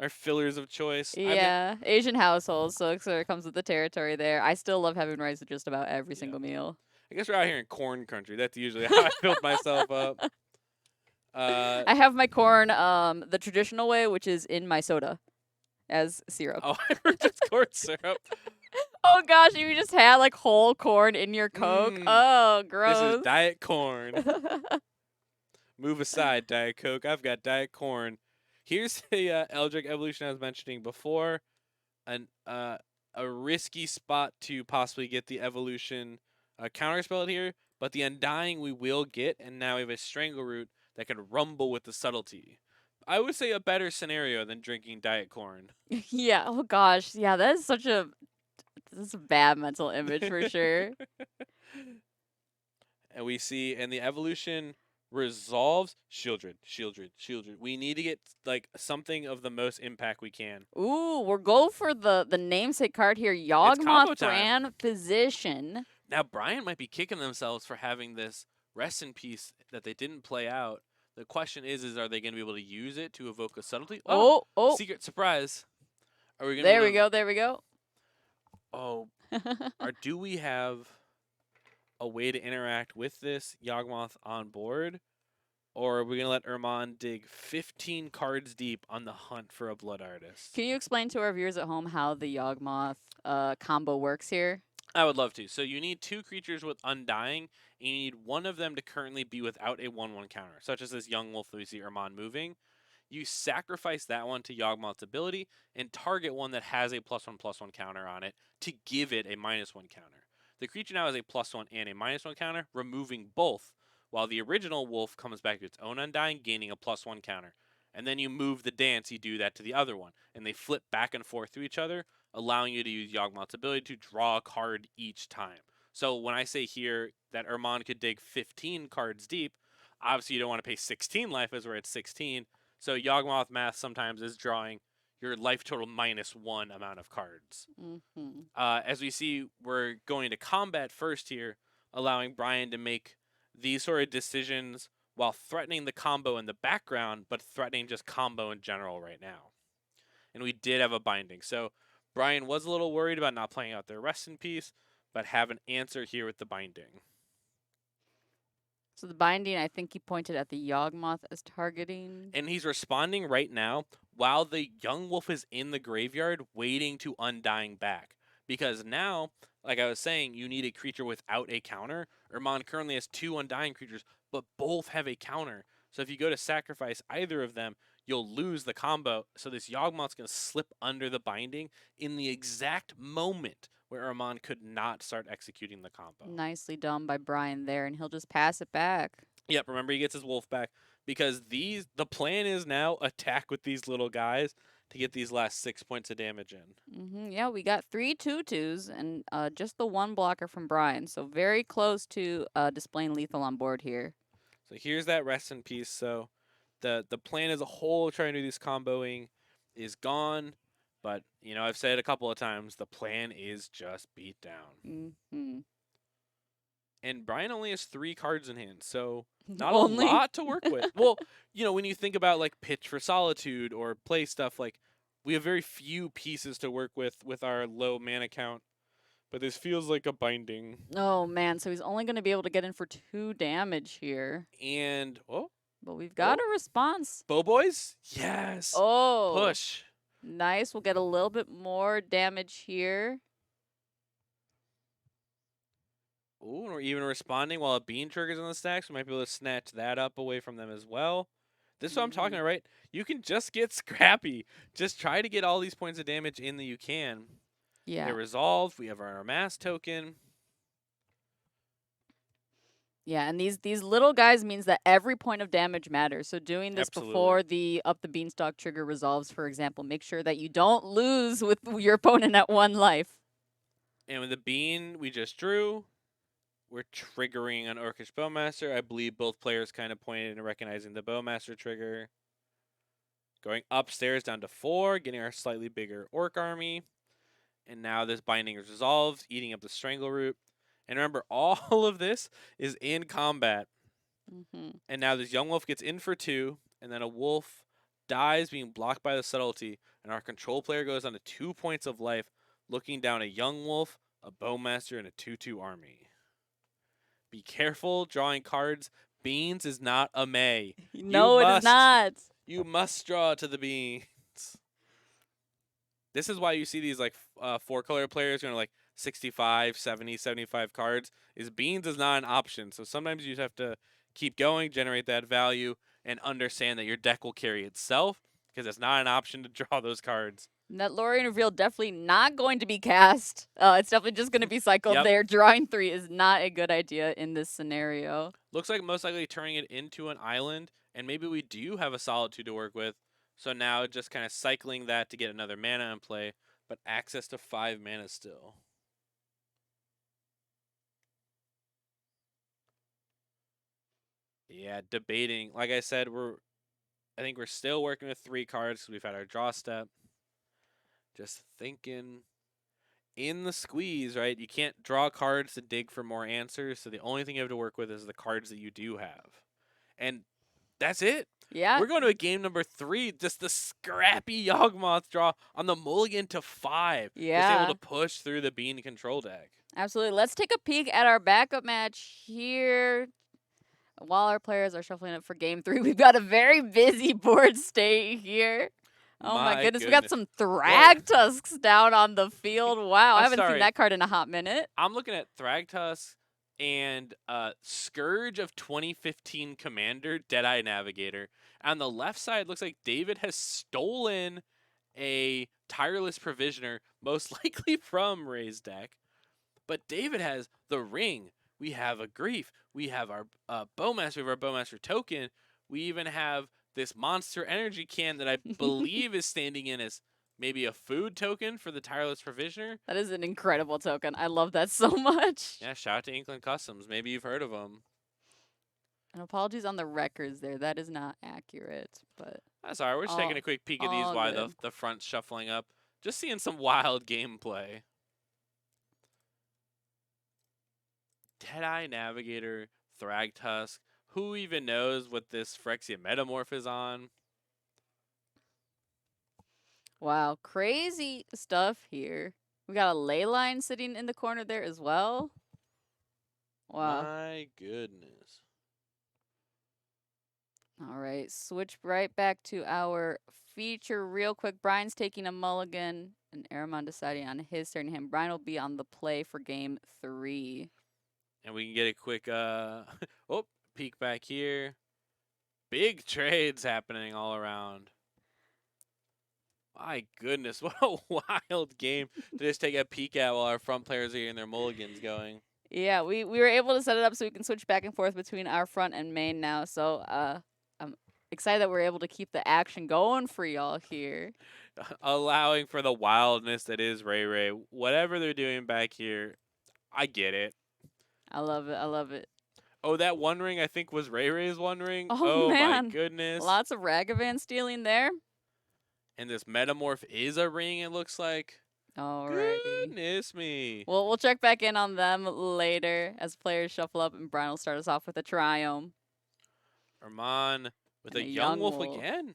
Speaker 4: fillers of choice.
Speaker 5: Yeah, Asian households, so it sort of comes with the territory there. I still love having rice with just about every
Speaker 4: Yeah.
Speaker 5: single meal.
Speaker 4: I guess we're out here in corn country. That's usually how I build myself up.
Speaker 5: I have my corn the traditional way, which is in my soda as syrup.
Speaker 4: Oh, I heard just corn syrup.
Speaker 5: Oh gosh, you just had like whole corn in your Coke.
Speaker 4: Mm,
Speaker 5: Oh,
Speaker 4: This
Speaker 5: gross.
Speaker 4: is Diet Corn. Move aside, Diet Coke. I've got Diet Corn. Here's the Eldritch evolution I was mentioning before. A risky spot to possibly get the evolution counterspelled here, but the Undying we will get, and now we have a Strangle Root that can rumble with the subtlety. I would say a better scenario than drinking Diet Corn.
Speaker 5: Yeah. Oh gosh. Yeah, that is such a this is a bad mental image for sure.
Speaker 4: And we see, and the evolution resolves Shieldred. We need to get like something of the most impact we can.
Speaker 5: Ooh, we're go for the namesake card here.
Speaker 4: combo
Speaker 5: Yawgmoth
Speaker 4: time.
Speaker 5: Brand Physician.
Speaker 4: Now Brian might be kicking themselves for having this rest in peace that they didn't play out. The question is are they going to be able to use it to evoke a subtlety?
Speaker 5: Oh, oh.
Speaker 4: Secret surprise. Are we going
Speaker 5: There we go. There we go.
Speaker 4: Oh, or do we have a way to interact with this Yawgmoth on board? Or are we going to let Erman dig 15 cards deep on the hunt for a Blood Artist?
Speaker 5: Can you explain to our viewers at home how the Yawgmoth combo works here?
Speaker 4: I would love to. So you need 2 creatures with Undying, and you need one of them to currently be without a 1/1 counter, such as this Young Wolf that we see Erman moving. You sacrifice that one to Yawgmoth's ability and target one that has a +1/+1 counter on it to give it a -1 counter. The creature now has a +1 and a -1 counter, removing both, while the original wolf comes back to its own Undying, gaining a +1 counter. And then you move the dance, you do that to the other one, and they flip back and forth to each other, allowing you to use Yawgmoth's ability to draw a card each time. So when I say here that Erman could dig 15 cards deep, obviously you don't want to pay 16 life as we're at 16. So Yawgmoth math sometimes is drawing your life total -1 amount of cards.
Speaker 5: Mm-hmm.
Speaker 4: As we see, we're going to combat first here, allowing Brian to make these sort of decisions while threatening the combo in the background, but threatening just combo in general right now. And we did have a binding. So Brian was a little worried about not playing out their rest in peace, but have an answer here with the binding.
Speaker 5: So the binding, I think he pointed at the Yawgmoth as targeting.
Speaker 4: And he's responding right now while the young wolf is in the graveyard waiting to Undying back. Because now, like I was saying, you need a creature without a counter. Erman currently has 2 Undying creatures, but both have a counter. So if you go to sacrifice either of them, you'll lose the combo. So this Yawgmoth's going to slip under the binding in the exact moment where Erman could not start executing the combo.
Speaker 5: Nicely done by Brian there, and he'll just pass it back.
Speaker 4: Yep, remember he gets his wolf back because the plan is now attack with these little guys to get these last 6 points of damage in.
Speaker 5: Mm-hmm. Yeah, we got 3 2/2s and just the 1 blocker from Brian, so very close to displaying lethal on board here.
Speaker 4: So here's that rest in peace. So the plan as a whole, trying to do this comboing, is gone. But you know, I've said a couple of times, the plan is just beat down.
Speaker 5: Mm-hmm.
Speaker 4: And Brian only has 3 cards in hand, so not
Speaker 5: Only?
Speaker 4: a lot to work with. Well, you know, when you think about like Pitch for Solitude or play stuff, like we have very few pieces to work with our low mana count. But this feels like a binding.
Speaker 5: Oh man, so he's only going to be able to get in for 2 damage here.
Speaker 4: And
Speaker 5: But we've got a response.
Speaker 4: Bow Boys? Yes.
Speaker 5: Oh.
Speaker 4: Push.
Speaker 5: Nice. We'll get a little bit more damage here.
Speaker 4: Ooh, and we're even responding while a bean triggers on the stack, so we might be able to snatch that up away from them as well. This is what I'm talking about, right? You can just get scrappy. Just try to get all these points of damage in that you can.
Speaker 5: Yeah.
Speaker 4: They're resolved. We have our mass token.
Speaker 5: Yeah, and these little guys means that every point of damage matters. So doing this
Speaker 4: Absolutely.
Speaker 5: before the up the beanstalk trigger resolves, for example, make sure that you don't lose with your opponent at 1 life.
Speaker 4: And with the bean we just drew, we're triggering an Orcish Bowmaster. I believe both players kind of pointed in recognizing the Bowmaster trigger. Going upstairs down to 4, getting our slightly bigger orc army. And now this binding is resolved, eating up the strangle root. And remember, all of this is in combat.
Speaker 5: Mm-hmm.
Speaker 4: And now this young wolf gets in for 2, and then a wolf dies being blocked by the subtlety, and our control player goes down to 2 points of life, looking down a young wolf, a bowmaster, and a 2/2 army. Be careful drawing cards. Beans is not a May.
Speaker 5: No, it is not.
Speaker 4: You must draw to the beans. This is why you see these like 4-color players going to like 65, 70, 75 cards. Is beans is not an option. So sometimes you just have to keep going, generate that value, and understand that your deck will carry itself because it's not an option to draw those cards.
Speaker 5: And that Lorien reveal definitely not going to be cast. It's definitely just going to be cycled
Speaker 4: Yep.
Speaker 5: there. Drawing 3 is not a good idea in this scenario.
Speaker 4: Looks like most likely turning it into an island, and maybe we do have a solitude to work with. So now just kind of cycling that to get another mana in play, but access to 5 mana still. Yeah, debating. Like I said, I think we're still working with 3 cards because we've had our draw step. Just thinking in the squeeze, right? You can't draw cards to dig for more answers, so the only thing you have to work with is the cards that you do have. And that's it.
Speaker 5: Yeah.
Speaker 4: We're going to a game number 3. Just the scrappy Yawgmoth draw on the mulligan to 5.
Speaker 5: Yeah.
Speaker 4: Just able to push through the bean control deck.
Speaker 5: Absolutely. Let's take a peek at our backup match here. While our players are shuffling up for game 3, we've got a very busy board state here. Oh my goodness, we got some Thragtusks down on the field. Wow, I haven't seen that card in a hot minute.
Speaker 4: I'm looking at Thragtusk and Scourge of 2015 Commander, Deadeye Navigator. On the left side, looks like David has stolen a Tireless Provisioner, most likely from Ray's deck. But David has the Ring. We have a Grief. We have our Bowmaster. We have our Bowmaster token. We even have this Monster Energy can that I believe is standing in as maybe a food token for the Tireless Provisioner.
Speaker 5: That is an incredible token. I love that so much.
Speaker 4: Yeah, shout out to Inkling Customs. Maybe you've heard of them.
Speaker 5: And apologies on the records there. That is not accurate, but
Speaker 4: that's all right. We're just taking a quick peek at these while the front's shuffling up. Just seeing some wild gameplay. Deadeye Navigator, Thragtusk. Who even knows what this Phyrexia Metamorph is on?
Speaker 5: Wow, crazy stuff here. We got a ley line sitting in the corner there as well. Wow.
Speaker 4: My goodness.
Speaker 5: All right, switch right back to our feature real quick. Brian's taking a mulligan, and Aramon deciding on his turn. Brian will be on the play for game 3.
Speaker 4: And we can get a quick peek back here. Big trades happening all around. My goodness, what a wild game to just take a peek at while our front players are getting their mulligans going.
Speaker 5: Yeah, we were able to set it up so we can switch back and forth between our front and main now. So I'm excited that we're able to keep the action going for y'all here.
Speaker 4: Allowing for the wildness that is Ray Ray. Whatever they're doing back here, I get it.
Speaker 5: I love it. I love it.
Speaker 4: Oh, that One Ring I think was Ray Ray's One Ring.
Speaker 5: Oh man.
Speaker 4: My goodness.
Speaker 5: Lots of Ragavan stealing there.
Speaker 4: And this Metamorph is a ring, it looks like.
Speaker 5: Alrighty.
Speaker 4: Goodness me.
Speaker 5: Well, we'll check back in on them later as players shuffle up, and Brian will start us off with a Triome.
Speaker 4: Armand with a young wolf again.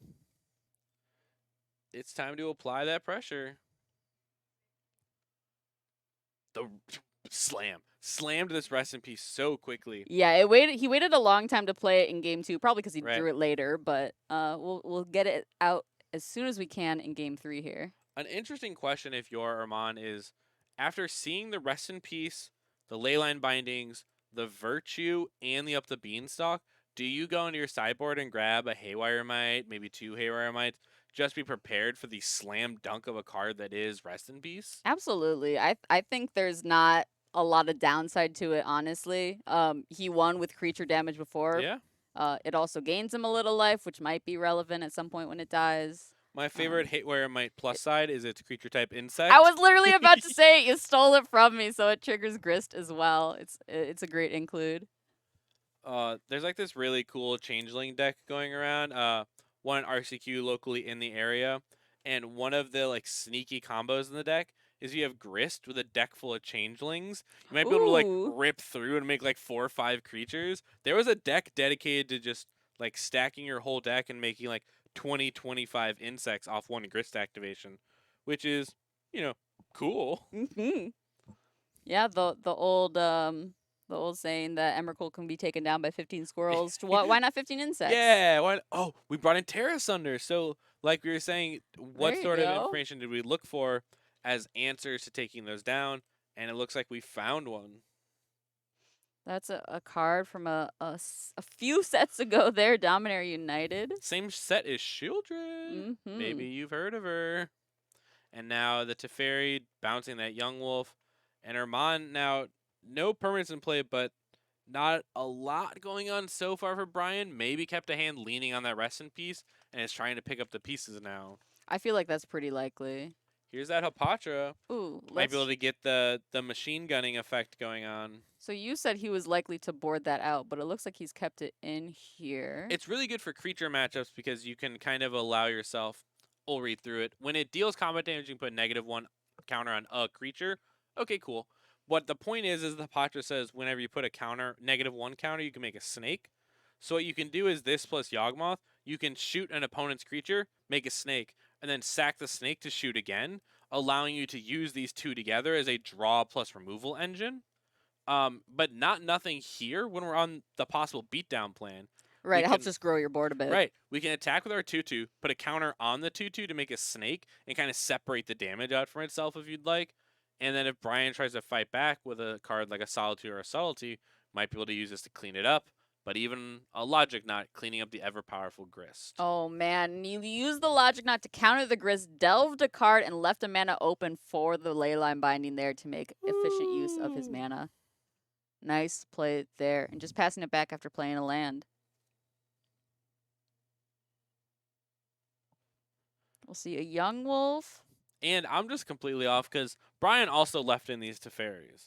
Speaker 4: It's time to apply that pressure. The slam. Slammed this Rest in Peace so quickly.
Speaker 5: Yeah, he waited a long time to play it in game 2, probably because he drew it later, but we'll get it out as soon as we can in game 3 here.
Speaker 4: An interesting question if you're Armand is, after seeing the Rest in Peace, the Leyline Bindings, the Virtue, and the Up the Beanstalk, do you go into your sideboard and grab a Haywire Mite, maybe 2 Haywire Mites, just be prepared for the slam dunk of a card that is Rest in Peace?
Speaker 5: Absolutely. I think there's not a lot of downside to it, honestly. He won with creature damage before.
Speaker 4: Yeah.
Speaker 5: It also gains him a little life, which might be relevant at some point when it dies.
Speaker 4: My favorite Haywire Mite plus side is its creature type insect.
Speaker 5: I was literally about to say it. You stole it from me, so it triggers Grist as well. It's a great include.
Speaker 4: There's like this really cool changeling deck going around. one RCQ locally in the area. And one of the like sneaky combos in the deck is you have Grist with a deck full of changelings. You might be able to like
Speaker 5: Ooh.
Speaker 4: rip through and make like 4 or 5 creatures. There was a deck dedicated to just like stacking your whole deck and making like 20, 25 insects off one Grist activation, which is, cool.
Speaker 5: Mm-hmm. Yeah, the old saying that Emrakul can be taken down by 15 squirrels. Why not 15 insects?
Speaker 4: Yeah. Oh, we brought in Terra Sunder. So, like we were saying, what
Speaker 5: There you
Speaker 4: sort of
Speaker 5: go.
Speaker 4: information did we look for as answers to taking those down? And it looks like we found one.
Speaker 5: That's a card from a few sets ago there, Dominator United.
Speaker 4: Same set as Shieldred.
Speaker 5: Mm-hmm.
Speaker 4: Maybe you've heard of her. And now the Teferi bouncing that Young Wolf. And Herman now, no permanents in play, but not a lot going on so far for Brian. Maybe kept a hand leaning on that Reston piece and is trying to pick up the pieces now.
Speaker 5: I feel like that's pretty likely.
Speaker 4: Here's that Hapatra.
Speaker 5: Ooh,
Speaker 4: Might be able to get the machine gunning effect going on.
Speaker 5: So you said he was likely to board that out, but it looks like he's kept it in here.
Speaker 4: It's really good for creature matchups because you can kind of allow yourself. We'll read through it. When it deals combat damage, you can put -1 counter on a creature. Okay, cool. What the point is the Patra says whenever you put a counter, -1 counter, you can make a snake. So what you can do is this plus Yawgmoth. You can shoot an opponent's creature, make a snake, and then sack the snake to shoot again, allowing you to use these two together as a draw plus removal engine. But nothing here when we're on the possible beatdown plan.
Speaker 5: Right,
Speaker 4: we
Speaker 5: it helps
Speaker 4: can-
Speaker 5: us grow your board a bit.
Speaker 4: Right. We can attack with our 2/2, put a counter on the 2/2 to make a snake, and kind of separate the damage out from itself if you'd like. And then if Brian tries to fight back with a card like a Solitude or a Subtlety, might be able to use this to clean it up. But even a Logic Knot cleaning up the ever-powerful Grist.
Speaker 5: Oh man, you used the Logic Knot to counter the Grist, delved a card, and left a mana open for the Leyline Binding there to make efficient use of his
Speaker 4: Ooh.
Speaker 5: mana. Nice play there. And just passing it back after playing a land. We'll see a Young Wolf.
Speaker 4: And I'm just completely off because Brian also left in these Teferis.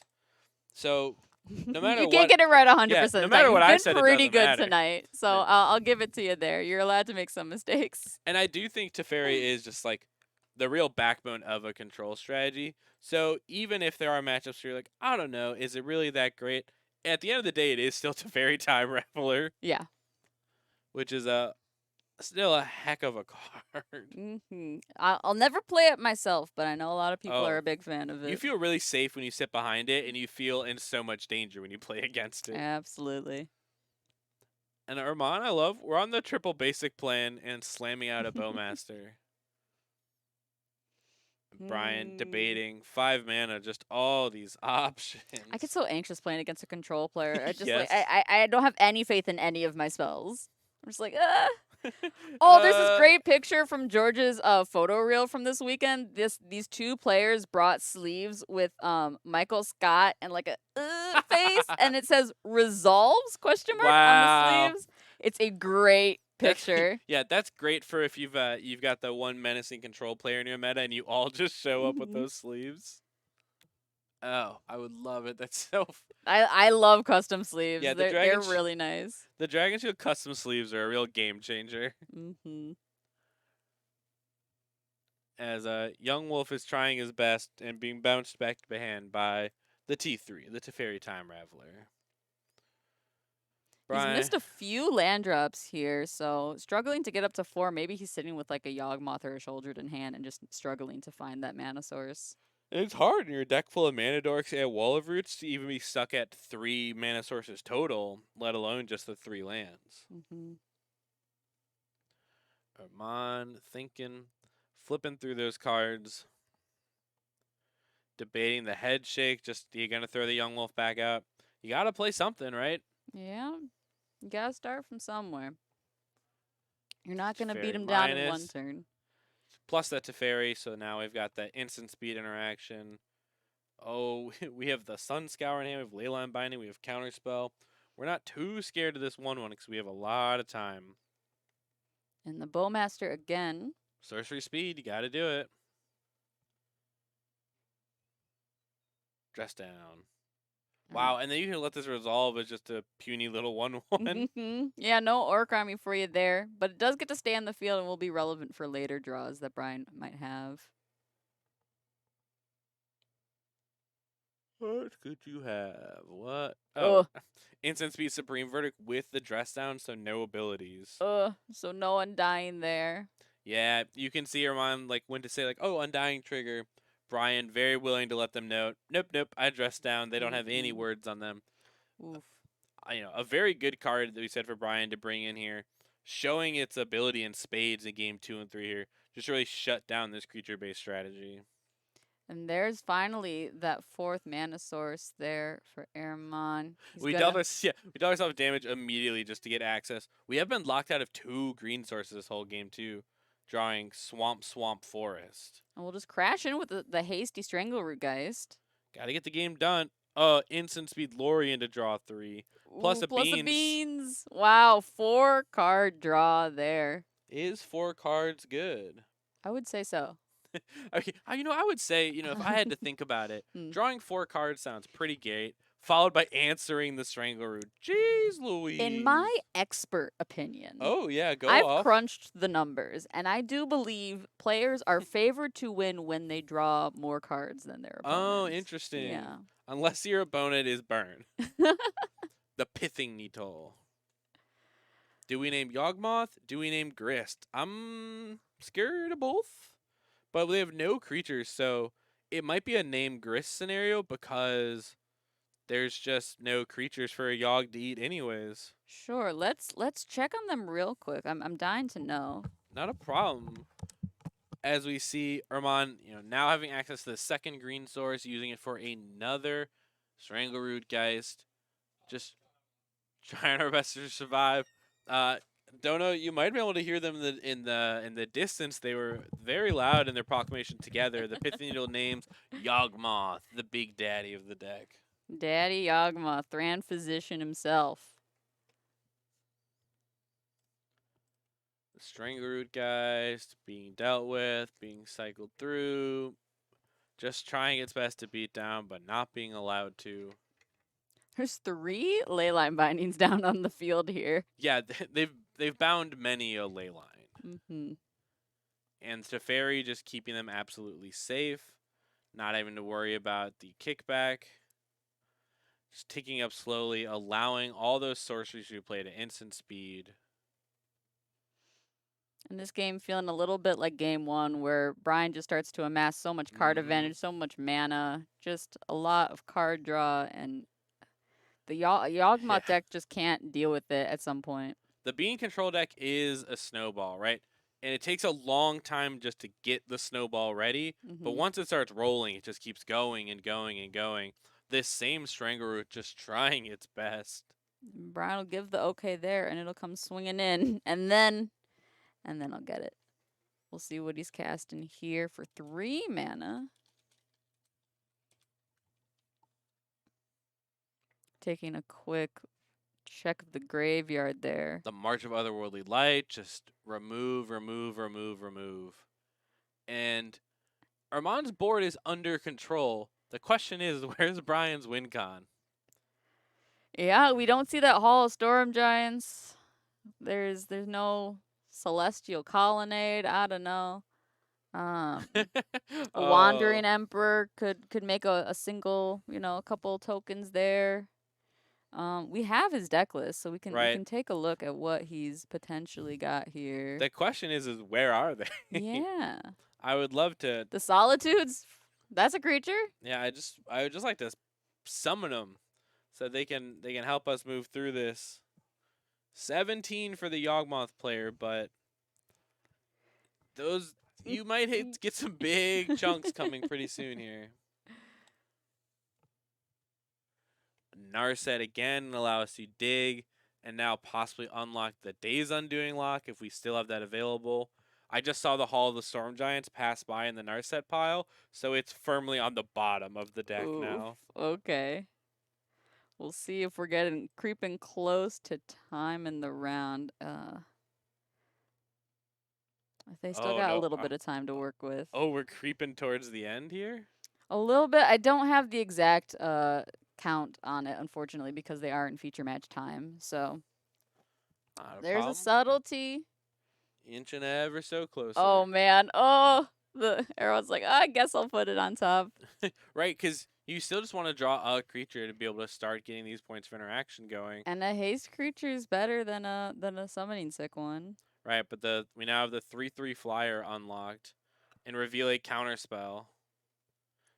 Speaker 4: So no matter
Speaker 5: you
Speaker 4: what,
Speaker 5: can't get it right 100%.
Speaker 4: yeah, no matter what I said, it
Speaker 5: pretty
Speaker 4: doesn't
Speaker 5: good
Speaker 4: matter.
Speaker 5: tonight. So
Speaker 4: Yeah.
Speaker 5: I'll give it to you there. You're allowed to make some mistakes.
Speaker 4: And I do think Teferi is just like the real backbone of a control strategy. So even if there are matchups where you're like, I don't know, is it really that great? At the end of the day, it is still Teferi Time Raveler,
Speaker 5: Yeah.
Speaker 4: which is still a heck of a card.
Speaker 5: I'll never play it myself, but I know a lot of people
Speaker 4: Oh.
Speaker 5: are a big fan of it.
Speaker 4: You feel really safe when you sit behind it, and you feel in so much danger when you play against it.
Speaker 5: Absolutely.
Speaker 4: And Armand, I love, we're on the triple basic plan and slamming out a Bowmaster. Brian debating 5 mana, just all these options.
Speaker 5: I get so anxious playing against a control player. I just
Speaker 4: Yes.
Speaker 5: I don't have any faith in any of my spells. I'm just like, ah. Oh, there's this great picture from George's photo reel from this weekend. These two players brought sleeves with Michael Scott and like a face, and it says "resolves?" on
Speaker 4: Wow.
Speaker 5: the sleeves. It's a great picture.
Speaker 4: Yeah, that's great for if you've got the one menacing control player in your meta and you all just show up with those sleeves. Oh, I would love it. That's so.
Speaker 5: I love custom sleeves.
Speaker 4: Yeah,
Speaker 5: they're really nice.
Speaker 4: The Dragon Shield custom sleeves are a real game changer. As Young Wolf is trying his best and being bounced back to hand by the T3, the Teferi Time Raveler.
Speaker 5: He's missed a few land drops here, so struggling to get up to 4. Maybe he's sitting with like a Yawgmoth or a Shouldred in hand and just struggling to find that mana source.
Speaker 4: It's hard in your deck full of mana dorks and Wall of Roots to even be stuck at 3 mana sources total, let alone just the 3 lands. Armand thinking, flipping through those cards, debating the head shake. Just, you gonna throw the Young Wolf back out? You gotta play something, right?
Speaker 5: Yeah, you gotta start from somewhere. You're not gonna
Speaker 4: Teferi
Speaker 5: beat him down in one
Speaker 4: minus.
Speaker 5: turn.
Speaker 4: Plus that Teferi, so now we've got that instant speed interaction. Oh, we have the Sun Scour in hand, we have Leyline Binding, we have Counterspell. We're not too scared of this 1/1 because we have a lot of time.
Speaker 5: And the Bowmaster again.
Speaker 4: Sorcery speed, you gotta do it. Dress down. Wow, and then you can let this resolve as just a puny little 1/1.
Speaker 5: Yeah, no Orc Army for you there, but it does get to stay on the field and will be relevant for later draws that Brian might have.
Speaker 4: What could you have? What? Oh,
Speaker 5: Ugh,
Speaker 4: instant speed supreme verdict with the dress down, so no abilities.
Speaker 5: so no Undying there.
Speaker 4: Yeah, you can see Herman like when to say like, oh, undying trigger. Brian very willing to let them know. Nope, nope. I dressed down. They don't have any words on them.
Speaker 5: Oof.
Speaker 4: A very good card that we said for Brian to bring in here, showing its ability in spades in game 2 and 3 here. Just really shut down this creature-based strategy.
Speaker 5: And there's finally that 4th mana source there for Airmon.
Speaker 4: We dealt ourselves damage immediately just to get access. We have been locked out of 2 green sources this whole game too, drawing Swamp Forest.
Speaker 5: And we'll just crash in with the hasty Strangleroot Geist.
Speaker 4: Gotta get the game done. Instant speed Lorien to draw 3. Plus
Speaker 5: Ooh,
Speaker 4: a
Speaker 5: plus
Speaker 4: beans.
Speaker 5: a beans. Wow, 4 card draw there.
Speaker 4: Is 4 cards good?
Speaker 5: I would say so.
Speaker 4: Okay, I would say, if I had to think about it,
Speaker 5: Hmm.
Speaker 4: drawing 4 cards sounds pretty great, followed by answering the Strangleroot. Jeez Louise.
Speaker 5: In my expert opinion,
Speaker 4: Oh, yeah, go
Speaker 5: I've
Speaker 4: off.
Speaker 5: crunched the numbers, and I do believe players are favored to win when they draw more cards than their opponents.
Speaker 4: Oh, interesting.
Speaker 5: Yeah.
Speaker 4: Unless your opponent is Burn. The Pithing Needle. Do we name Yawgmoth? Do we name Grist? I'm scared of both. But we have no creatures, so it might be a name Grist scenario because there's just no creatures for a Yogg to eat anyways.
Speaker 5: Sure. Let's check on them real quick. I'm dying to know.
Speaker 4: Not a problem. As we see Erman, now having access to the 2nd green source, using it for another Strangleroot Geist. Just trying our best to survive. Don't know. You might be able to hear them in the distance. They were very loud in their proclamation together. The Pithing Needle names Yawgmoth, the big daddy of the deck.
Speaker 5: Daddy Yawgmoth, Thran Physician himself.
Speaker 4: The Strangleroot Geist being dealt with, being cycled through, just trying its best to beat down, but not being allowed to.
Speaker 5: There's 3 Leyline bindings down on the field here.
Speaker 4: Yeah, they've bound many a ley line.
Speaker 5: Mm-hmm.
Speaker 4: And Teferi just keeping them absolutely safe, not having to worry about the kickback. Just ticking up slowly, allowing all those sorceries to be played at instant speed.
Speaker 5: And this game feeling a little bit like game 1, where Brian just starts to amass so much card advantage, so much mana, just a lot of card draw, and the Yawgmoth deck just can't deal with it at some point.
Speaker 4: The Bean control deck is a snowball, right? And it takes a long time just to get the snowball ready. But once it starts rolling, it just keeps going and going and going. This same Strangleroot just trying its best.
Speaker 5: Brian will give the okay there, and it'll come swinging in, and then I'll get it. We'll see what he's casting here for 3 mana. Taking a quick check of the graveyard there.
Speaker 4: The March of Otherworldly Light, just remove, remove, remove, remove. And Armand's board is under control. The question is, where's Brian's win con?
Speaker 5: Yeah, we don't see that Hall of Storm Giants. There's no Celestial Colonnade. I don't know. A Wandering Emperor could make a single, a couple tokens there. We have his deck list, so we can take a look at what he's potentially got here.
Speaker 4: The question is where are they?
Speaker 5: Yeah.
Speaker 4: I would love to.
Speaker 5: The Solitudes, that's a creature.
Speaker 4: Yeah, I would just like to summon them so they can help us move through this. 17 for the Yawgmoth player, but those you might get some big chunks coming pretty soon here. Narset again allow us to dig and now possibly unlock the Days Undoing lock if we still have that available. I just saw the Hall of the Storm Giants pass by in the Narset pile, so it's firmly on the bottom of the deck now.
Speaker 5: Okay. We'll see if we're creeping close to time in the round. They still got a little bit of time to work with.
Speaker 4: Oh, we're creeping towards the end here?
Speaker 5: A little bit. I don't have the exact count on it, unfortunately, because they are in feature match time. So
Speaker 4: Not a
Speaker 5: there's a
Speaker 4: problem.
Speaker 5: subtlety.
Speaker 4: Inching ever so closer.
Speaker 5: Oh man. Oh, the arrow's like, I guess I'll put it on top.
Speaker 4: Right, because you still just want to draw a creature to be able to start getting these points of interaction going.
Speaker 5: And a haste creature is better than a summoning sick one.
Speaker 4: Right, but we now have the 3/3 flyer unlocked, and reveal a counter spell.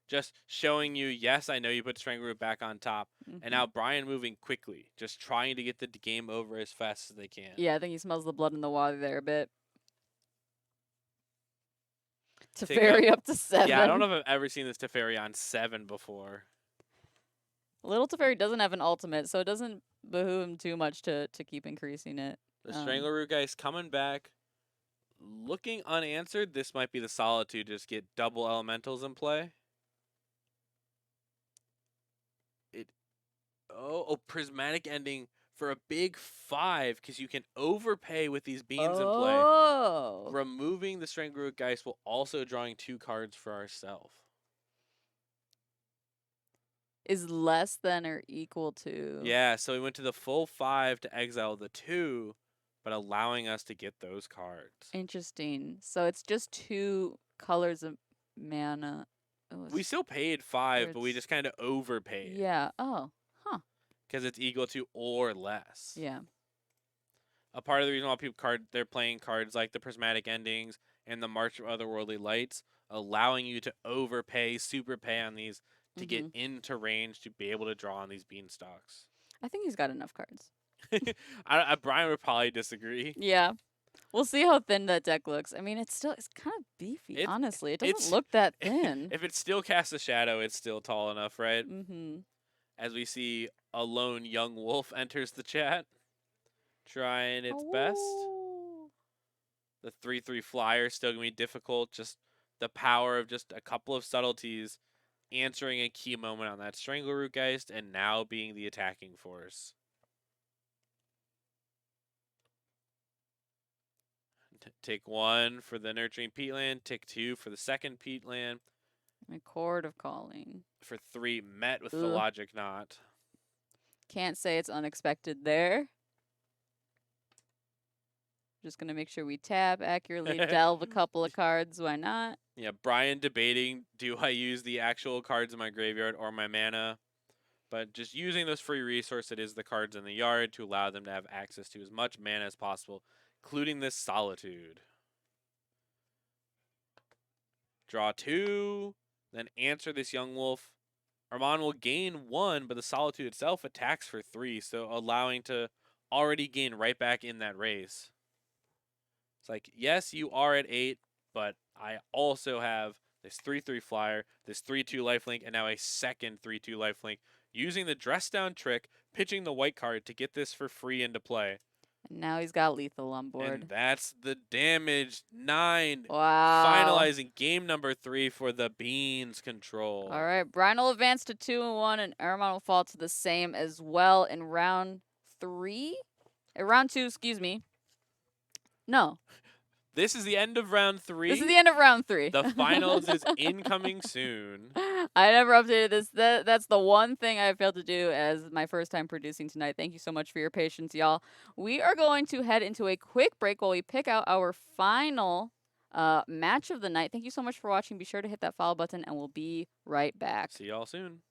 Speaker 4: Just showing you, yes, I know you put Strangleroot back on top, and now Brian moving quickly, just trying to get the game over as fast as they can.
Speaker 5: Yeah, I think he smells the blood in the water there a bit. Teferi up to 7.
Speaker 4: Yeah, I don't know if I've ever seen this Teferi on 7 before.
Speaker 5: Little Teferi doesn't have an ultimate, so it doesn't behoove him too much to keep increasing it.
Speaker 4: The Strangleroot guy's coming back, looking unanswered. This might be the Solitude, just get double elementals in play. Oh, prismatic ending for a big 5 because you can overpay with these beans in play.
Speaker 5: Oh.
Speaker 4: Removing the Strangleroot Geist while also drawing 2 cards for ourselves.
Speaker 5: Is less than or equal to.
Speaker 4: Yeah, so we went to the full 5 to exile the 2, but allowing us to get those cards.
Speaker 5: Interesting. So it's just 2 colors of mana.
Speaker 4: We still paid 5, but we just kind of overpaid.
Speaker 5: Yeah. Oh. Huh.
Speaker 4: Because it's equal to or less.
Speaker 5: Yeah.
Speaker 4: A part of the reason why they're playing cards like the Prismatic Endings and the March of Otherworldly Lights, allowing you to overpay, super pay on these to get into range to be able to draw on these beanstalks.
Speaker 5: I think he's got enough cards.
Speaker 4: Brian would probably disagree.
Speaker 5: Yeah. We'll see how thin that deck looks. I mean, it's kind of beefy, honestly. It doesn't look that thin.
Speaker 4: If it still casts a shadow, it's still tall enough, right?
Speaker 5: Mm-hmm.
Speaker 4: As we see a lone young wolf enters the chat, trying its best. The 3/3 flyer still going to be difficult. Just the power of just a couple of subtleties answering a key moment on that Strangleroot Geist and now being the attacking force. Take 1 for the Nurturing Peatland. Take 2 for the second Peatland.
Speaker 5: A Chord of Calling.
Speaker 4: For 3, met with the Logic Knot.
Speaker 5: Can't say it's unexpected there. Just going to make sure we tap accurately, delve a couple of cards. Why not?
Speaker 4: Yeah, Brian debating, do I use the actual cards in my graveyard or my mana? But just using this free resource that is the cards in the yard to allow them to have access to as much mana as possible, including this Solitude. Draw 2, then answer this Young Wolf. Armand will gain 1, but the Solitude itself attacks for 3, so allowing to already gain right back in that race. It's like, yes, you are at 8, but I also have this 3/3 flyer, this 3/2 lifelink, and now a second 3/2 lifelink. Using the dress down trick, pitching the white card to get this for free into play.
Speaker 5: And now he's got lethal on board.
Speaker 4: And that's the damage. 9.
Speaker 5: Wow.
Speaker 4: Finalizing game number 3 for the Beans control.
Speaker 5: All right, Brian will advance to 2-1, and Armand will fall to the same as well in round 3. Round 2, excuse me. No.
Speaker 4: This is the end of round 3.
Speaker 5: This is the end of round 3.
Speaker 4: The finals is incoming soon.
Speaker 5: I never updated this. That's the one thing I failed to do as my first time producing tonight. Thank you so much for your patience, y'all. We are going to head into a quick break while we pick out our final match of the night. Thank you so much for watching. Be sure to hit that follow button, and we'll be right back.
Speaker 4: See y'all soon.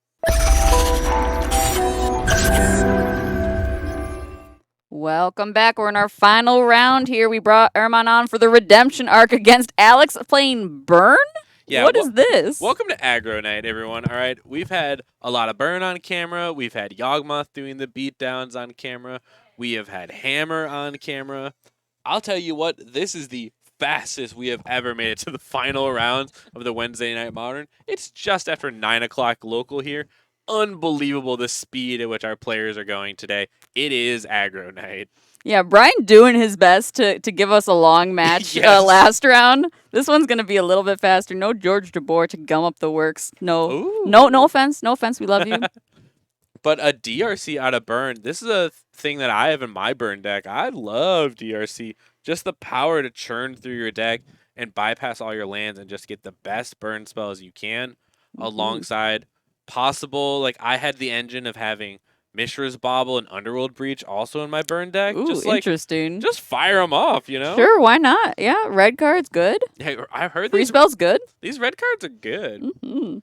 Speaker 5: Welcome back. We're in our final round here. We brought Armand on for the redemption arc against Alex playing Burn? Yeah, what is this?
Speaker 4: Welcome to Aggro Night, everyone. All right, we've had a lot of Burn on camera. We've had Yawgmoth doing the beatdowns on camera. We have had Hammer on camera. I'll tell you what, this is the fastest we have ever made it to the final rounds of the Wednesday Night Modern. It's just after 9 o'clock local here. Unbelievable the speed at which our players are going today. It is Aggro Night.
Speaker 5: Yeah, Brian doing his best to give us a long match last round. This one's going to be a little bit faster. No George DeBoer to gum up the works. No offense. No offense. We love you.
Speaker 4: But a DRC out of Burn, this is a thing that I have in my Burn deck. I love DRC. Just the power to churn through your deck and bypass all your lands and just get the best Burn spells you can alongside possible. Like I had the engine of having Mishra's Bobble and Underworld Breach also in my burn deck.
Speaker 5: Ooh,
Speaker 4: Just like
Speaker 5: interesting.
Speaker 4: just fire them off, you know?
Speaker 5: Sure, why not? Yeah, red card's good.
Speaker 4: Hey, I've heard
Speaker 5: Free
Speaker 4: these
Speaker 5: spell's good.
Speaker 4: red cards are good.
Speaker 5: Mm-hmm.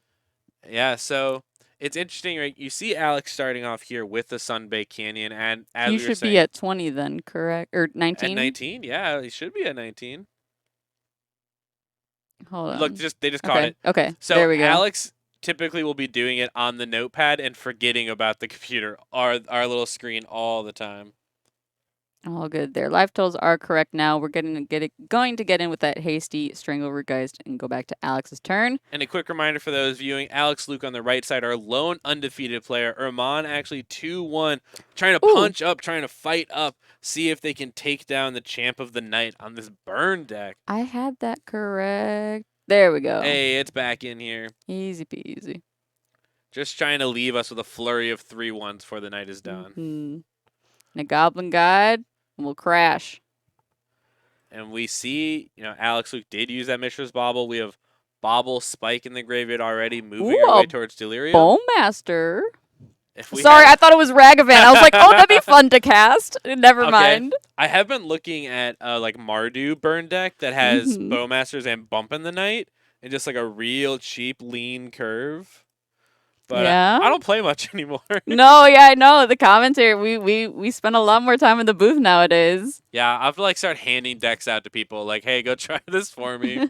Speaker 4: Yeah, so it's interesting, right? You see Alex starting off here with the Sunbaked Canyon, and as
Speaker 5: He
Speaker 4: we were
Speaker 5: should
Speaker 4: saying,
Speaker 5: be at 20 then, correct? Or
Speaker 4: at
Speaker 5: 19?
Speaker 4: 19, yeah, he should be at 19.
Speaker 5: Hold on.
Speaker 4: Look, they just caught
Speaker 5: Okay,
Speaker 4: it.
Speaker 5: okay.
Speaker 4: So
Speaker 5: there we go.
Speaker 4: Alex typically will be doing it on the notepad and forgetting about the computer, our little screen all the time.
Speaker 5: All good. Their life totals are correct now. We're going to get in with that hasty Stranglegeist and go back to Alex's turn.
Speaker 4: And a quick reminder for those viewing, Alex Luke on the right side, our lone undefeated player. Erman actually 2-1, trying to punch up, trying to fight up, see if they can take down the champ of the night on this burn deck.
Speaker 5: I had that correct. There we go.
Speaker 4: Hey, it's back in here.
Speaker 5: Easy peasy.
Speaker 4: Just trying to leave us with a flurry of 3-1s before the night is done.
Speaker 5: Mm-hmm. And a Goblin Guide will crash.
Speaker 4: And we see, Alex Luke did use that Mishra's Bobble. We have Bobble Spike in the graveyard already, moving our way towards Delirium.
Speaker 5: Bowmaster. Sorry, I thought it was Ragavan. I was like, oh, that'd be fun to cast. Never mind.
Speaker 4: I have been looking at like Mardu burn deck that has Bowmasters and Bump in the Night, and just like a real cheap lean curve. But
Speaker 5: yeah.
Speaker 4: I don't play much anymore.
Speaker 5: No, yeah, I know. The commentary, we spend a lot more time in the booth nowadays.
Speaker 4: Yeah, I have to like start handing decks out to people. Like, hey, go try this for me.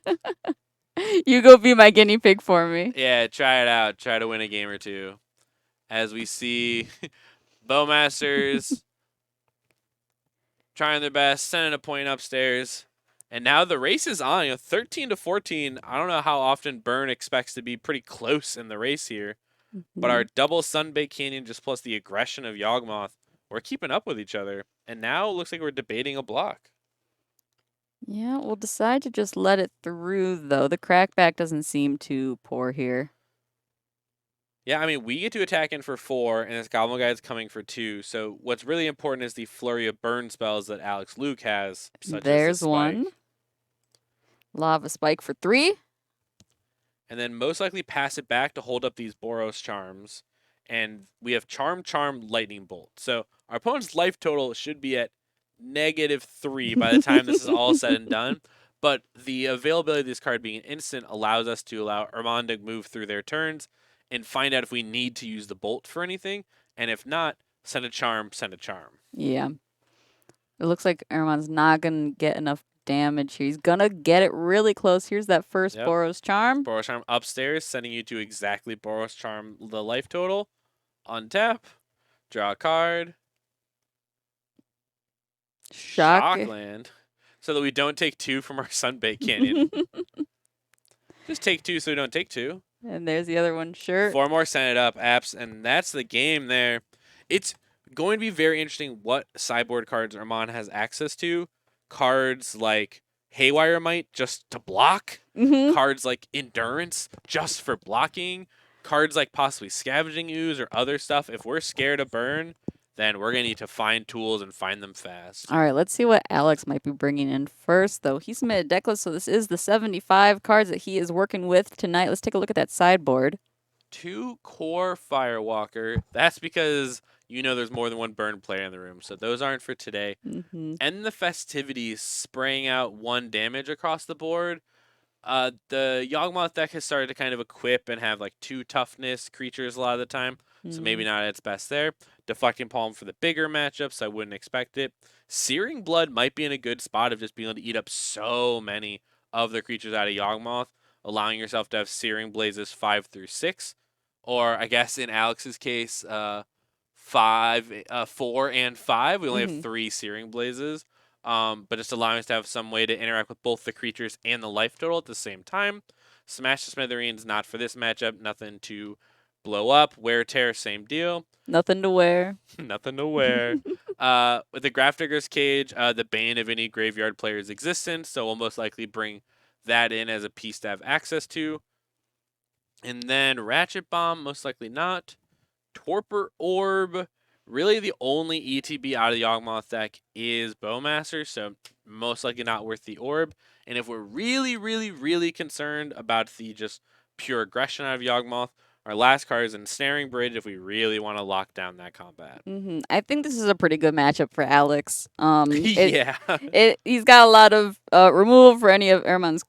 Speaker 5: You go be my guinea pig for me.
Speaker 4: Yeah, try it out. Try to win a game or two. As we see Bowmasters trying their best, sending a point upstairs. And now the race is on. 13-14. I don't know how often Burn expects to be pretty close in the race here. But our double Sunbaked Canyon just plus the aggression of Yawgmoth, we're keeping up with each other. And now it looks like we're debating a block.
Speaker 5: Yeah, we'll decide to just let it through, though. The crackback doesn't seem too poor here.
Speaker 4: Yeah, I mean, we get to attack in for 4, and this Goblin Guide's coming for 2. So what's really important is the flurry of burn spells that Alex Luke has.
Speaker 5: There's one. Lava Spike for 3.
Speaker 4: And then most likely pass it back to hold up these Boros Charms. And we have Charm, Lightning Bolt. So our opponent's life total should be at -3 by the time this is all said and done. But the availability of this card being an instant allows us to allow Erman to move through their turns and find out if we need to use the Bolt for anything. And if not, send a Charm, send a Charm.
Speaker 5: Yeah. It looks like Erman's not going to get enough damage here. He's going to get it really close. Here's that first Boros Charm.
Speaker 4: Boros Charm upstairs, sending you to exactly Boros Charm the life total. Untap. Draw a card. Shockland. So that we don't take 2 from our Sunbaked Canyon. Just take 2 so we don't take 2.
Speaker 5: And there's the other one, sure.
Speaker 4: 4 more, send it up, apps, and that's the game there. It's going to be very interesting what sideboard cards Erman has access to. Cards like Haywire Might just to block. Cards like Endurance just for blocking. Cards like possibly Scavenging Ooze or other stuff. If we're scared of burn, then we're going to need to find tools and find them fast.
Speaker 5: All right, let's see what Alex might be bringing in first, though. He submitted a deck list, so this is the 75 cards that he is working with tonight. Let's take a look at that sideboard.
Speaker 4: 2 core Firewalker. That's because there's more than one burn player in the room, so those aren't for today. End the Festivities, spraying out 1 damage across the board. The Yawgmoth deck has started to kind of equip and have like 2 toughness creatures a lot of the time, so maybe not at its best there. Deflecting Palm for the bigger matchups, I wouldn't expect it. Searing Blood might be in a good spot of just being able to eat up so many of the creatures out of Yawgmoth, allowing yourself to have Searing Blazes 5 through 6, or I guess in Alex's case, 4 and 5. We only have 3 Searing Blazes. But just allowing us to have some way to interact with both the creatures and the life total at the same time. Smash the Smithereens, not for this matchup. Nothing to blow up. Wear Tear, same deal.
Speaker 5: Nothing to wear.
Speaker 4: Nothing to wear. With the Grafdigger's Cage, the bane of any graveyard player's existence, so we'll most likely bring that in as a piece to have access to. And then Ratchet Bomb, most likely not. Torpor Orb. Really, the only ETB out of the Yawgmoth deck is Bowmaster, so most likely not worth the Orb. And if we're really, really, really concerned about the just pure aggression out of Yawgmoth, our last card is Ensnaring Bridge if we really want to lock down that combat.
Speaker 5: I think this is a pretty good matchup for Alex.
Speaker 4: Yeah.
Speaker 5: He's got a lot of removal for any of Erman's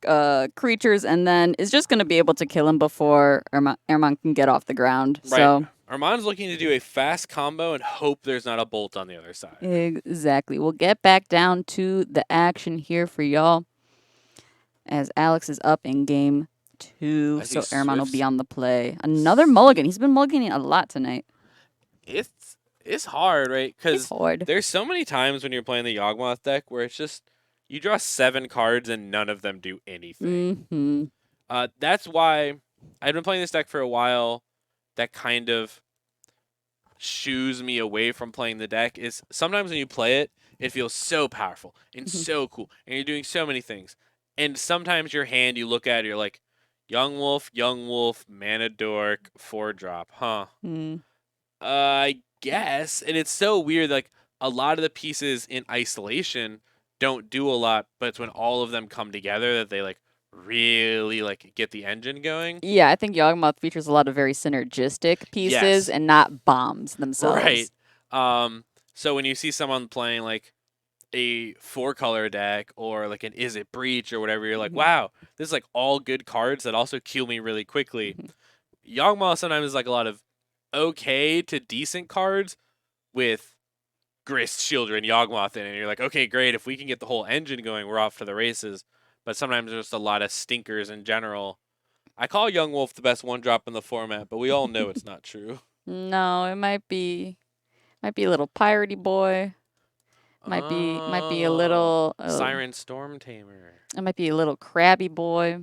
Speaker 5: creatures, and then is just going to be able to kill him before Erman can get off the ground.
Speaker 4: Right.
Speaker 5: So
Speaker 4: Armand's looking to do a fast combo and hope there's not a bolt on the other side.
Speaker 5: exactly. We'll get back down to the action here for y'all as Alex is up in game 2. So Erman will be on the play. Another mulligan. He's been mulliganing a lot tonight.
Speaker 4: It's hard, right?
Speaker 5: It's
Speaker 4: Because
Speaker 5: hard.
Speaker 4: there's so many times when you're playing the Yawgmoth deck where it's just you draw 7 cards and none of them do anything. That's why I've been playing this deck for a while. That kind of shoos me away from playing the deck is sometimes when you play it, it feels so powerful and so cool, and you're doing so many things. And sometimes your hand, you look at it, you're like, Young Wolf, Mana Dork, 4-drop, huh? I guess. And it's so weird, like, a lot of the pieces in isolation don't do a lot, but it's when all of them come together that they, like, really, like, get the engine going.
Speaker 5: Yeah, I think Yawgmoth features a lot of very synergistic pieces and not bombs themselves.
Speaker 4: Right. So when you see someone playing, like, a 4-color deck or like an Is It Breach or whatever, you're like, wow, this is like all good cards that also kill me really quickly. Yawgmoth sometimes is like a lot of okay to decent cards with Grist, Children, Yawgmoth in it. And you're like, okay, great. If we can get the whole engine going, we're off to the races. But sometimes there's just a lot of stinkers in general. I call Young Wolf the best 1-drop in the format, but we all know it's not true.
Speaker 5: No, it might be a little piratey boy. Might be a little
Speaker 4: Siren Storm Tamer.
Speaker 5: It might be a little crabby boy.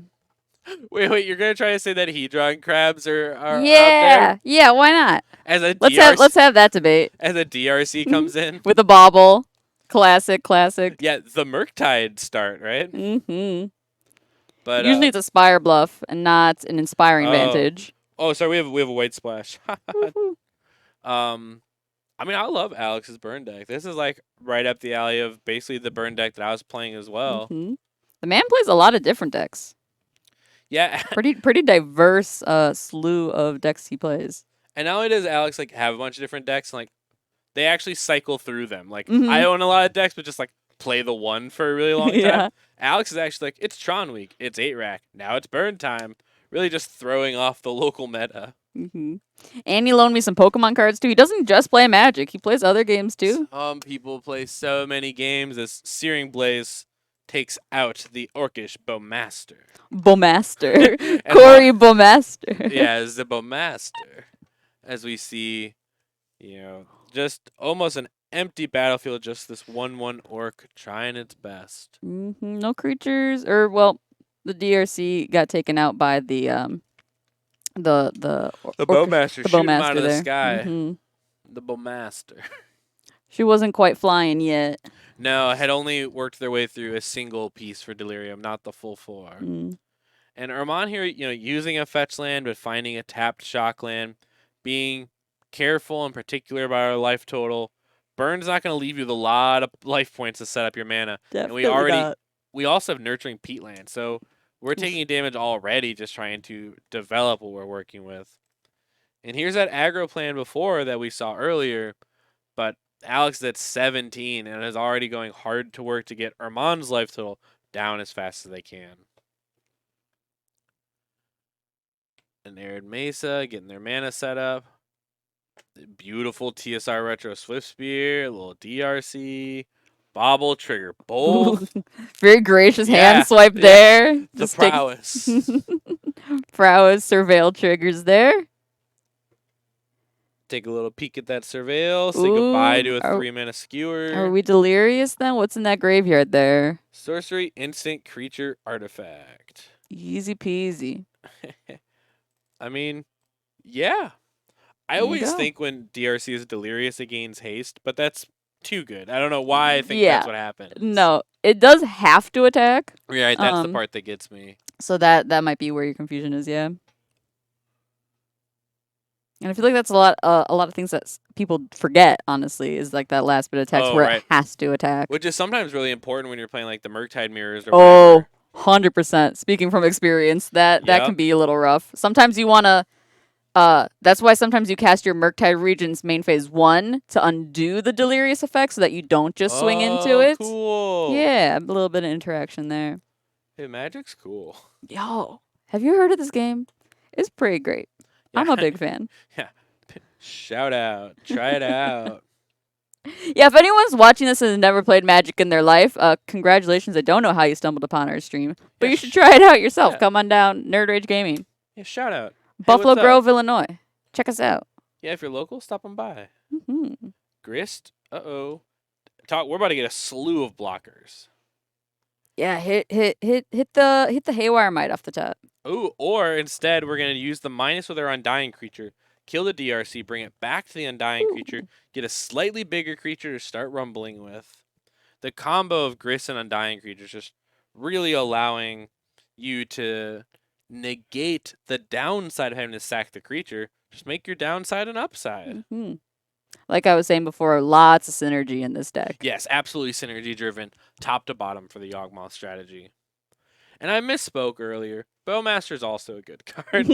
Speaker 4: Wait, you're gonna try to say that Hedron crabs are out there?
Speaker 5: Yeah, why not?
Speaker 4: As a
Speaker 5: let's have that debate.
Speaker 4: As a DRC comes in
Speaker 5: with a bauble, classic.
Speaker 4: Yeah, the Murktide start, right? But
Speaker 5: usually it's a Spire bluff and not an Inspiring Vantage.
Speaker 4: Oh, sorry, we have a White Splash. I mean, I love Alex's burn deck. This is like right up the alley of basically the burn deck that I was playing as well.
Speaker 5: The man plays a lot of different decks.
Speaker 4: Yeah.
Speaker 5: pretty diverse slew of decks he plays.
Speaker 4: And not only does Alex like have a bunch of different decks, like they actually cycle through them. Like I own a lot of decks, but just like play the one for a really long time. Alex is actually like, it's Tron week, it's 8-rack, now it's burn time. Really just throwing off the local meta.
Speaker 5: And he loaned me some Pokemon cards too. He doesn't just play Magic; he plays other games too.
Speaker 4: Some people play so many games as Searing Blaze takes out the Orcish Bowmaster. Corey Bowmaster. Yeah, as the Bowmaster. As we see, just almost an empty battlefield, just this 1/1 Orc trying its best.
Speaker 5: No creatures, or well, the DRC got taken out by the
Speaker 4: Bowmaster. Shoot him out of the sky. The Bowmaster.
Speaker 5: She wasn't quite flying yet.
Speaker 4: No, had only worked their way through a single piece for Delirium, not the full 4. And Armand here, using a fetch land, but finding a tapped shock land, being careful and particular about our life total. Burn's not going to leave you with a lot of life points to set up your mana.
Speaker 5: Definitely
Speaker 4: and we also have Nurturing Peatland, so we're taking damage already just trying to develop what we're working with. And here's that aggro plan before that we saw earlier, but Alex is at 17 and is already going hard to work to get Armand's life total down as fast as they can. An Arid Mesa, getting their mana set up. Beautiful TSR Retro Swift Spear, a little DRC, Bobble, trigger both.
Speaker 5: Very gracious hand swipe there.
Speaker 4: The
Speaker 5: Just
Speaker 4: prowess.
Speaker 5: Prowess, surveil triggers there.
Speaker 4: Take a little peek at that surveil. Say goodbye to a 3-mana skewer.
Speaker 5: Are we delirious then? What's in that graveyard there?
Speaker 4: Sorcery, instant creature, artifact.
Speaker 5: Easy peasy.
Speaker 4: I mean, yeah. I always think when DRC is delirious, it gains haste, but that's too good. I don't know why I think that's what happens.
Speaker 5: No, it does have to attack.
Speaker 4: Right, that's the part that gets me.
Speaker 5: So that might be where your confusion is, yeah. And I feel like that's a lot of things that people forget, honestly, is like that last bit of text where it has to attack.
Speaker 4: Which is sometimes really important when you're playing like the Murktide Mirrors or whatever.
Speaker 5: 100%. Speaking from experience, that can be a little rough. Sometimes you want to That's why sometimes you cast your Murktide Regent's main phase 1 to undo the Delirious effect so that you don't just swing into it.
Speaker 4: Cool.
Speaker 5: Yeah, a little bit of interaction there.
Speaker 4: Hey, Magic's cool.
Speaker 5: Yo, have you heard of this game? It's pretty great.
Speaker 4: Yeah.
Speaker 5: I'm a big fan.
Speaker 4: Yeah. Shout out. Try it out.
Speaker 5: Yeah, if anyone's watching this and has never played Magic in their life, congratulations. I don't know how you stumbled upon our stream, but
Speaker 4: Yeah,
Speaker 5: you should try it out yourself.
Speaker 4: yeah.
Speaker 5: Come on down, Nerd Rage Gaming.
Speaker 4: Yeah, shout out. Hey,
Speaker 5: Buffalo
Speaker 4: what's up?
Speaker 5: Grove, Illinois. Check us out.
Speaker 4: Yeah, if you're local, stop on by.
Speaker 5: hmm
Speaker 4: Grist. Uh-oh. We're about to get a slew of blockers.
Speaker 5: Yeah, hit the Haywire Might off the top.
Speaker 4: Ooh, or instead, we're going to use the minus with our Undying creature, kill the DRC, bring it back to the Undying creature, get a slightly bigger creature to start rumbling with. The combo of Grist and Undying creatures just really allowing you to negate the downside of having to sack the creature. Just make your downside an upside.
Speaker 5: Like I was saying before, lots of synergy in this deck.
Speaker 4: Yes, absolutely synergy driven, top to bottom for the Yawgmoth strategy. And I misspoke earlier. Bowmaster is also a good card.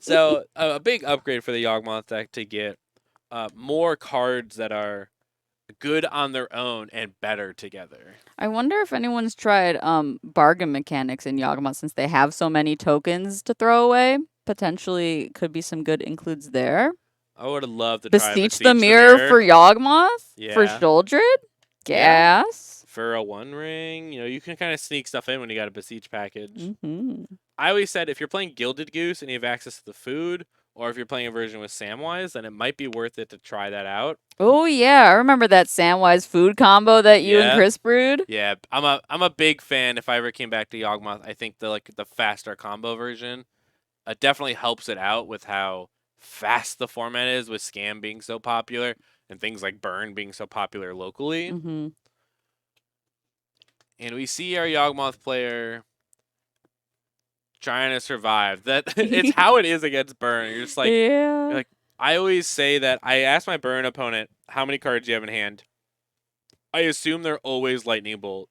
Speaker 4: So a big upgrade for the Yawgmoth deck to get more cards that are good on their own and better together.
Speaker 5: I wonder if anyone's tried bargain mechanics in Yawgmoth since they have so many tokens to throw away. Potentially could be some good includes there.
Speaker 4: I would have loved to try
Speaker 5: Beseech the Mirror for Yawgmoth?
Speaker 4: Yeah.
Speaker 5: For Sholdred?
Speaker 4: Yeah.
Speaker 5: Gas?
Speaker 4: For a One Ring, you can kind of sneak stuff in when you got a Beseech package.
Speaker 5: Mm-hmm.
Speaker 4: I always said if you're playing Gilded Goose and you have access to the food, or if you're playing a version with Samwise, then it might be worth it to try that out.
Speaker 5: Oh yeah, I remember that Samwise food combo that you and
Speaker 4: Yeah.
Speaker 5: Chris brewed.
Speaker 4: Yeah, I'm a big fan. If I ever came back to Yawgmoth, I think the faster combo version definitely helps it out with how fast the format is, with Scam being so popular and things like Burn being so popular locally.
Speaker 5: Mm-hmm.
Speaker 4: And we see our Yawgmoth player trying to survive. That it's how it is against Burn. You're just like,
Speaker 5: yeah.
Speaker 4: you're like, I always say that I ask my Burn opponent, how many cards do you have in hand? I assume they're always Lightning Bolt.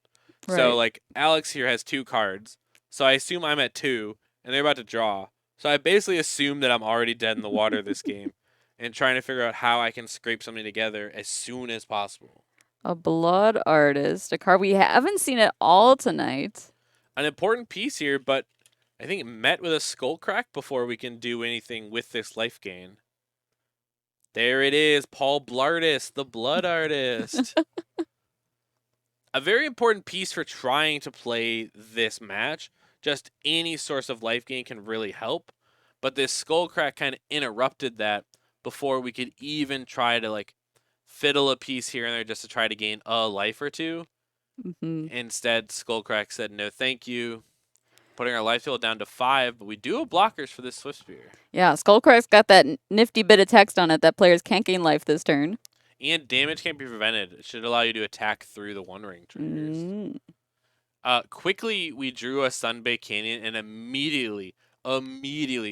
Speaker 4: So,
Speaker 5: Right.
Speaker 4: like, Alex here has 2 cards. So I assume I'm at 2, and they're about to draw. So I basically assume that I'm already dead in the water this game, and trying to figure out how I can scrape something together as soon as possible.
Speaker 5: A Blood Artist, a card we haven't seen at all tonight.
Speaker 4: An important piece here, but I think met with a skull crack before we can do anything with this life gain. There it is, Paul Blardis, the Blood Artist. A very important piece for trying to play this match. Just any source of life gain can really help, but this skull crack kind of interrupted that before we could even try to like fiddle a piece here and there just to try to gain a life or two.
Speaker 5: Mm-hmm.
Speaker 4: Instead, Skullcrack said no thank you, putting our life total down to 5, but we do have blockers for this Swift Spear.
Speaker 5: Yeah, Skullcrack's got that nifty bit of text on it that players can't gain life this turn.
Speaker 4: And damage can't be prevented. It should allow you to attack through the One Ring triggers.
Speaker 5: Mm.
Speaker 4: Quickly, we drew a Sunbaked Canyon and immediately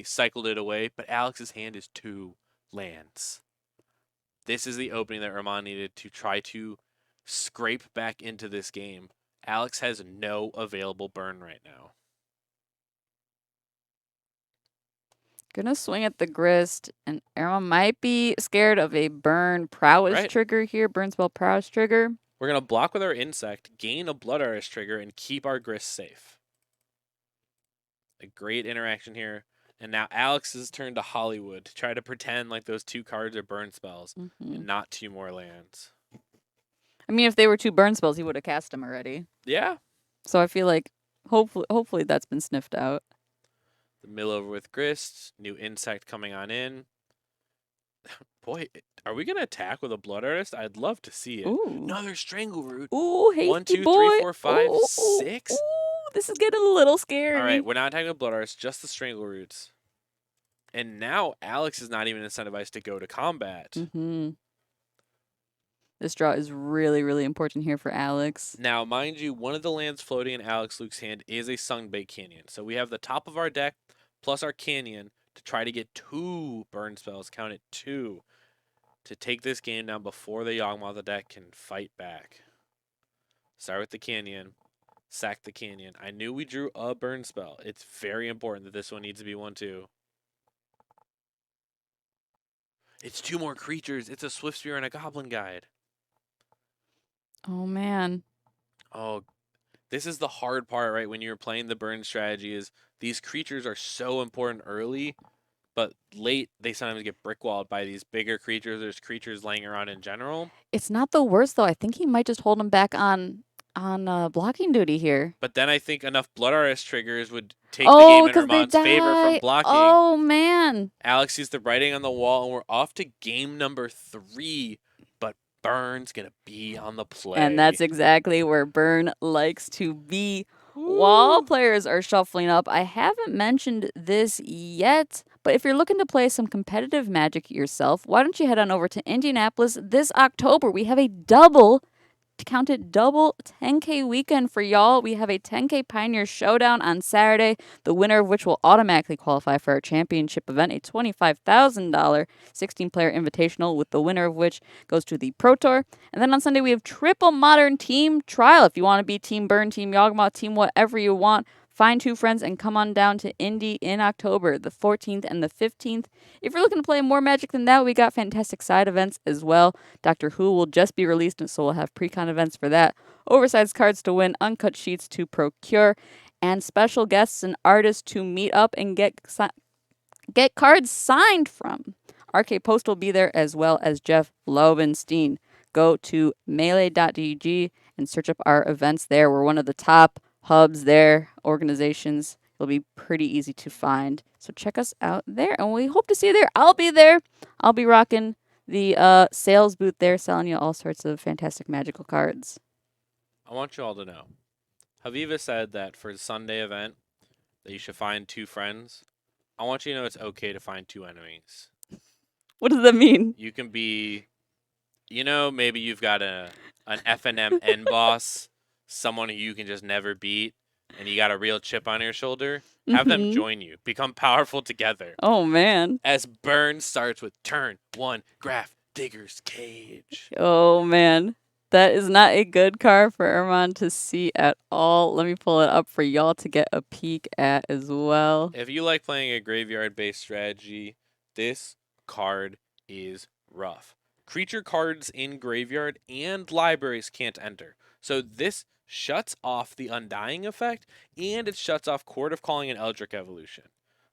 Speaker 4: cycled it away, but Alex's hand is 2 lands. This is the opening that Rahman needed to try to scrape back into this game. Alex has no available burn right now.
Speaker 5: Gonna swing at the Grist, and Arrow might be scared of a Burn Prowess
Speaker 4: Right.
Speaker 5: trigger here. Burn Spell Prowess trigger.
Speaker 4: We're going to block with our Insect, gain a Blood Artist trigger, and keep our Grist safe. A great interaction here. And now Alex's turn to Hollywood to try to pretend like those 2 cards are burn spells
Speaker 5: Mm-hmm.
Speaker 4: and not 2 more lands.
Speaker 5: I mean, if they were 2 burn spells, he would have cast them already.
Speaker 4: Yeah.
Speaker 5: So I feel like hopefully that's been sniffed out.
Speaker 4: The mill over with Grist, new Insect coming on in. Boy, are we going to attack with a Blood Artist? I'd love to see it.
Speaker 5: Ooh.
Speaker 4: Another Strangleroot.
Speaker 5: Ooh, hasty
Speaker 4: 1, 2,
Speaker 5: boy.
Speaker 4: 3, 4, 5,
Speaker 5: Ooh,
Speaker 4: 6.
Speaker 5: Ooh, this is getting a little scary.
Speaker 4: All right, we're not attacking with Blood Artists, just the Strangleroots. And now Alex is not even incentivized to go to combat.
Speaker 5: Mm-hmm. This draw is really, really important here for Alex.
Speaker 4: Now, mind you, one of the lands floating in Alex Luke's hand is a Sunbaked Canyon. So we have the top of our deck plus our Canyon to try to get 2 burn spells, count it 2, to take this game down before the Yawgmoth deck can fight back. Start with the Canyon, sack the Canyon. I knew we drew a burn spell. It's very important that this one needs to be 1-2. It's 2 more creatures. It's a Swift Spear and a Goblin Guide.
Speaker 5: Oh man.
Speaker 4: Oh, this is the hard part, right? When you're playing the burn strategy, is these creatures are so important early, but late they sometimes get brickwalled by these bigger creatures. There's creatures laying around in general.
Speaker 5: It's not the worst though. I think he might just hold him back on blocking duty here.
Speaker 4: But then I think enough Blood Artist triggers would take the
Speaker 5: Oh,
Speaker 4: game in
Speaker 5: because they
Speaker 4: Herman's favor from
Speaker 5: die.
Speaker 4: blocking.
Speaker 5: Oh man.
Speaker 4: Alex sees the writing on the wall, and we're off to game number 3. But Burn's gonna be on the play.
Speaker 5: And that's exactly where Burn likes to be.
Speaker 4: Woo.
Speaker 5: While players are shuffling up, I haven't mentioned this yet, but if you're looking to play some competitive Magic yourself, why don't you head on over to Indianapolis this October? We have a double 10K weekend for y'all. We have a 10K Pioneer Showdown on Saturday, the winner of which will automatically qualify for our championship event, a $25,000 16-player invitational, with the winner of which goes to the Pro Tour. And then on Sunday, we have triple modern team trial. If you want to be Team Burn, Team Yawgmoth, Team whatever you want, find 2 friends and come on down to Indy in October, the 14th and the 15th. If you're looking to play more Magic than that, we got fantastic side events as well. Doctor Who will just be released, and so we'll have pre-con events for that. Oversized cards to win, uncut sheets to procure, and special guests and artists to meet up and get cards signed from. RK Post will be there, as well as Jeff Lobenstein. Go to melee.dg and search up our events there. We're one of the top hubs there, organizations. It'll be pretty easy to find. So check us out there, and we hope to see you there. I'll be there. I'll be rocking the sales booth there, selling you all sorts of fantastic magical cards.
Speaker 4: I want you all to know, Haviva said that for the Sunday event that you should find 2 friends. I want you to know it's okay to find 2 enemies.
Speaker 5: What does that mean?
Speaker 4: You can be, maybe you've got an FNM end boss, someone who you can just never beat, and you got a real chip on your shoulder. Have them join you. Become powerful together.
Speaker 5: Oh, man.
Speaker 4: As Burn starts with turn 1, Graph Digger's Cage.
Speaker 5: Oh, man. That is not a good card for Erman to see at all. Let me pull it up for y'all to get a peek at as well.
Speaker 4: If you like playing a graveyard-based strategy, this card is rough. Creature cards in graveyard and libraries can't enter. So this shuts off the Undying effect, and it shuts off Court of Calling and Eldritch Evolution.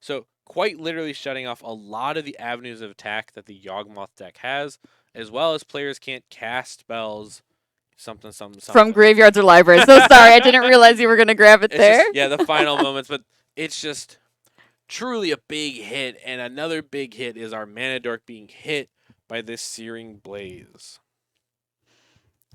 Speaker 4: So quite literally shutting off a lot of the avenues of attack that the Yawgmoth deck has, as well as players can't cast spells, something.
Speaker 5: From graveyards or libraries. So sorry, I didn't realize you were going to grab it there.
Speaker 4: The final moments, but it's just truly a big hit, and another big hit is our Mana Dork being hit by this Searing Blaze.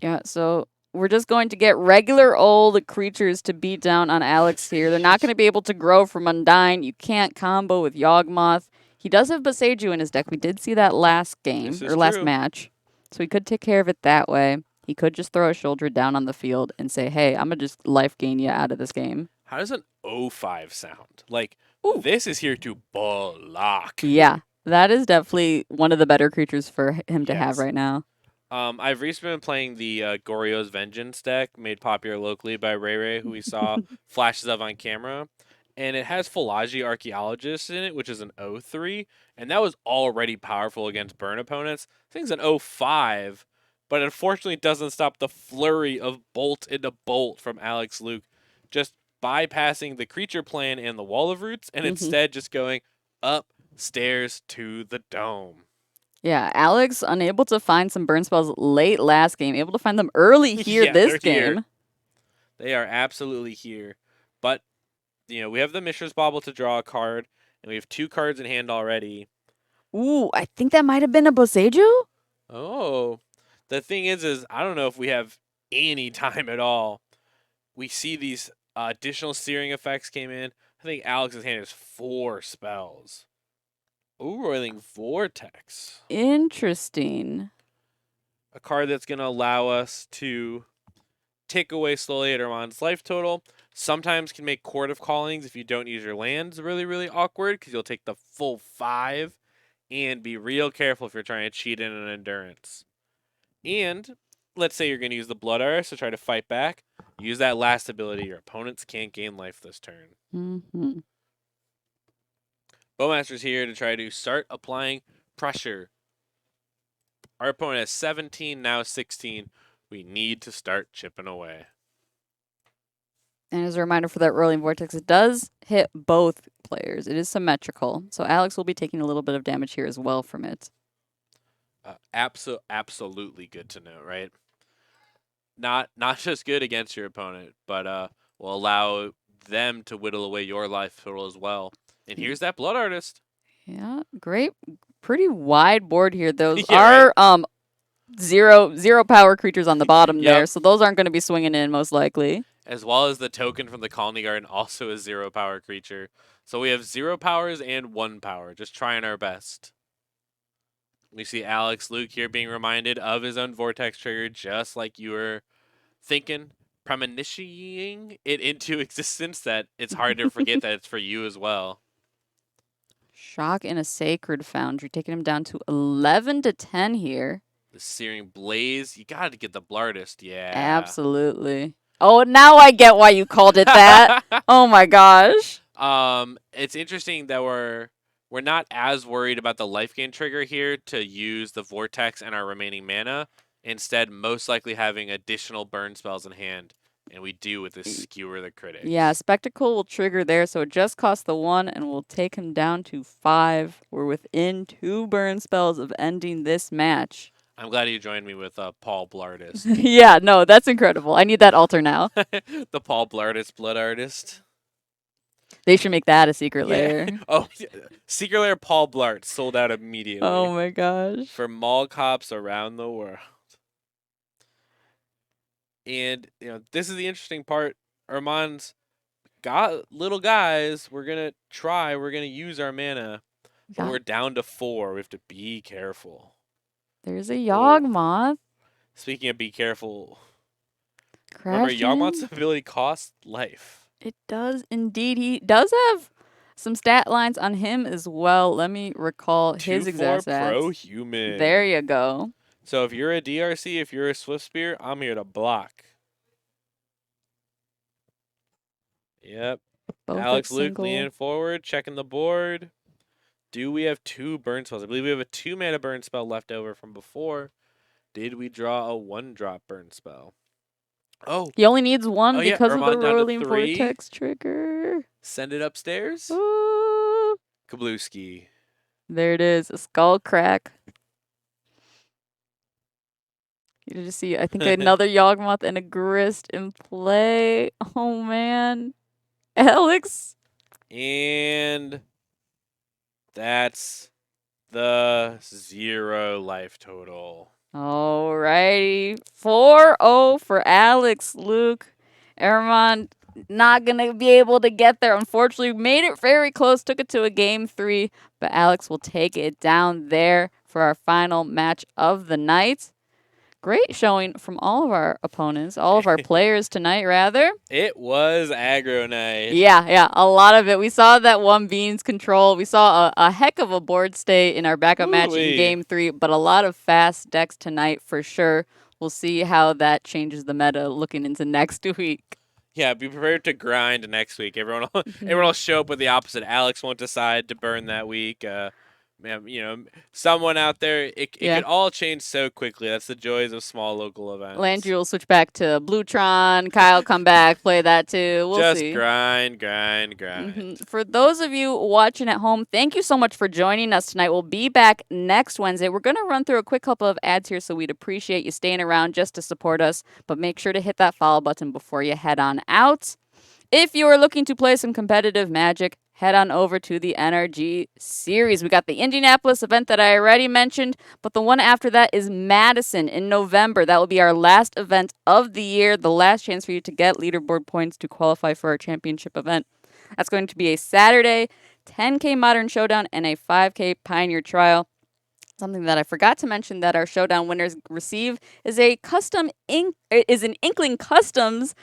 Speaker 5: Yeah, so we're just going to get regular old creatures to beat down on Alex here. They're not going to be able to grow from Undying. You can't combo with Yawgmoth. He does have Boseiju in his deck. We did see that last game, or last match. So he could take care of it that way. He could just throw a shoulder down on the field and say, hey, I'm going to just life gain you out of this game.
Speaker 4: How does an 0-5 sound? Like,
Speaker 5: Ooh.
Speaker 4: This is here to block.
Speaker 5: Yeah, that is definitely one of the better creatures for him to have right now.
Speaker 4: I've recently been playing the Goryo's Vengeance deck, made popular locally by Ray Ray, who we saw flashes of on camera. And it has Philology Archaeologist in it, which is an 0-3. And that was already powerful against burn opponents. I think it's an 0-5, but unfortunately it doesn't stop the flurry of bolt into bolt from Alex Luke, just bypassing the creature plan and the Wall of Roots, and instead just going upstairs to the dome.
Speaker 5: Yeah, Alex unable to find some burn spells late last game, able to find them early here this game.
Speaker 4: Here. They are absolutely here. But, we have the Mishra's Bauble to draw a card, and we have 2 cards in hand already.
Speaker 5: Ooh, I think that might have been a Boseiju?
Speaker 4: Oh. The thing is I don't know if we have any time at all. We see these additional searing effects came in. I think Alex's hand is 4 spells. Ooh, Roiling Vortex.
Speaker 5: Interesting.
Speaker 4: A card that's going to allow us to tick away slowly at Armand's life total. Sometimes can make Court of Callings if you don't use your lands really, really awkward, because you'll take the full 5 and be real careful if you're trying to cheat in an Endurance. And let's say you're going to use the Blood Artist to try to fight back. Use that last ability. Your opponents can't gain life this turn. Bowmaster's here to try to start applying pressure Our opponent has 17, now 16. We need to start chipping away.
Speaker 5: And as a reminder for that Rolling Vortex, it does hit both players. It is symmetrical. So Alex will be taking a little bit of damage here as well from it.
Speaker 4: Absolutely good to know, right? Not just good against your opponent, but will allow them to whittle away your life total as well. And here's that Blood Artist.
Speaker 5: Yeah, great. Pretty wide board here. Those
Speaker 4: Yeah,
Speaker 5: are zero power creatures on the bottom
Speaker 4: Yep.
Speaker 5: there, so those aren't going to be swinging in most likely.
Speaker 4: As well as the token from the Colony Garden, also a 0 power creature. So we have 0 powers and 1 power, just trying our best. We see Alex Luke here being reminded of his own Vortex trigger, just like you were thinking, premonitioning it into existence, that it's hard to forget that it's for you as well.
Speaker 5: Shock in a Sacred Foundry, taking him down to 11 to 10 here.
Speaker 4: The Searing Blaze, you got to get the Blardist, yeah.
Speaker 5: Absolutely. Oh, now I get why you called it that. Oh my gosh.
Speaker 4: It's interesting that we're not as worried about the life gain trigger here to use the Vortex and our remaining mana. Instead, most likely having additional burn spells in hand. And we do with this Skewer the Critics.
Speaker 5: Yeah, Spectacle will trigger there, so it just costs the 1 and we'll take him down to 5. We're within 2 burn spells of ending this match.
Speaker 4: I'm glad you joined me with Paul Blardist.
Speaker 5: Yeah, no, that's incredible. I need that altar now.
Speaker 4: The Paul Blardist Blood Artist.
Speaker 5: They should make that a secret lair.
Speaker 4: Oh, Secret Lair Paul Blart sold out immediately.
Speaker 5: Oh my gosh.
Speaker 4: For mall cops around the world. And, this is the interesting part. Armand's got little guys. We're going to use our mana. But we're down to 4. We have to be careful.
Speaker 5: There's a Yawgmoth.
Speaker 4: Speaking of be careful,
Speaker 5: Crashing.
Speaker 4: remember Yawgmoth's ability costs life.
Speaker 5: It does indeed. He does have some stat lines on him as well. Let me recall his exact stats.
Speaker 4: Pro-human.
Speaker 5: There you go.
Speaker 4: So if you're a DRC, if you're a Swift Spear, I'm here to block. Yep.
Speaker 5: Both
Speaker 4: Alex
Speaker 5: at
Speaker 4: Luke
Speaker 5: single.
Speaker 4: leaning forward, checking the board. Do we have 2 burn spells? I believe we have a 2 mana burn spell left over from before. Did we draw a 1-drop burn spell? Oh.
Speaker 5: He only needs 1 because of the
Speaker 4: Armand down to
Speaker 5: Rolling
Speaker 4: 3.
Speaker 5: Vortex trigger.
Speaker 4: Send it upstairs.
Speaker 5: Ooh.
Speaker 4: Kablooski.
Speaker 5: There it is. A skull crack. You just see, I think, another Yawgmoth and a Grist in play. Oh, man. Alex.
Speaker 4: And that's the 0 life total.
Speaker 5: Alrighty. 4-0 for Alex Luke. Armand not going to be able to get there. Unfortunately, made it very close. Took it to a game 3. But Alex will take it down there for our final match of the night. Great showing from all of our opponents, all of our players tonight, rather.
Speaker 4: It was aggro night.
Speaker 5: Yeah, a lot of it. We saw that one Beans control. We saw a heck of a board state in our backup match in game 3, but a lot of fast decks tonight for sure. We'll see how that changes the meta looking into next week.
Speaker 4: Yeah, be prepared to grind next week. Everyone will show up with the opposite. Alex won't decide to burn that week. Someone out there, it could all change so quickly. That's the joys of small local events.
Speaker 5: Landry will switch back to Bluetron. Kyle come back, play that too. We'll see.
Speaker 4: Just grind.
Speaker 5: For those of you watching at home, thank you so much for joining us tonight. We'll be back next Wednesday. We're going to run through a quick couple of ads here, so we'd appreciate you staying around just to support us. But make sure to hit that follow button before you head on out. If you are looking to play some competitive Magic, head on over to the NRG series. We got the Indianapolis event that I already mentioned, but the one after that is Madison in November. That will be our last event of the year, the last chance for you to get leaderboard points to qualify for our championship event. That's going to be a Saturday 10K Modern Showdown and a 5K Pioneer Trial. Something that I forgot to mention that our Showdown winners receive is an Inkling Customs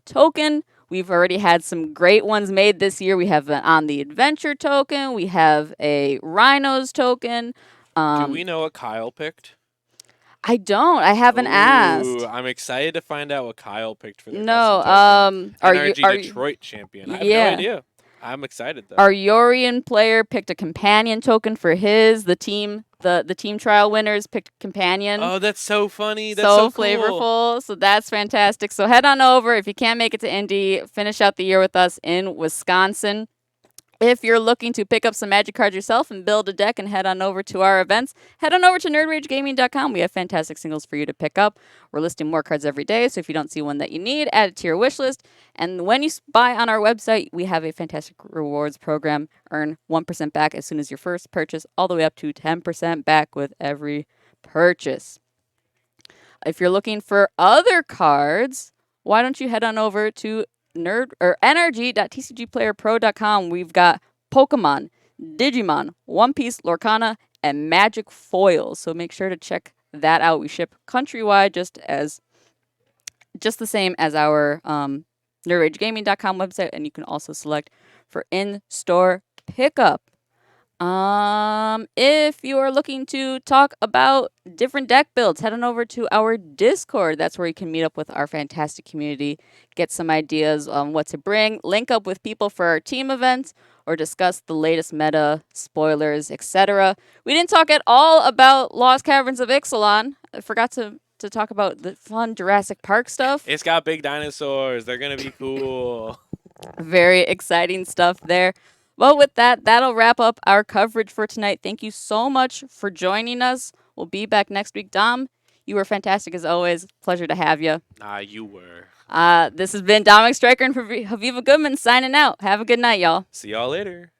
Speaker 5: token. We've already had some great ones made this year. We have an On the Adventure token. We have a Rhinos token.
Speaker 4: Do we know what Kyle picked?
Speaker 5: I don't. I haven't asked.
Speaker 4: I'm excited to find out what Kyle picked for the
Speaker 5: No.
Speaker 4: NRG
Speaker 5: Are you
Speaker 4: Detroit champion. I have
Speaker 5: yeah.
Speaker 4: no idea. I'm excited though.
Speaker 5: Our Yorian player picked a companion token for his. The team trial winners picked companion.
Speaker 4: Oh, that's so funny. That's so cool.
Speaker 5: Flavorful. So that's fantastic. So head on over if you can't make it to Indy. Finish out the year with us in Wisconsin. If you're looking to pick up some Magic cards yourself and build a deck and head on over to our events, head on over to nerdragegaming.com. We have fantastic singles for you to pick up. We're listing more cards every day, so if you don't see one that you need, add it to your wish list. And when you buy on our website, we have a fantastic rewards program. Earn 1% back as soon as your first purchase, all the way up to 10% back with every purchase. If you're looking for other cards, why don't you head on over to nrg.tcgplayerpro.com. We've got Pokémon, Digimon, One Piece, Lorcana, and Magic foils. So make sure to check that out. We ship countrywide just the same as our nerdragegaming.com website, and you can also select for in-store pickup. If you are looking to talk about different deck builds, head on over to our Discord. That's where you can meet up with our fantastic community, get some ideas on what to bring, link up with people for our team events, or discuss the latest meta, spoilers, etc. We didn't talk at all about Lost Caverns of Ixalan. I forgot to talk about the fun Jurassic Park stuff.
Speaker 4: It's got big dinosaurs. They're going to be cool.
Speaker 5: Very exciting stuff there. Well, with that, that'll wrap up our coverage for tonight. Thank you so much for joining us. We'll be back next week. Dom, you were fantastic as always. Pleasure to have you.
Speaker 4: You were.
Speaker 5: This has been Dominic Stryker and Haviva Goodman signing out. Have a good night, y'all.
Speaker 4: See y'all later.